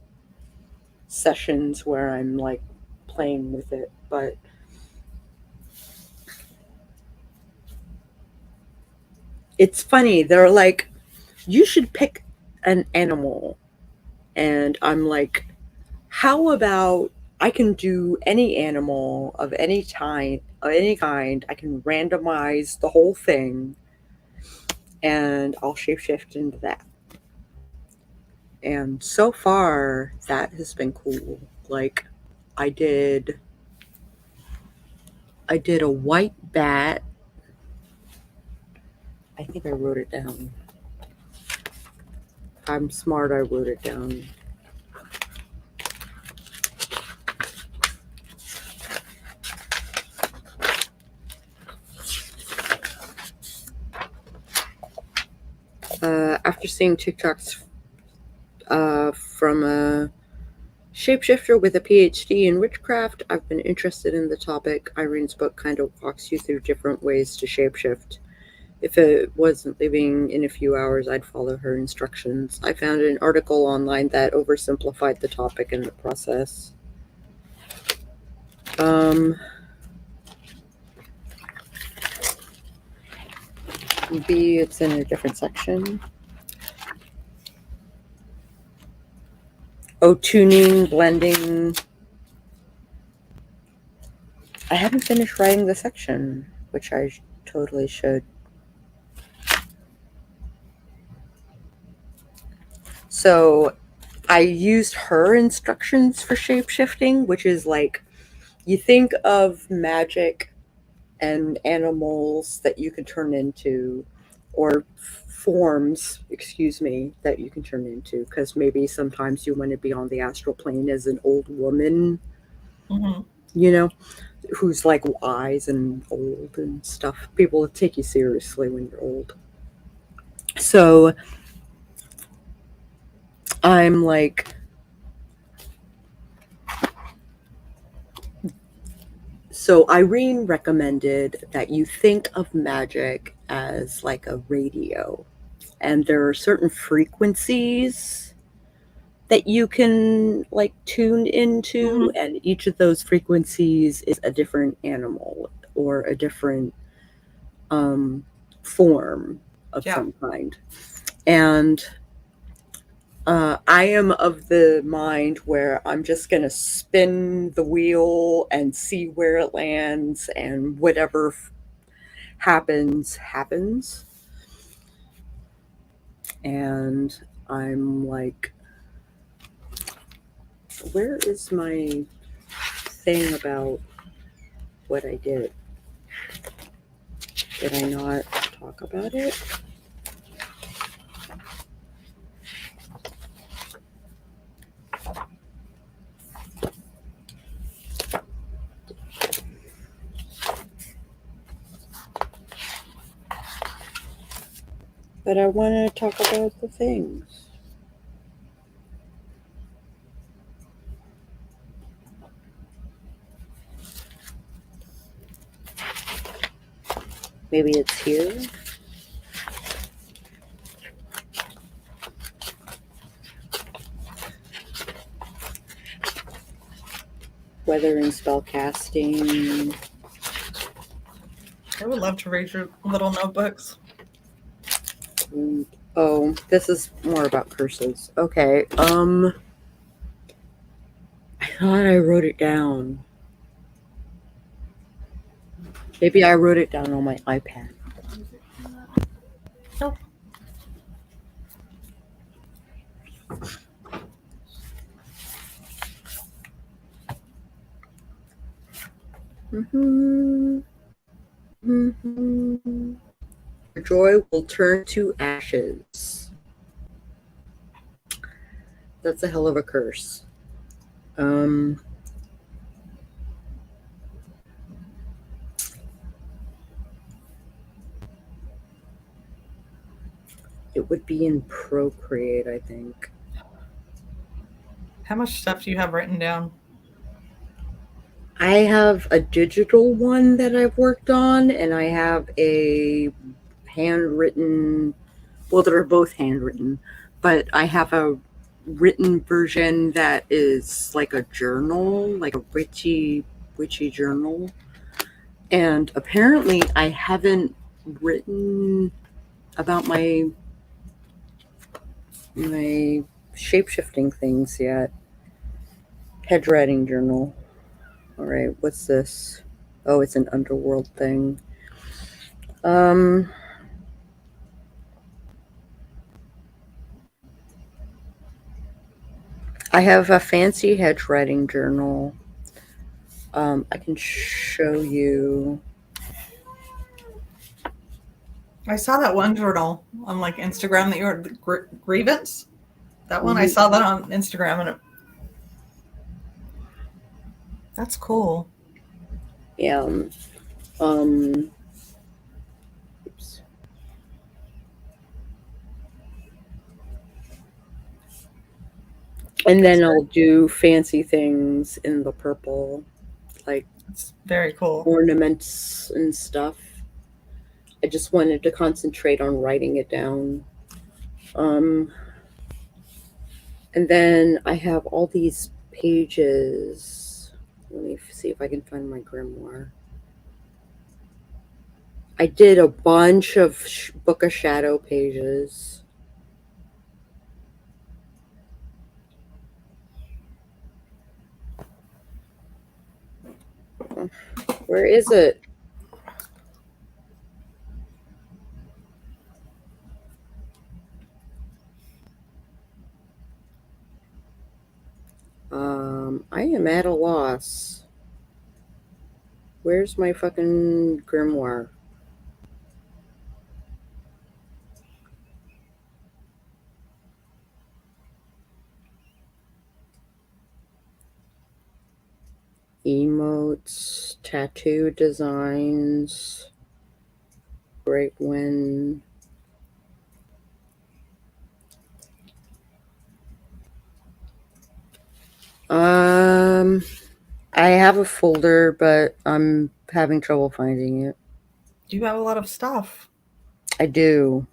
sessions where I'm like playing with it, but it's funny. They're like, you should pick an animal. And I'm like, how about I can do any animal of any kind. I can randomize the whole thing and I'll shapeshift into that. And so far, that has been cool. Like, I did a white bat. I think I wrote it down. I'm smart, I wrote it down. After seeing TikToks from a shapeshifter with a PhD in witchcraft, I've been interested in the topic. Irene's book kind of walks you through different ways to shapeshift. If it wasn't living in a few hours, I'd follow her instructions. I found an article online that oversimplified the topic in the process. B, it's in a different section. Oh, tuning, blending. I haven't finished writing the section, which I totally should. So I used her instructions for shape shifting, which is like you think of magic and animals that you can turn into, or forms, excuse me, that you can turn into, because maybe sometimes you want to be on the astral plane as an old woman, Mm-hmm. you know, who's like wise and old and stuff. People will take you seriously when you're old. So I'm like, so Irene recommended that you think of magic as like a radio, and there are certain frequencies that you can like tune into, Mm-hmm. and each of those frequencies is a different animal or a different form of Yeah. some kind. And I am of the mind where I'm just going to spin the wheel and see where it lands, and whatever happens, happens. And I'm like, where is my thing about what I did? Did I not talk about it? But I want to talk about the things. Maybe it's here. Weather and spell casting. I would love to read your little notebooks. Oh, this is more about curses. Okay. I thought I wrote it down. Maybe I wrote it down on my iPad. Nope. Joy will turn to ashes. That's a hell of a curse. It would be in Procreate, I think. How much stuff do you have written down? I have a digital one that I've worked on, and I have a handwritten, well, they're both handwritten, but I have a written version that is like a journal, like a witchy journal. And apparently I haven't written about my shape-shifting things yet. Headwriting journal. All right, what's this? Oh, it's an underworld thing. I have a fancy headwriting journal. I can show you. I saw that one journal on like Instagram that you were grievance. That one, I saw that on Instagram, and that's cool. Yeah. Oops. And then I'll do fancy things in the purple, like It's very cool. ornaments and stuff. I just wanted to concentrate on writing it down. And then I have all these pages. Let me see if I can find my grimoire. I did a bunch of Book of Shadow pages. Where is it? Cass. Where's my fucking grimoire? Emotes, tattoo designs, great win. I have a folder, but I'm having trouble finding it. You have a lot of stuff. I do.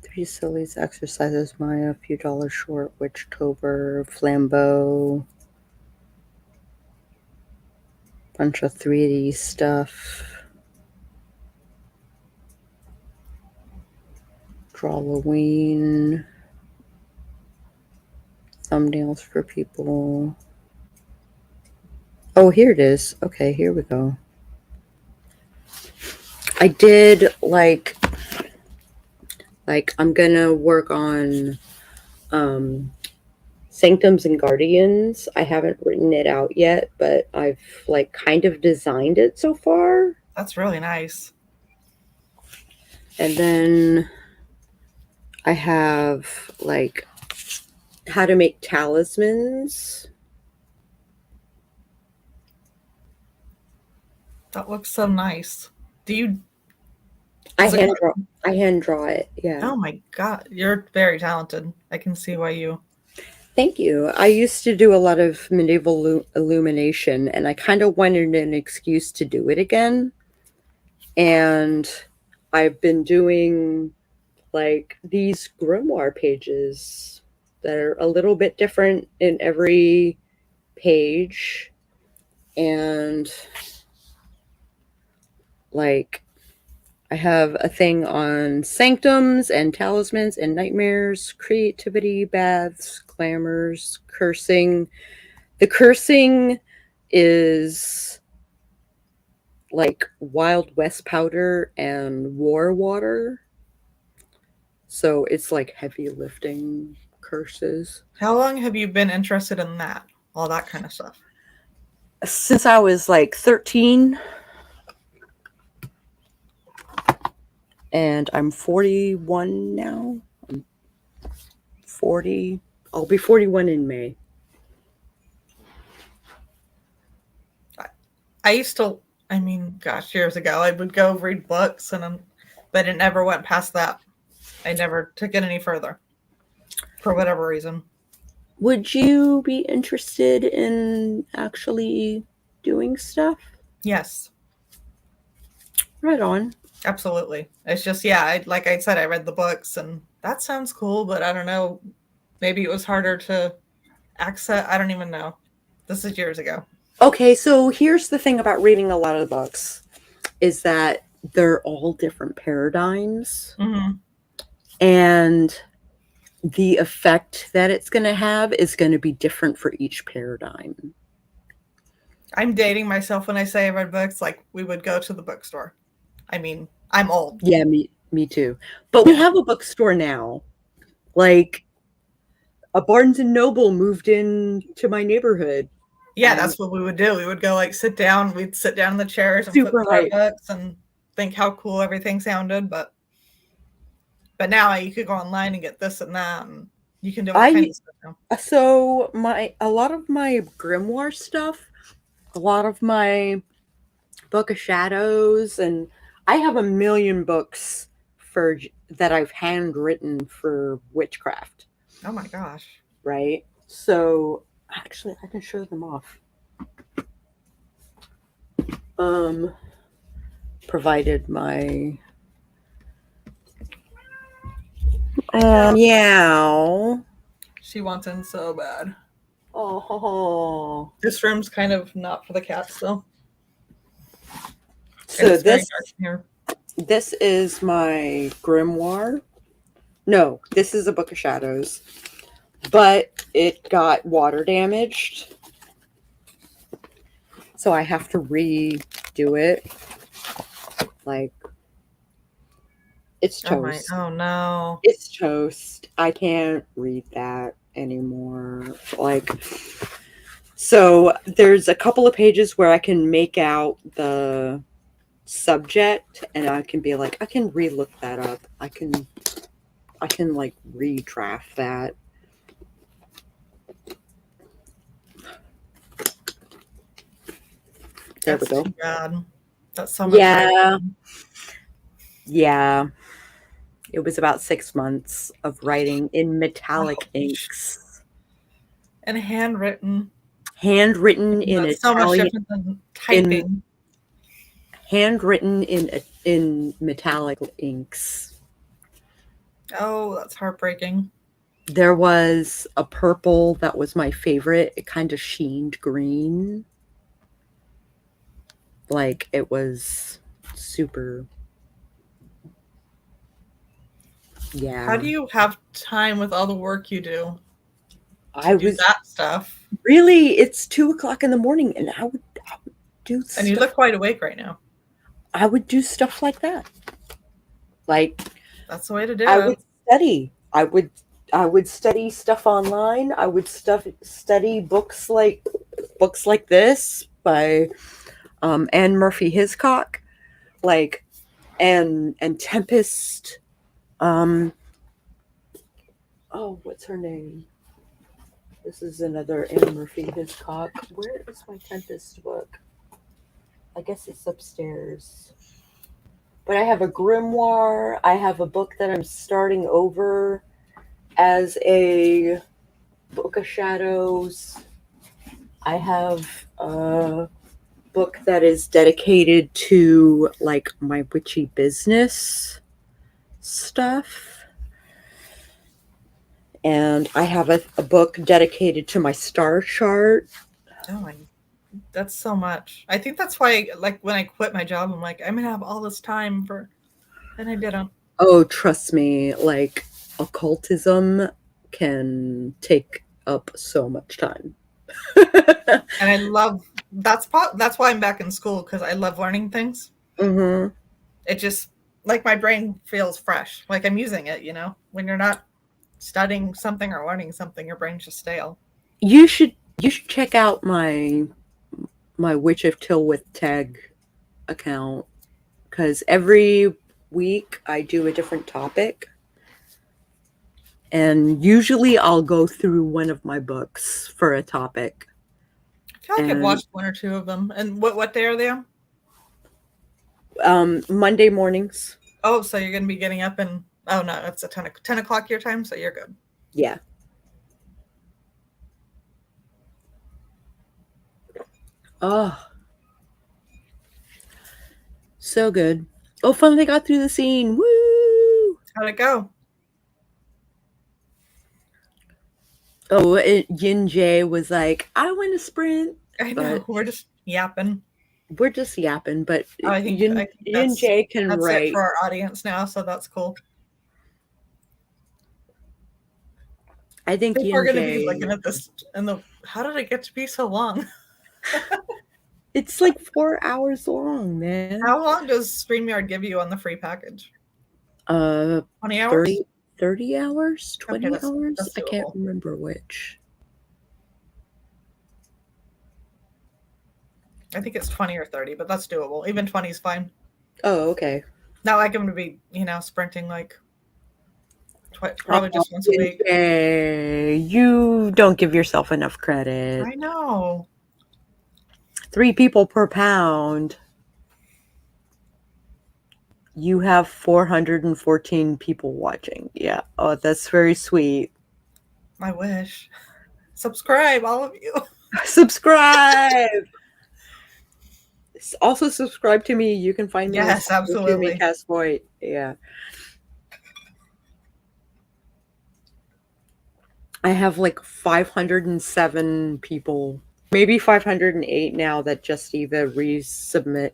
Three Sillies Exercises Maya, a few dollars short, Witchtober, Flambeau, bunch of 3D stuff. Drawloween, thumbnails for people. Oh, here it is. Okay, here we go. I did like I'm gonna work on Sanctums and Guardians. I haven't written it out yet, but I've like kind of designed it so far. That's really nice. And then I have like how to make talismans. That looks so nice. Do you? I Does it- hand draw it. Yeah. Oh my god, you're very talented. I can see why you. Thank you. I used to do a lot of medieval illumination, and I kind of wanted an excuse to do it again. And I've been doing like these grimoire pages that are a little bit different in every page. And like I have a thing on sanctums and talismans and nightmares, creativity, baths, glamours, cursing. The cursing is like Wild West powder and war water. So it's like heavy lifting curses. How long have you been interested in that? All that kind of stuff. Since I was like 13. And I'm 41 now. I'm 40. I'll be 41 in May. I used to. I mean, gosh, years ago, I would go read books, but it never went past that. I never took it any further, for whatever reason. Would you be interested in actually doing stuff? Yes, Right on. absolutely. It's just, yeah, like I said, I read the books, and that sounds cool, but I don't know. Maybe it was harder to access. I don't even know. This is years ago. Okay, so here's the thing about reading a lot of the books is that they're all different paradigms. Mm-hmm. And the effect that it's going to have is going to be different for each paradigm. I'm dating myself when I say I read books. Like, we would go to the bookstore. I mean, I'm old. Yeah, me too. But we have a bookstore now. Like a Barnes and Noble moved in to my neighborhood. Yeah, that's what we would do. We would go like sit down. We'd sit down in the chairs and flip Super through our hype. books and think how cool everything sounded. But now you could go online and get this and that, and you can do all kinds of stuff now. So a lot of my grimoire stuff, a lot of my Book of Shadows, and I have a million books that I've handwritten for witchcraft. Oh my gosh. Right? So actually I can show them off. Provided my meow. She wants in so bad. Oh. This room's kind of not for the cats though. So It's very dark in here. This is my grimoire. No, this is a Book of Shadows. But it got water damaged. So I have to redo it. Like, It's Oh my! toast. Oh no! It's toast. I can't read that anymore. Like, so there's a couple of pages where I can make out the subject and I can be like, I can relook that up. I can like redraft that. There we That's go. too bad. That's so much. Yeah. writing. Yeah. It was about 6 months of writing in metallic Ouch. inks. And handwritten. Handwritten in That's so much Italian, different than typing. handwritten in metallic inks. Oh, that's heartbreaking. There was a purple that was my favorite. It kind of sheened green. Like it was super. Yeah. How do you have time with all the work you do? I Do was that stuff. really, it's 2:00 in the morning and I would do stuff. And you look wide awake right now. I would do stuff like that. Like That's the way to do I it. would study. I would study stuff online. I would study books like this by Anne Murphy Hiscock, like and Tempest. Oh, what's her name? This is another Anne Murphy Hiscock. Where is my Tempest book? I guess it's upstairs. But I have a grimoire. I have a book that I'm starting over as a Book of Shadows. I have a book that is dedicated to like my witchy business stuff. And I have a book dedicated to my star chart. Oh my, that's so much. I think that's why, like, when I quit my job, I'm like, I'm gonna have all this time for, and I didn't. Oh, trust me, like occultism can take up so much time. And I love that's why I'm back in school, because I love learning things. Mm-hmm. It just, like, my brain feels fresh, like I'm using it. When you're not studying something or learning something, your brain's just stale. You should check out my Witch of Tilwith tag account, because every week I do a different topic, and usually I'll go through one of my books for a topic. I feel like I've watched one or two of them. And what day are they on? Monday mornings. Oh, so you're gonna be getting up and oh no, it's a 10 o'clock your time, so you're good. Yeah. Oh, so good. Oh, finally got through the scene. Woo! How'd it go? Oh, Yin Jae was like, I want to sprint. I know, But we're just yapping. we're just yapping, but I think Yin Jae can that's write. it for our audience now, so that's cool. I think People are Yin going to be Jae. looking at this and how did it get to be so long? It's like 4 hours long, man. How long does StreamYard give you on the free package? 20 hours? 30 hours? 20 Okay, hours? that's I can't doable. remember which. I think it's 20 or 30, but that's doable. Even 20 is fine. Oh, okay. Not like I'm going to be, sprinting like probably just once a week. Okay. You don't give yourself enough credit. I know. 3 people per pound. You have 414 people watching. Yeah. Oh, that's very sweet. I wish. Subscribe, all of you. Subscribe. Also subscribe to me. You can find me. Yes, absolutely. Cass Voigt. Yeah. I have like 507 people, maybe 508 now that just either resubscribed.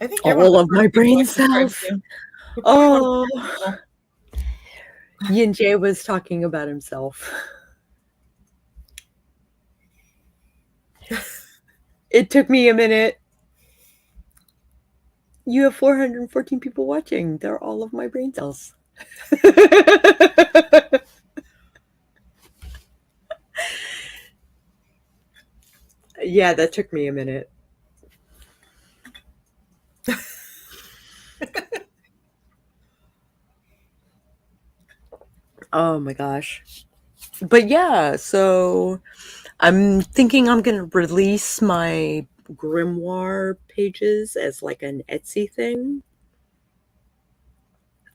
I think all of my brain cells. Oh, Yin Jae was talking about himself. It took me a minute. You have 414 people watching. They're all of my brain cells. Yeah, that took me a minute. Oh my gosh. But yeah, so I'm thinking I'm going to release my grimoire pages as like an Etsy thing.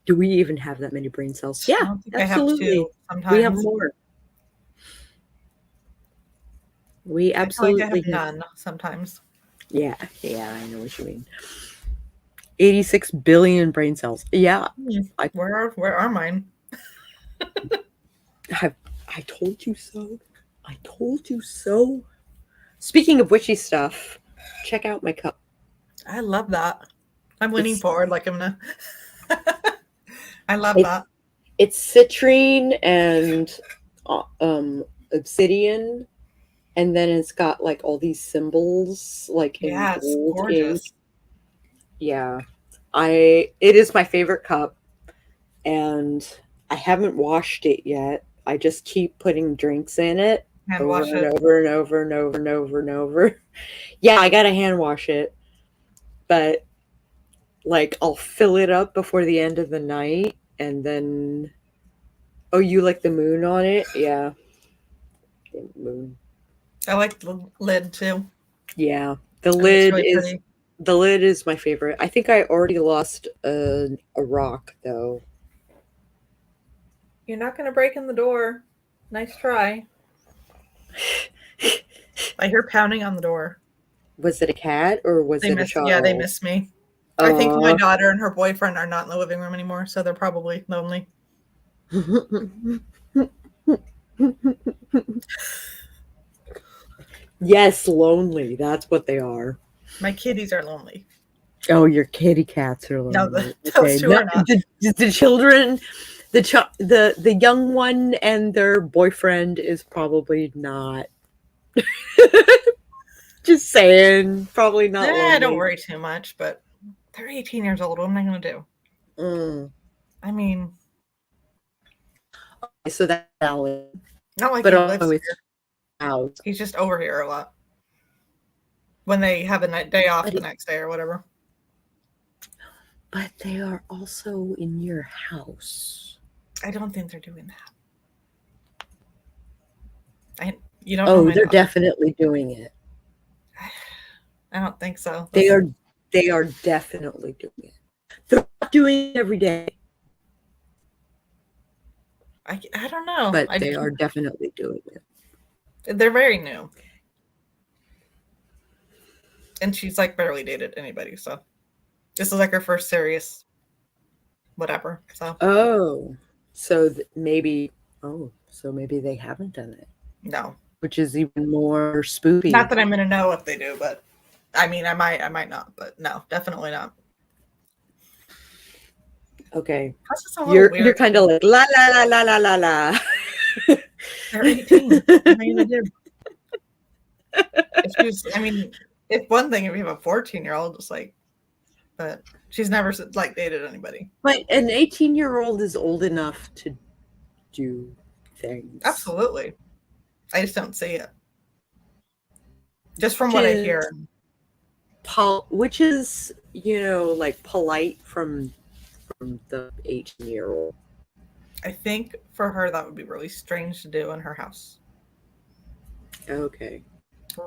Do we even have that many brain cells? I Yeah, don't think I have absolutely. two We have sometimes. more. We I feel like I absolutely have have. none sometimes. Yeah, I know what you mean. 86 billion brain cells. Yeah, I- Where are mine? I told you so. I told you so. Speaking of witchy stuff, check out my cup. I love that. I'm leaning It's- forward like I'm gonna. I love It's- that. It's citrine and obsidian, and then it's got like all these symbols like in Yeah, it's gold ink. gorgeous. Yeah. It is my favorite cup, and I haven't washed it yet. I just keep putting drinks in it Hand over wash and it. over and over and over and over and over. Yeah, I gotta hand wash it, but like I'll fill it up before the end of the night, and then oh, you like the moon on it? Yeah, the moon. I like the lid too. Yeah, the I think it's lid really is pretty. the lid is my favorite. I think I already lost a rock though. You're not gonna break in the door. Nice try. I hear pounding on the door. Was it a cat or was They it a miss. child? Yeah, they miss me. I think my Aw. daughter and her boyfriend are not in the living room anymore, so they're probably lonely. Yes, lonely. That's what they are. My kitties are lonely. Oh, your kitty cats are No, lonely. those two are not. The children, the young one and their boyfriend is probably not. Just saying, probably not. I don't lonely. worry too much, but they're 18 years old. What am I gonna do? Mm. I mean, So that's valid. not like But he lives always here. out. He's just over here a lot. When they have a day off But the it- next day or whatever. But they are also in your house. I don't think they're doing that. You don't know Oh, my they're daughter. definitely doing it. I don't think so. They are definitely doing it. They're not doing it every day, I don't know. but they are definitely doing it. They're very new. And she's like barely dated anybody, so this is like her first serious whatever. So Oh, so maybe they haven't done it, no. which is even more spooky. Not that I'm gonna know if they do, but I mean I might not, but no, definitely not. Okay, That's just a little you're weird. kind of like la la la la la la la. They're 18. What am I gonna do? If one thing, if you have a 14-year-old, just like, but she's never like dated anybody. But an 18-year-old is old enough to do things. Absolutely. I just don't see it. Just from what I hear. Which is, like polite from the 18-year-old. I think for her that would be really strange to do in her house. Okay.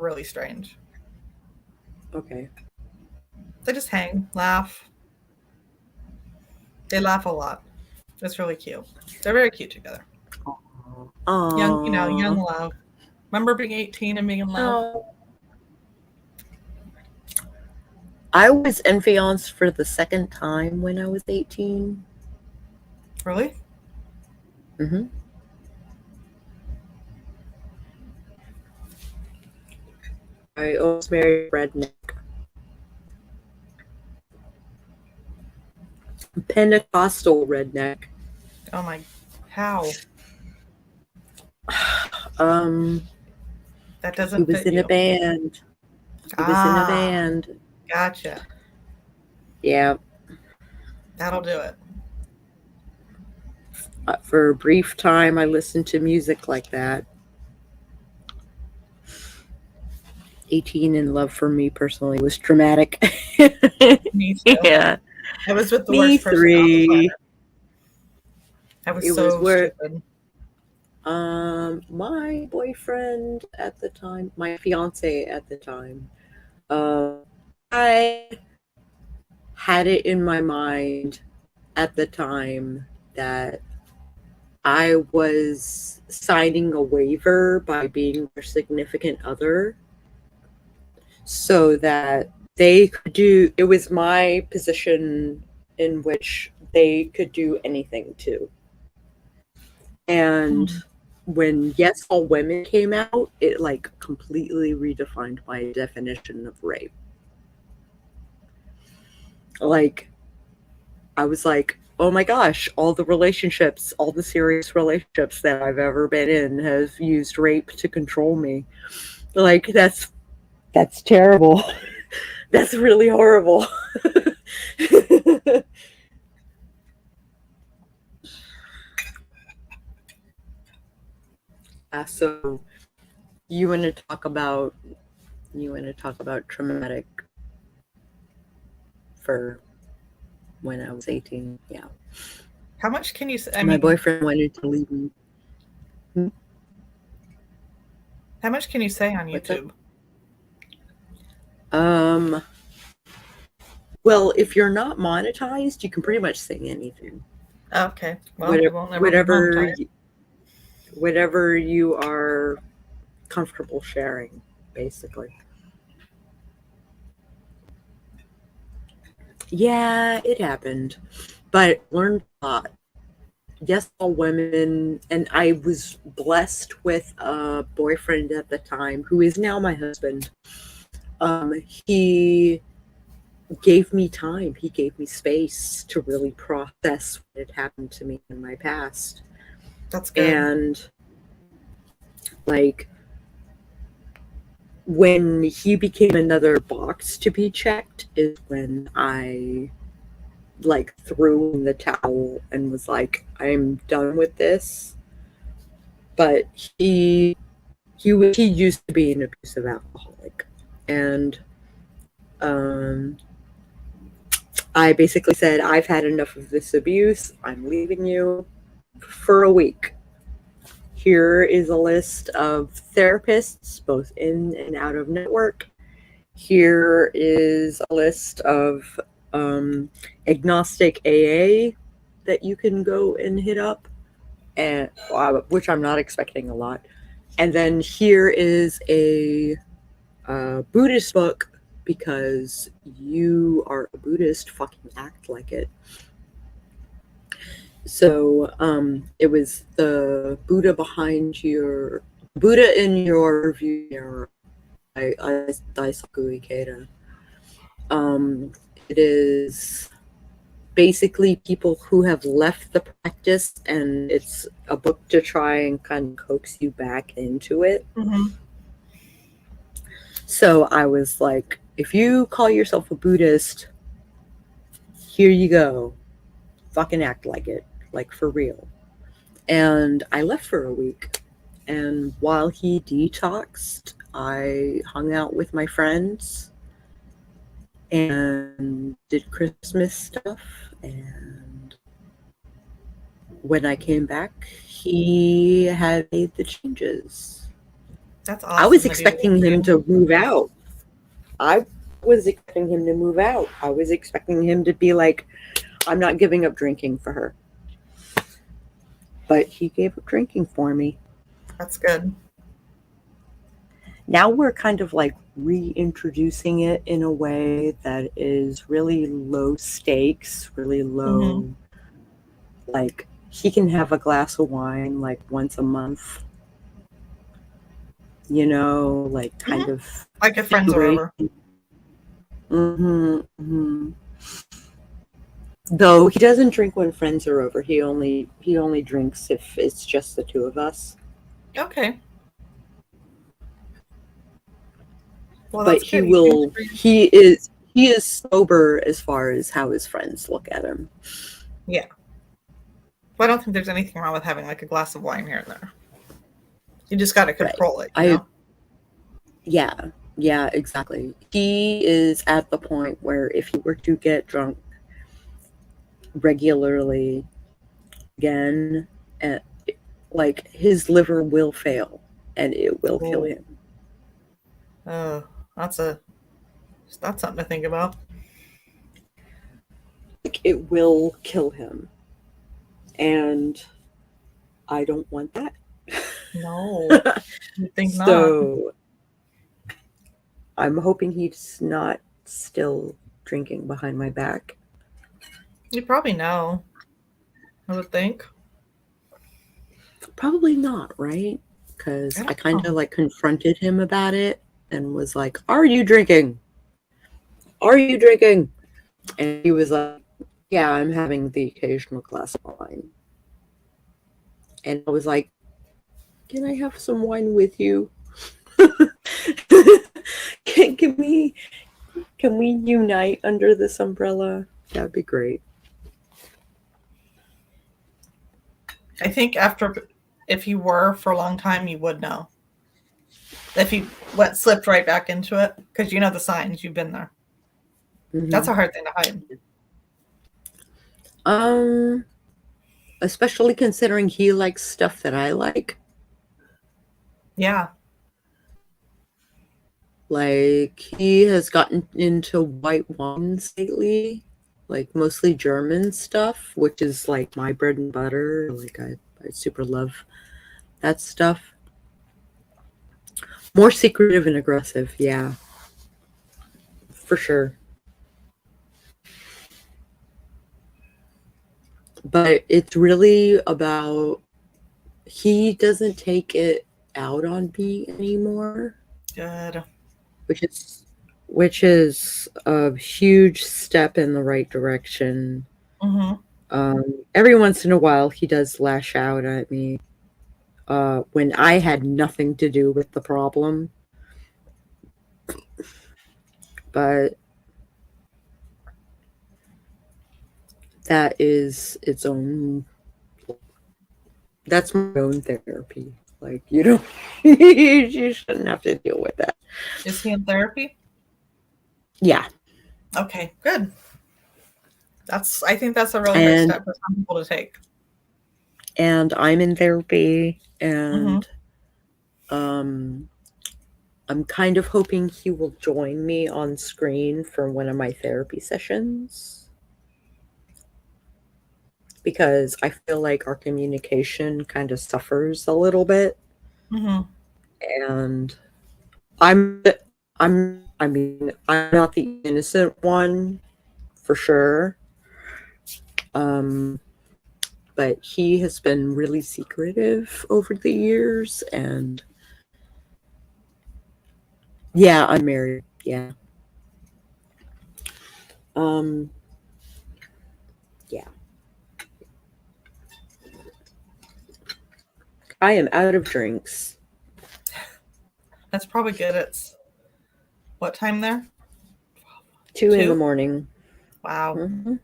Really strange. Okay. They just hang, laugh. They laugh a lot. It's really cute. They're very cute together. Aww. Young love. Remember being 18 and being in love? Oh. I was enfianced for the second time when I was 18. Really? Mm-hmm. I almost married a redneck. Pentecostal redneck. Oh my, how? That He doesn't was fit in you. a band. He was in a band. Gotcha. Yeah. That'll do it. For a brief time, I listened to music like that. 18 in Love for me personally was dramatic. Me too. Yeah. I was with the Me worst person on the planet. three. I was It so was where stupid. my boyfriend at the time, my fiance at the time, I had it in my mind at the time that I was signing a waiver by being their significant other so that they could do, it was my position in which they could do anything to. And when Yes All Women came out, it like completely redefined my definition of rape. Like, I was like, oh my gosh, all the relationships, all the serious relationships that I've ever been in have used rape to control me. Like, that's terrible. That's really horrible. So you want to talk about traumatic for when I was 18. Yeah. How much can you say? My boyfriend wanted to leave me. How much can you say on What's that? YouTube? Well, if you're not monetized, you can pretty much say anything. Okay. Well, we won't never be whatever, monetized. whatever you are comfortable sharing, basically. Yeah, it happened, but learned a lot. Yes, All Women, and I was blessed with a boyfriend at the time who is now my husband. He gave me time. He gave me space to really process what had happened to me in my past. That's good. And like when he became another box to be checked is when I like threw in the towel and was like, I'm done with this. But he used to be an abusive alcoholic, and I basically said, I've had enough of this abuse. I'm leaving you for a week. Here is a list of therapists, both in and out of network. Here is a list of agnostic AA that you can go and hit up, and which I'm not expecting a lot. And then here is a Buddhist book, because you are a Buddhist, fucking act like it. So it was the Buddha behind your Buddha in your view mirror by Daisaku Ikeda. It is basically people who have left the practice, and it's a book to try and kind of coax you back into it. Mm-hmm. So I was like, if you call yourself a Buddhist, here you go. Fucking act like it. Like, for real. And I left for a week. And while he detoxed, I hung out with my friends and did Christmas stuff. And when I came back, he had made the changes. That's awesome. I was expecting him to move out. I was expecting him to move out. I was expecting him to be like, I'm not giving up drinking for her. But he gave up drinking for me. That's good. Now we're kind of like reintroducing it in a way that is really low stakes, really low. Mm-hmm. Like, he can have a glass of wine like once a month. You know, like kind Mm-hmm. of Like if friends are over. Mm-hmm, mm-hmm. Though he doesn't drink when friends are over. He only drinks if it's just the two of us. Okay. Well, But that's he good. will. He he is sober as far as how his friends look at him. Yeah. Well, I don't think there's anything wrong with having like a glass of wine here and there. You just got to control it. You know? Yeah, exactly. He is at the point where if he were to get drunk regularly again, like his liver will fail and it will kill him. Oh, that's something to think about. Like, it will kill him, and I don't want that. No, you think not? So I'm hoping he's not still drinking behind my back. You probably know. I would think. Probably not, right? Because I kind know. of like confronted him about it and was like, "Are you drinking? Are you drinking?" And he was like, "Yeah, I'm having the occasional glass of wine." And I was like, "Can I have some wine with you? Can we unite under this umbrella? That'd be great." I think if you were for a long time, you would know. If you slipped right back into it, because you know the signs, you've been there. Mm-hmm. That's a hard thing to hide. Especially considering he likes stuff that I like. Yeah. Like, he has gotten into white wines lately, like mostly German stuff, which is like my bread and butter. Like, I super love that stuff. More secretive and aggressive, yeah. For sure. But it's really about, he doesn't take it out on me anymore. Good. Which is a huge step in the right direction. Mm-hmm. Every once in a while, he does lash out at me when I had nothing to do with the problem. But that is its own. That's my own therapy. Like, you don't, you shouldn't have to deal with that. Is he in therapy? Yeah. Okay, good. I think that's a really good step for some people to take. And I'm in therapy, and I'm kind of hoping he will join me on screen for one of my therapy sessions, because I feel like our communication kind of suffers a little bit. Mm-hmm. And I'm not the innocent one, for sure. But he has been really secretive over the years, and yeah, I'm married. Yeah. Yeah. I am out of drinks. That's probably good. It's what time there? 2 in the morning. Wow. Mm-hmm.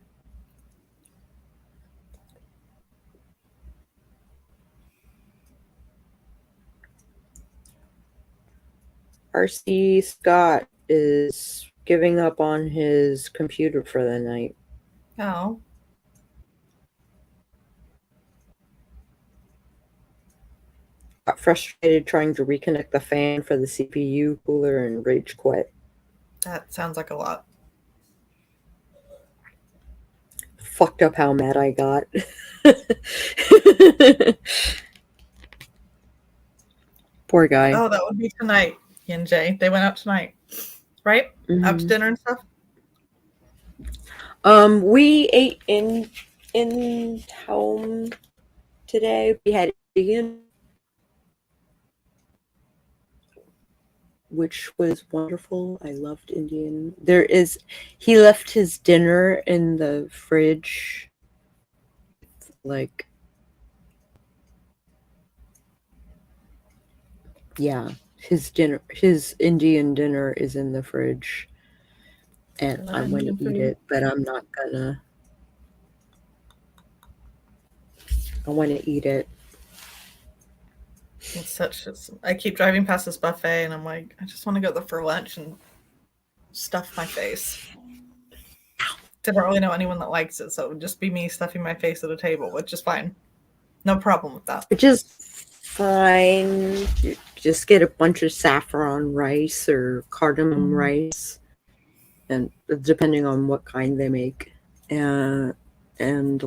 RC Scott is giving up on his computer for the night. Oh. Got frustrated trying to reconnect the fan for the CPU cooler and rage quit. That sounds like a lot. Fucked up how mad I got. Poor guy. Oh, that would be tonight, Yin Jay. They went out tonight, right? Mm-hmm. Out to dinner and stuff. We ate in home today. We had Indian, which was wonderful. I loved Indian. He left his dinner in the fridge. Like, yeah, his Indian dinner is in the fridge. and I I'm want eating to eat food. it, but I'm not gonna. I want to eat it. It's such. I keep driving past this buffet, and I'm like, I just want to go there for lunch and stuff my face. Didn't really know anyone that likes it, so it would just be me stuffing my face at a table, which is fine. No problem with that. Which is fine. You just get a bunch of saffron rice or cardamom rice, and depending on what kind they make, and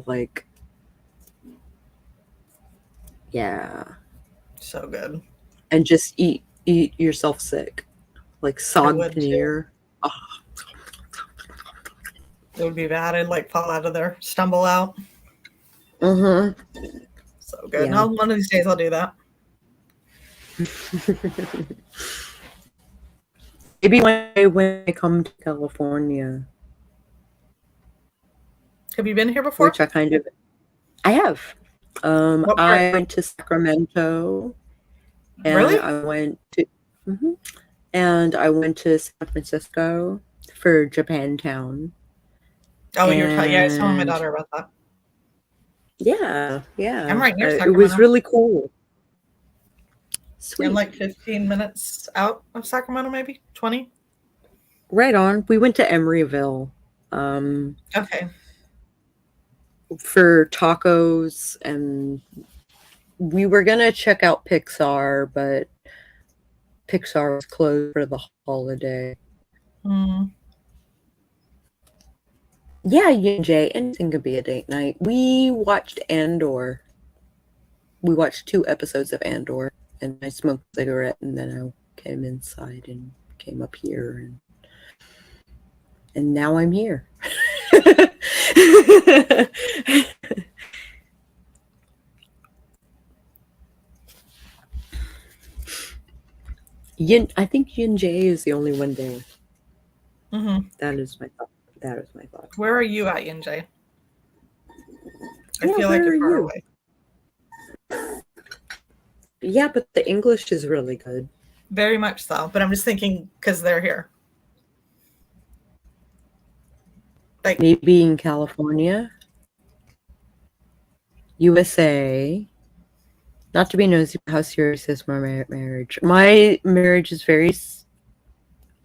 like, yeah, So good. and just eat yourself sick, like I sog would too. paneer. Oh, It would be bad. I'd like fall out of there, stumble out. So good. Yeah. No, one of these days I'll do that. Maybe when I come to California, Have you been here before? which I have. What part? I went to Sacramento, and Really? I went to, and I went to San Francisco for Japantown. Oh, you're yeah. I was telling my And- daughter about that. Yeah. I'm right near It was Sacramento. really cool. Sweet. I'm like 15 minutes out of Sacramento, maybe 20. Right on. We went to Emeryville Okay. for tacos, and we were gonna check out Pixar, but Pixar was closed for the holiday. Yeah, Jay, anything could be a date night. We watched Andor. We watched 2 episodes of Andor, and I smoked a cigarette, and then I came inside and came up here, and now I'm here. I think Yin Jay is the only one there. That is my thought. Where are you at, Yinjay? I Yeah, feel like where you're are far you? away. Yeah, but the English is really good. Very much so. But I'm just thinking because they're here. Like, Maybe in California, USA. Not to be nosy, but how serious is my marriage? My marriage is very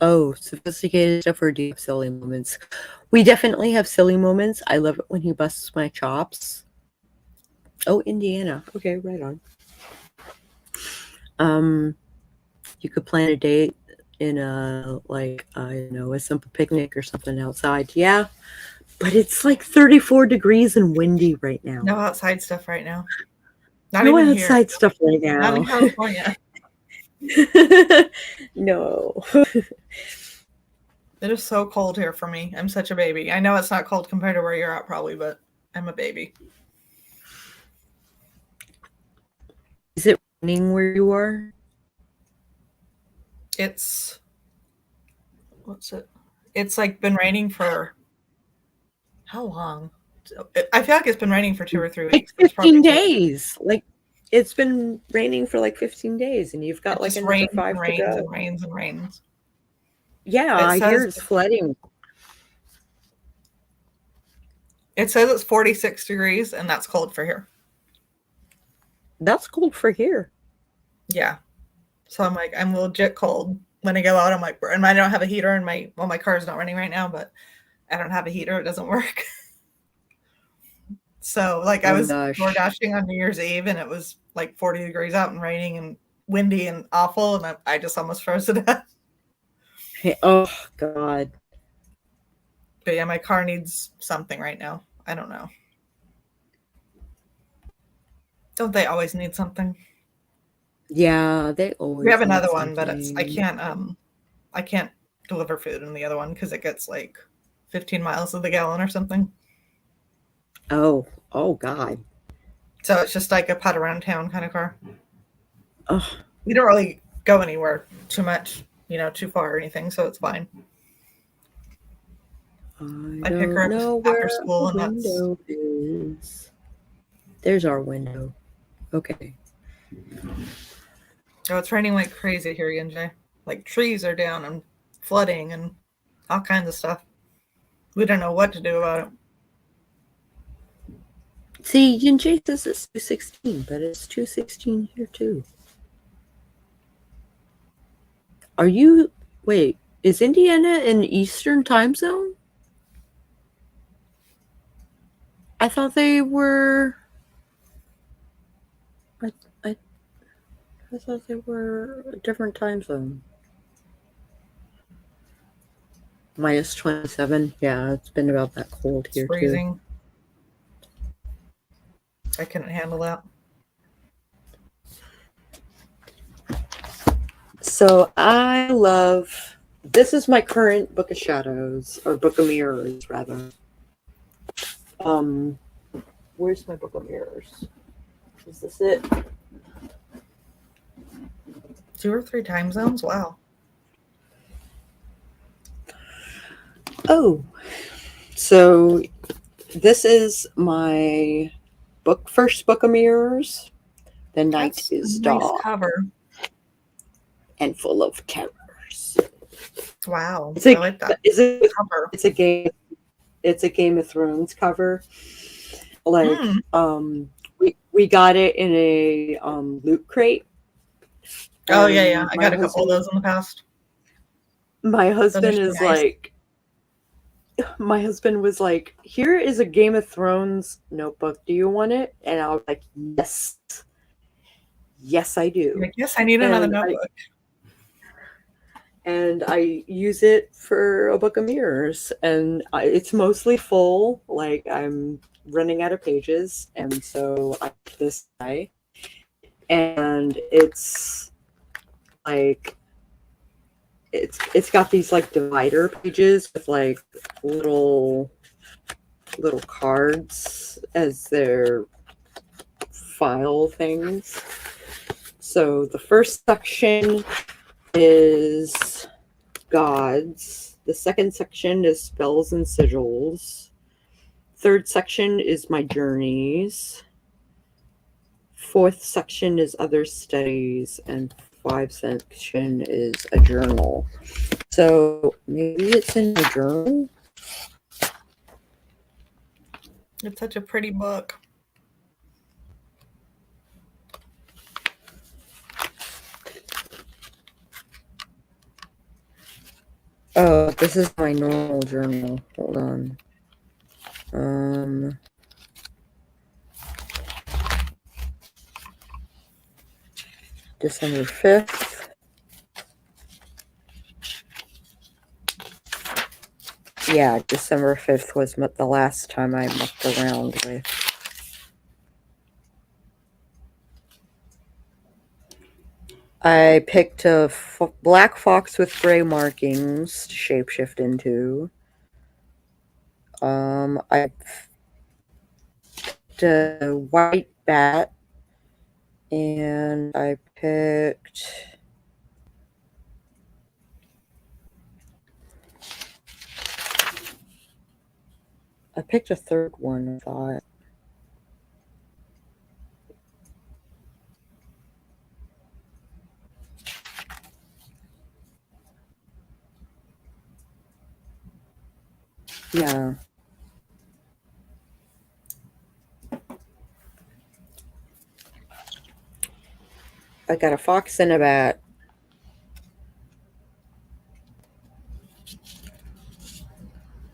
sophisticated stuff, or do you have silly moments? We definitely have silly moments. I love it when he busts my chops. Oh, Indiana. Okay, right on. You could plan a date in a a simple picnic or something outside. Yeah, but it's like 34 degrees and windy right now. no outside stuff right now. Not No even outside here. stuff right now. Not in California. No. It is so cold here for me. I'm such a baby. I know it's not cold compared to where you're at probably, but I'm a baby. Is it raining where you are? It's like been raining for how long? I feel like it's been raining for 2 or 3 Like weeks. It's 15 probably days. Like it's been raining for like 15 days, and you've got It like just another rains 5 and to rains go. and rains and rains. Yeah, It I says- hear it's flooding. It says it's 46 degrees, and that's cold for here. That's cold for here. Yeah. So I'm like, I'm legit cold. When I go out, I'm like, and I don't have a heater in my car's not running right now, but I don't have a heater. It doesn't work. So like I was door dashing on New Year's Eve, and it was like 40 degrees out and raining and windy and awful, and I just almost froze to death. Hey, oh God. But yeah, my car needs something right now. I don't know. Don't they always need something? Yeah, they always. We have need another one, but something. I can't deliver food in the other one because it gets like 15 miles of the gallon or something. Oh God. So it's just like a pot around town kind of car. Oh, We don't really go anywhere too much, too far or anything, so it's fine. I pick her don't up know after where school, the and that's- window is. There's our window. Okay. So it's raining like crazy here, Yinjay. Like trees are down and flooding and all kinds of stuff. We don't know what to do about it. See, Yinjay says it's 2:16, but it's 2:16 here too. Are you... Wait, is Indiana in Eastern time zone? I thought they were... I thought they were a different time zone. Minus 27. Yeah, it's been about that cold It's here too. freezing. I couldn't handle that. So I love... This is my current Book of Shadows, or Book of Mirrors, rather. Where's my Book of Mirrors? Is this it? 2 or 3 time zones? Wow. Oh, so this is my first Book of Mirrors. The Night That's is a nice dark cover. and full of terrors. Wow. It's a, I like that cover. It's a Game of Thrones cover. Like, we got it in a loot crate. Oh yeah. I got a couple of those in the past. My husband so is nice. like, my husband was like, here is a Game of Thrones notebook. Do you want it? And I was like, yes. Yes, I do. Like, yes, I need another notebook. And I use it for a Book of Mirrors. And it's mostly full. Like, I'm running out of pages. And so I have this guy. And it's like... It's got these like divider pages with like little cards as their file things. So the first section is gods. The second section is spells and sigils. Third section is my journeys. Fourth section is other studies, and 5 section is a journal. So maybe it's in the journal. It's such a pretty book. Oh, this is my normal journal. Hold on. December 5th. Yeah, December 5th was the last time I mucked around with. I picked a black fox with gray markings to shapeshift into. I picked a white bat. And I picked... a third one, I thought. Yeah. I got a fox and a bat.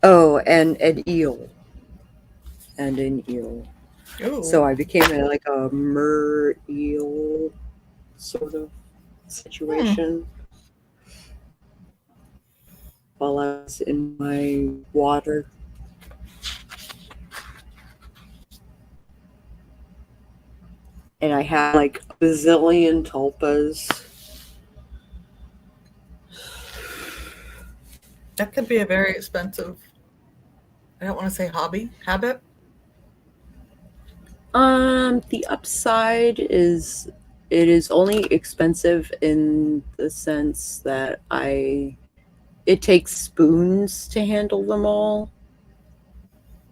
Oh, and an eel. And an eel. Ooh. So I became like a mer-eel sort of situation. While I was in my water. And I had like a bazillion tulpas. That could be a very expensive, I don't want to say habit. The upside is it is only expensive in the sense that it takes spoons to handle them all.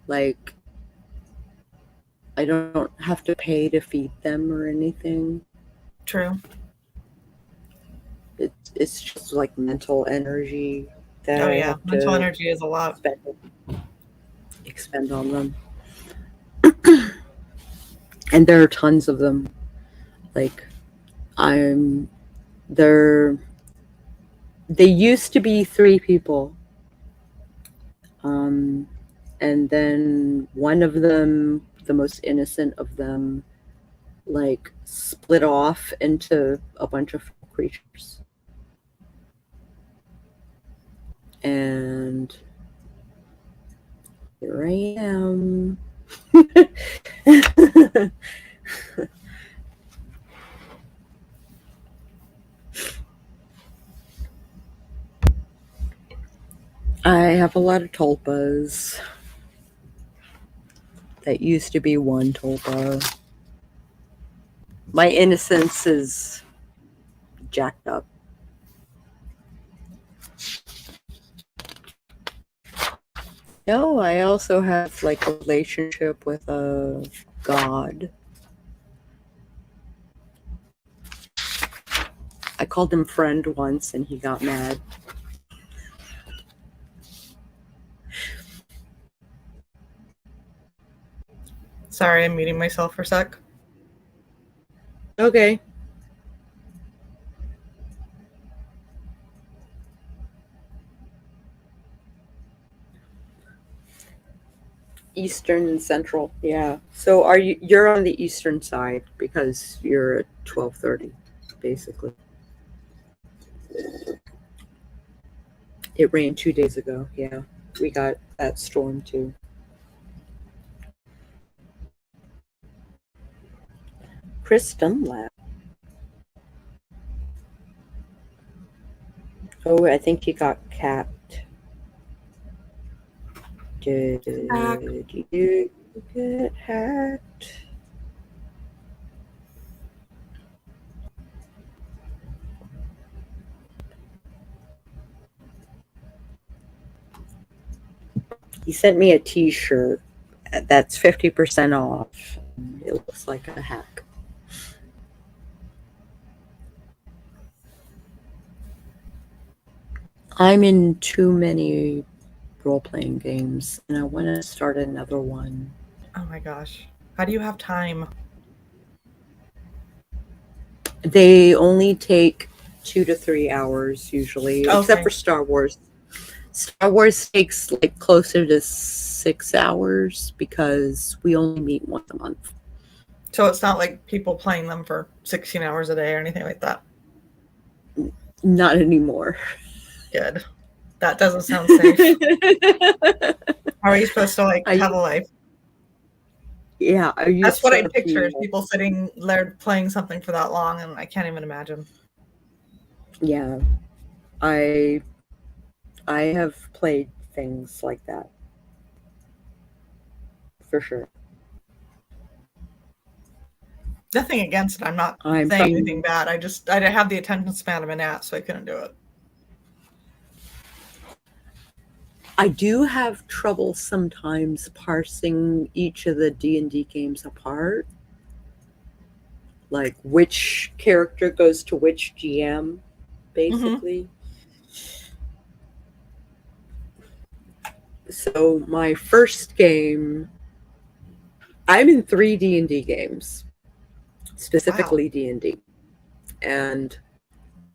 Like, I don't have to pay to feed them or anything. True. It's just like mental energy that Oh I yeah, have mental to energy is a lot. expend on them. And there are tons of them. Like, I'm there. They used to be 3 people, and then one of them, the most innocent of them, like split off into a bunch of creatures, and here I am. I have a lot of tulpas. That used to be 1 tulpa. My innocence is jacked up. No, I also have like a relationship with a god. I called him friend once and he got mad. Sorry, I'm muting myself for a sec. Okay. Eastern and Central, yeah. So you're on the eastern side because you're at 12:30, basically. It rained 2 days ago, yeah. We got that storm too. Chris Dunlap. Oh, I think he got capped. Did you get hacked? He sent me a t-shirt that's 50% off. It looks like a hack. I'm in too many role-playing games, and I want to start another one. Oh my gosh. How do you have time? They only take 2 to 3 hours usually, except Okay. for Star Wars. Star Wars takes like closer to 6 hours because we only meet once a month. So it's not like people playing them for 16 hours a day or anything like that. Not anymore. Good. That doesn't sound safe. How are you supposed to like have a life? Yeah, I use That's what I picture is Starfield. people sitting there playing something for that long, and I can't even imagine. Yeah, I have played things like that for sure. Nothing against it. I'm not I'm saying from anything bad. I have the attention span of a gnat, so I couldn't do it. I do have trouble sometimes parsing each of the D&D games apart. Like which character goes to which GM, basically. So my first game, I'm in 3 D&D games, specifically D&D. And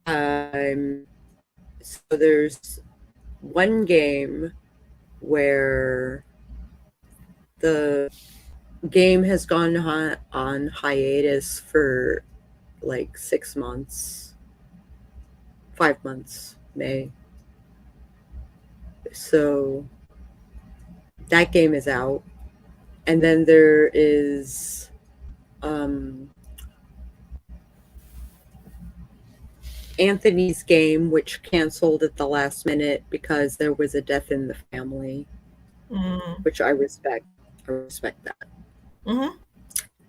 so there's one game where the game has gone on hiatus for like 6 months, 5 months, May. So that game is out. And then there is Anthony's game, which canceled at the last minute because there was a death in the family, which I respect. I respect that.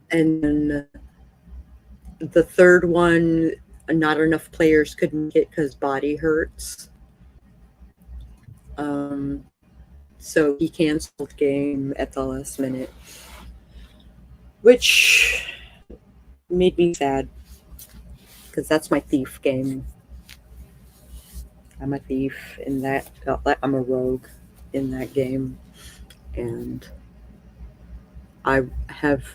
And then the third one, not enough players could make it because body hurts. So he canceled game at the last minute, which made me sad because that's my thief game. I'm a thief in that. I'm a rogue in that game, and I have.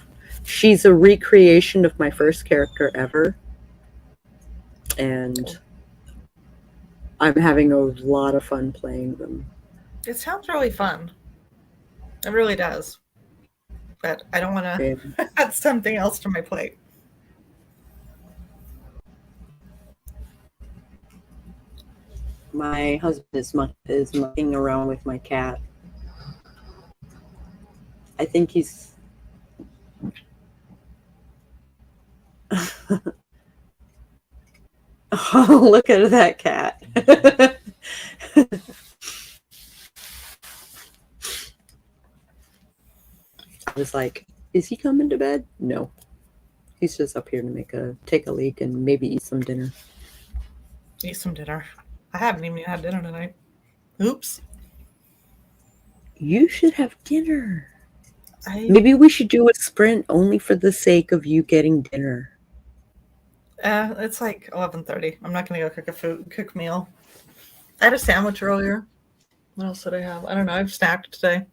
She's a recreation of my first character ever, and I'm having a lot of fun playing them. It sounds really fun. It really does. But I don't want to And add something else to my plate. my husband is mucking around with my cat. I think he's. Oh, look at that cat. I was like, is he coming to bed? No. He's just up here to take a leak and maybe eat some dinner. Eat some dinner. I haven't even had dinner tonight. Oops. You should have dinner. I Maybe we should do a sprint only for the sake of you getting dinner. It's like 11:30. I'm not gonna go cook meal. I had a sandwich earlier. What else did I have? I don't know. I've snacked today.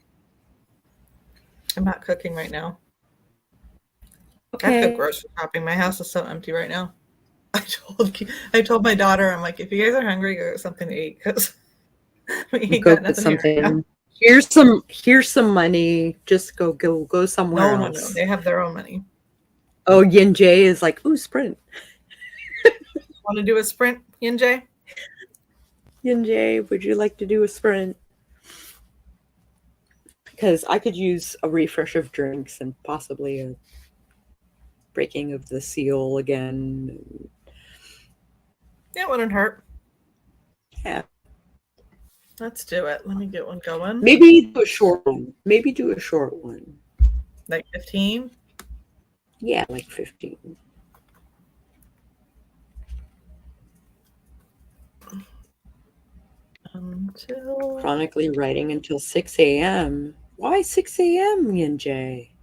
I'm not cooking right now. I have to go grocery shopping. My house is so empty right now. I told my daughter, I'm like, if you guys are hungry, go get something to eat because we ain't Go got get nothing here. Right now. something. Here's some money. Just go somewhere No. else. They have their own money. Oh, Yin Jay is like, ooh, sprint. Want to do a sprint, Yin Jay? Yin Jay, would you like to do a sprint? Because I could use a refresh of drinks and possibly a breaking of the seal again. It wouldn't hurt. Yeah. Let's do it. Let me get one going. Maybe do a short one. Like 15. Yeah, like 15. Until Chronically writing until 6 a.m. Why 6 a.m., Yin Jay?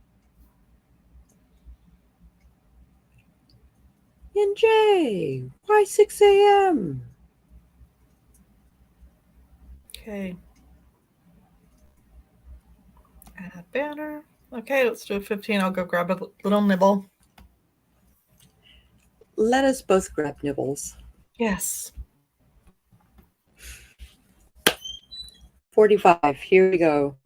Yin Jay, why 6 a.m.? okay. Add banner. Okay, let's do a 15. I'll go grab a little nibble. Let us both grab nibbles. Yes. 45. Here we go.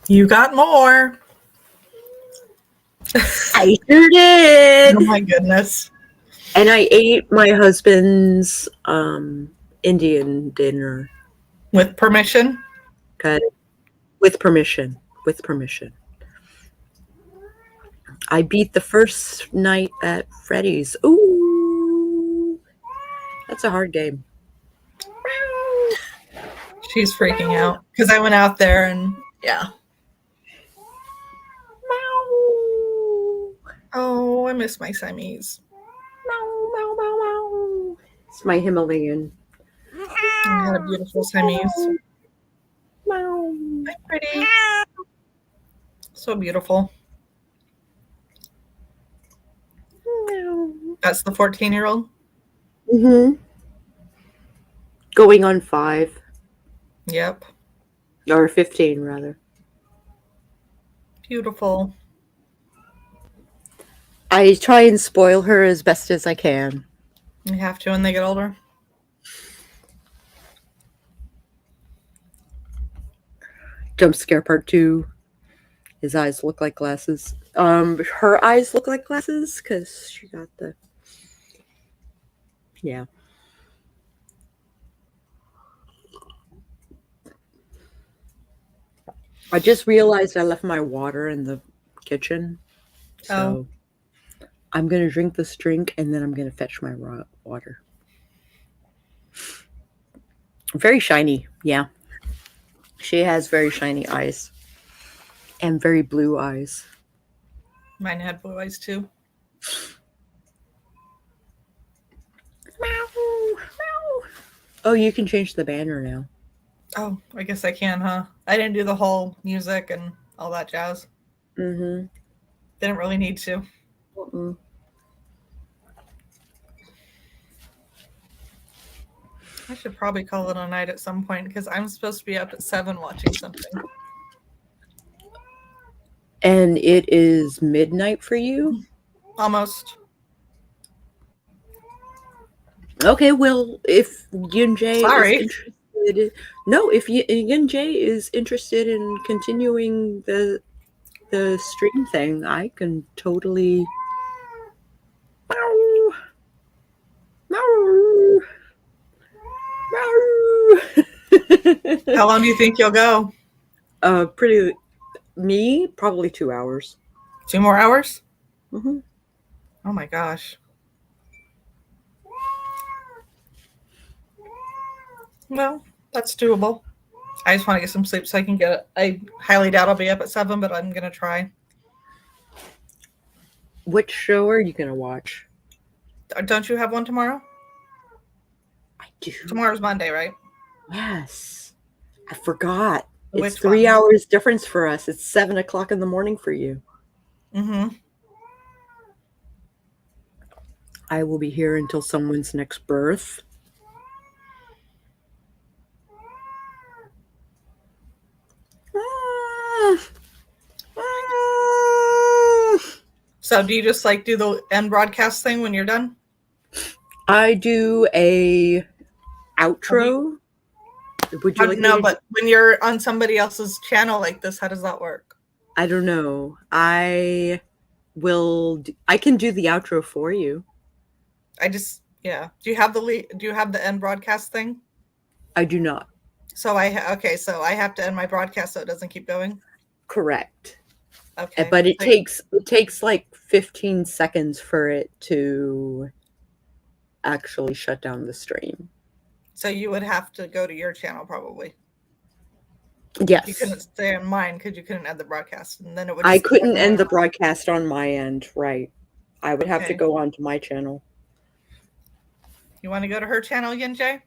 You got more. I sure did. Oh my goodness. And I ate my husband's Indian dinner. With permission? Okay. With permission. With permission. I beat the first night at Freddy's. Ooh. That's a hard game. She's freaking out because I went out there and yeah. Oh, I miss my Siamese. It's my Himalayan. I had a beautiful Siamese. Hi, pretty. So beautiful. That's the 14-year-old? Mm-hmm. Going on 5. Yep. Or 15, rather. Beautiful. I try and spoil her as best as I can. You have to when they get older. Jump scare part 2. His eyes look like glasses. Her eyes look like glasses because she got the... Yeah. I just realized I left my water in the kitchen. So I'm going to drink this drink and then I'm going to fetch my water. Very shiny. Yeah. She has very shiny eyes. And very blue eyes. Mine had blue eyes too. Oh, you can change the banner now. Oh, I guess I can, huh? I didn't do the whole music and all that jazz. Mm-hmm. Didn't really need to. Mm-mm. I should probably call it a night at some point because I'm supposed to be up at 7 watching something. And it is midnight for you? Almost. Okay, well, if Yunjay Sorry. is interested, no, if Yunjay is interested in continuing the stream thing, I can totally. Meow. Meow. Meow. How long do you think you'll go? Probably 2 hours. 2 more hours? Mm-hmm. Oh my gosh. Well, that's doable. I just want to get some sleep so I can get it. I highly doubt I'll be up at 7, but I'm going to try. Which show are you going to watch? Don't you have one tomorrow? I do. Tomorrow's Monday, right? Yes. I forgot. Which It's 3 one? hours difference for us. It's 7 o'clock in the morning for you. Mm-hmm. I will be here until someone's next birth. So do you just like do the end broadcast thing when you're done? I do a outro. Would you like No, me to but when you're on somebody else's channel like this, how does that work? I don't know. I can do the outro for you. Yeah. Do you have the end broadcast thing? I do not. So I have to end my broadcast so it doesn't keep going. Correct. Okay. But it takes like 15 seconds for it to actually shut down the stream. So you would have to go to your channel probably. Yes. You couldn't stay on mine because you couldn't end the broadcast, and then it would. I couldn't end the broadcast on my end, right? I would have to Okay. go on to my channel. You want to go to her channel, Yinjay?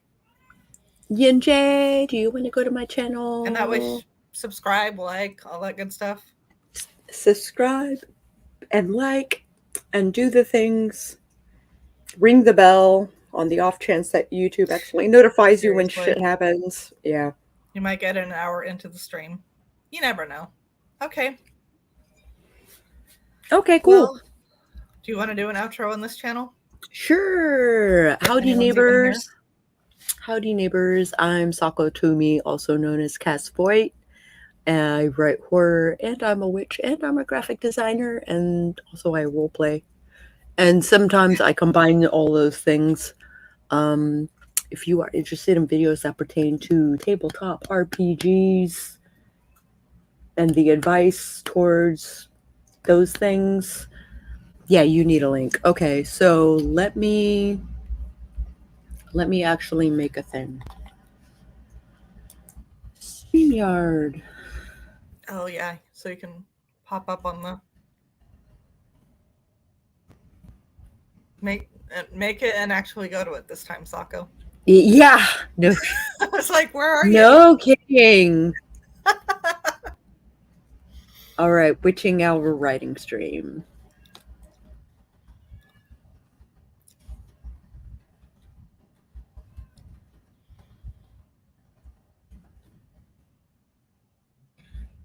Yinjay, do you want to go to my channel? And that way, subscribe, like, all that good stuff. Subscribe and like and do the things. Ring the bell on the off chance that YouTube actually notifies you when Seriously. shit happens. Yeah. You might get an hour into the stream. You never know. Okay. Okay, cool. Well, do you want to do an outro on this channel? Sure. Howdy, Anyone's even neighbors. Howdy, neighbors. I'm Sako Toomey, also known as Cass Voigt. And I write horror, and I'm a witch, and I'm a graphic designer, and also I role play. And sometimes I combine all those things. If you are interested in videos that pertain to tabletop RPGs and the advice towards those things, yeah, you need a link. Okay, so let me actually make a thing. StreamYard. Oh yeah, so you can pop up on the make it and actually go to it this time, Sako. Yeah, no, I was like, where are you? no kidding. All right, witching hour writing stream.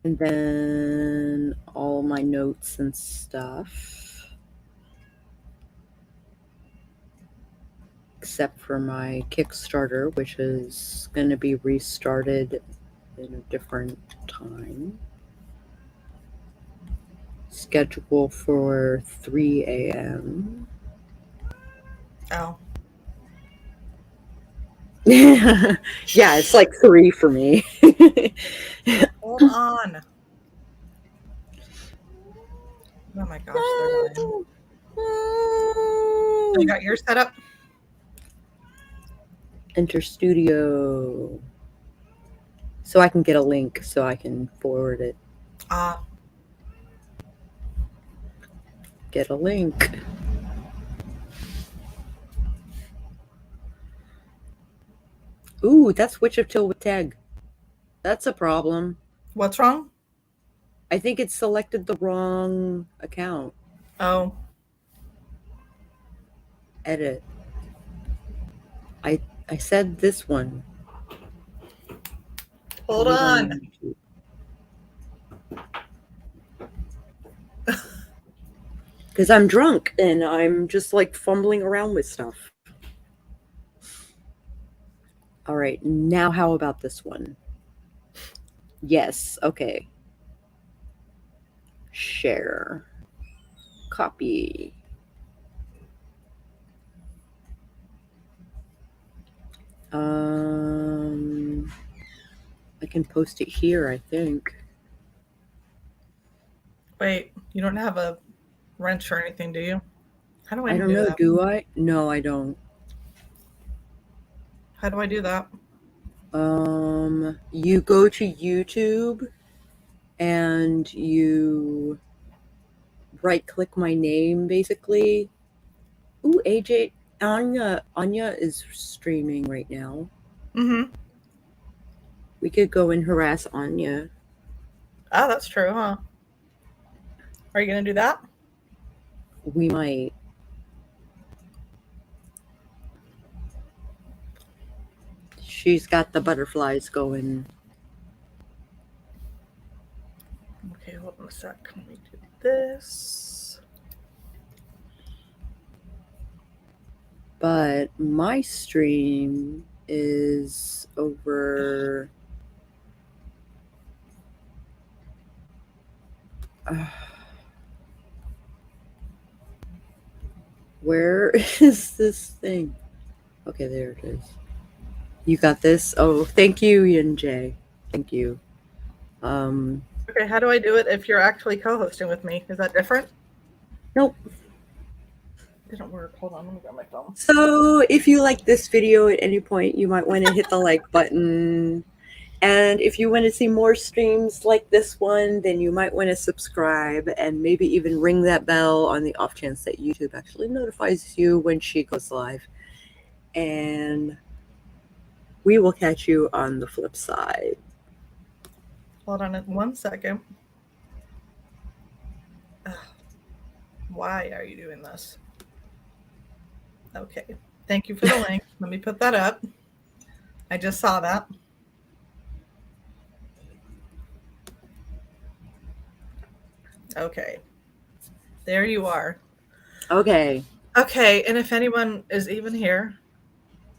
And then all my notes and stuff. Except for my Kickstarter, which is going to be restarted in a different time. Schedule for 3 a.m. Oh, Yeah, it's like 3 for me. hold on. Oh my gosh, they're dying. You got yours set up? Enter studio. So I can get a link so I can forward it. Get a link. Ooh, that's Witch of Till with tag. That's a problem. What's wrong? I think it selected the wrong account. Oh, Edit. I said this one. hold on. Because I'm drunk and I'm just like fumbling around with stuff. All right, now how about this one? Yes, okay. Share. Copy. I can post it here, I think. Wait, you don't have a wrench or anything, do you? How do I I don't do know, that? do I? No, I don't. How do I do that? You go to YouTube and you right click my name basically. Ooh, AJ, Anya is streaming right now. Mm-hmm. We could go and harass Anya. Oh, that's true, huh? Are you gonna do that? We might. She's got the butterflies going. Okay, hold on a sec. Let me do this. But my stream is over. Where is this thing? Okay, there it is. You got this? Oh, thank you, Yinjay. Thank you. Okay, how do I do it if you're actually co-hosting with me? Is that different? Nope. Didn't work. Hold on, let me grab my phone. So if you like this video at any point, you might want to hit the like button. And if you want to see more streams like this one, then you might want to subscribe and maybe even ring that bell on the off chance that YouTube actually notifies you when she goes live. And we will catch you on the flip side. Hold on 1 second. Ugh. Why are you doing this? Okay. Thank you for the link. Let me put that up. I just saw that. Okay. There you are. Okay. Okay, and if anyone is even here,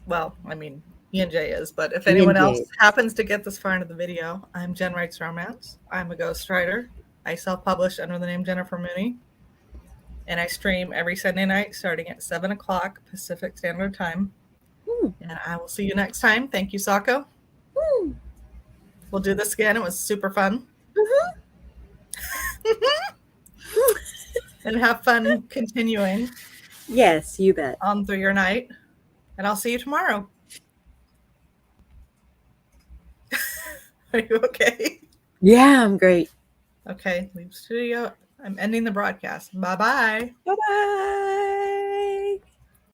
well, I mean, E&J is, but if E and anyone J. else happens to get this far into the video, I'm Jen Writes Romance. I'm a ghostwriter. I self-publish under the name Jennifer Mooney. And I stream every Sunday night starting at 7 o'clock Pacific Standard Time. And I will see you next time. Thank you, Sako. We'll do this again. It was super fun. And have fun continuing Yes, you bet. on through your night. And I'll see you tomorrow. Are you okay? Yeah, I'm great. Okay, leave studio. I'm ending the broadcast. Bye-bye. Bye-bye.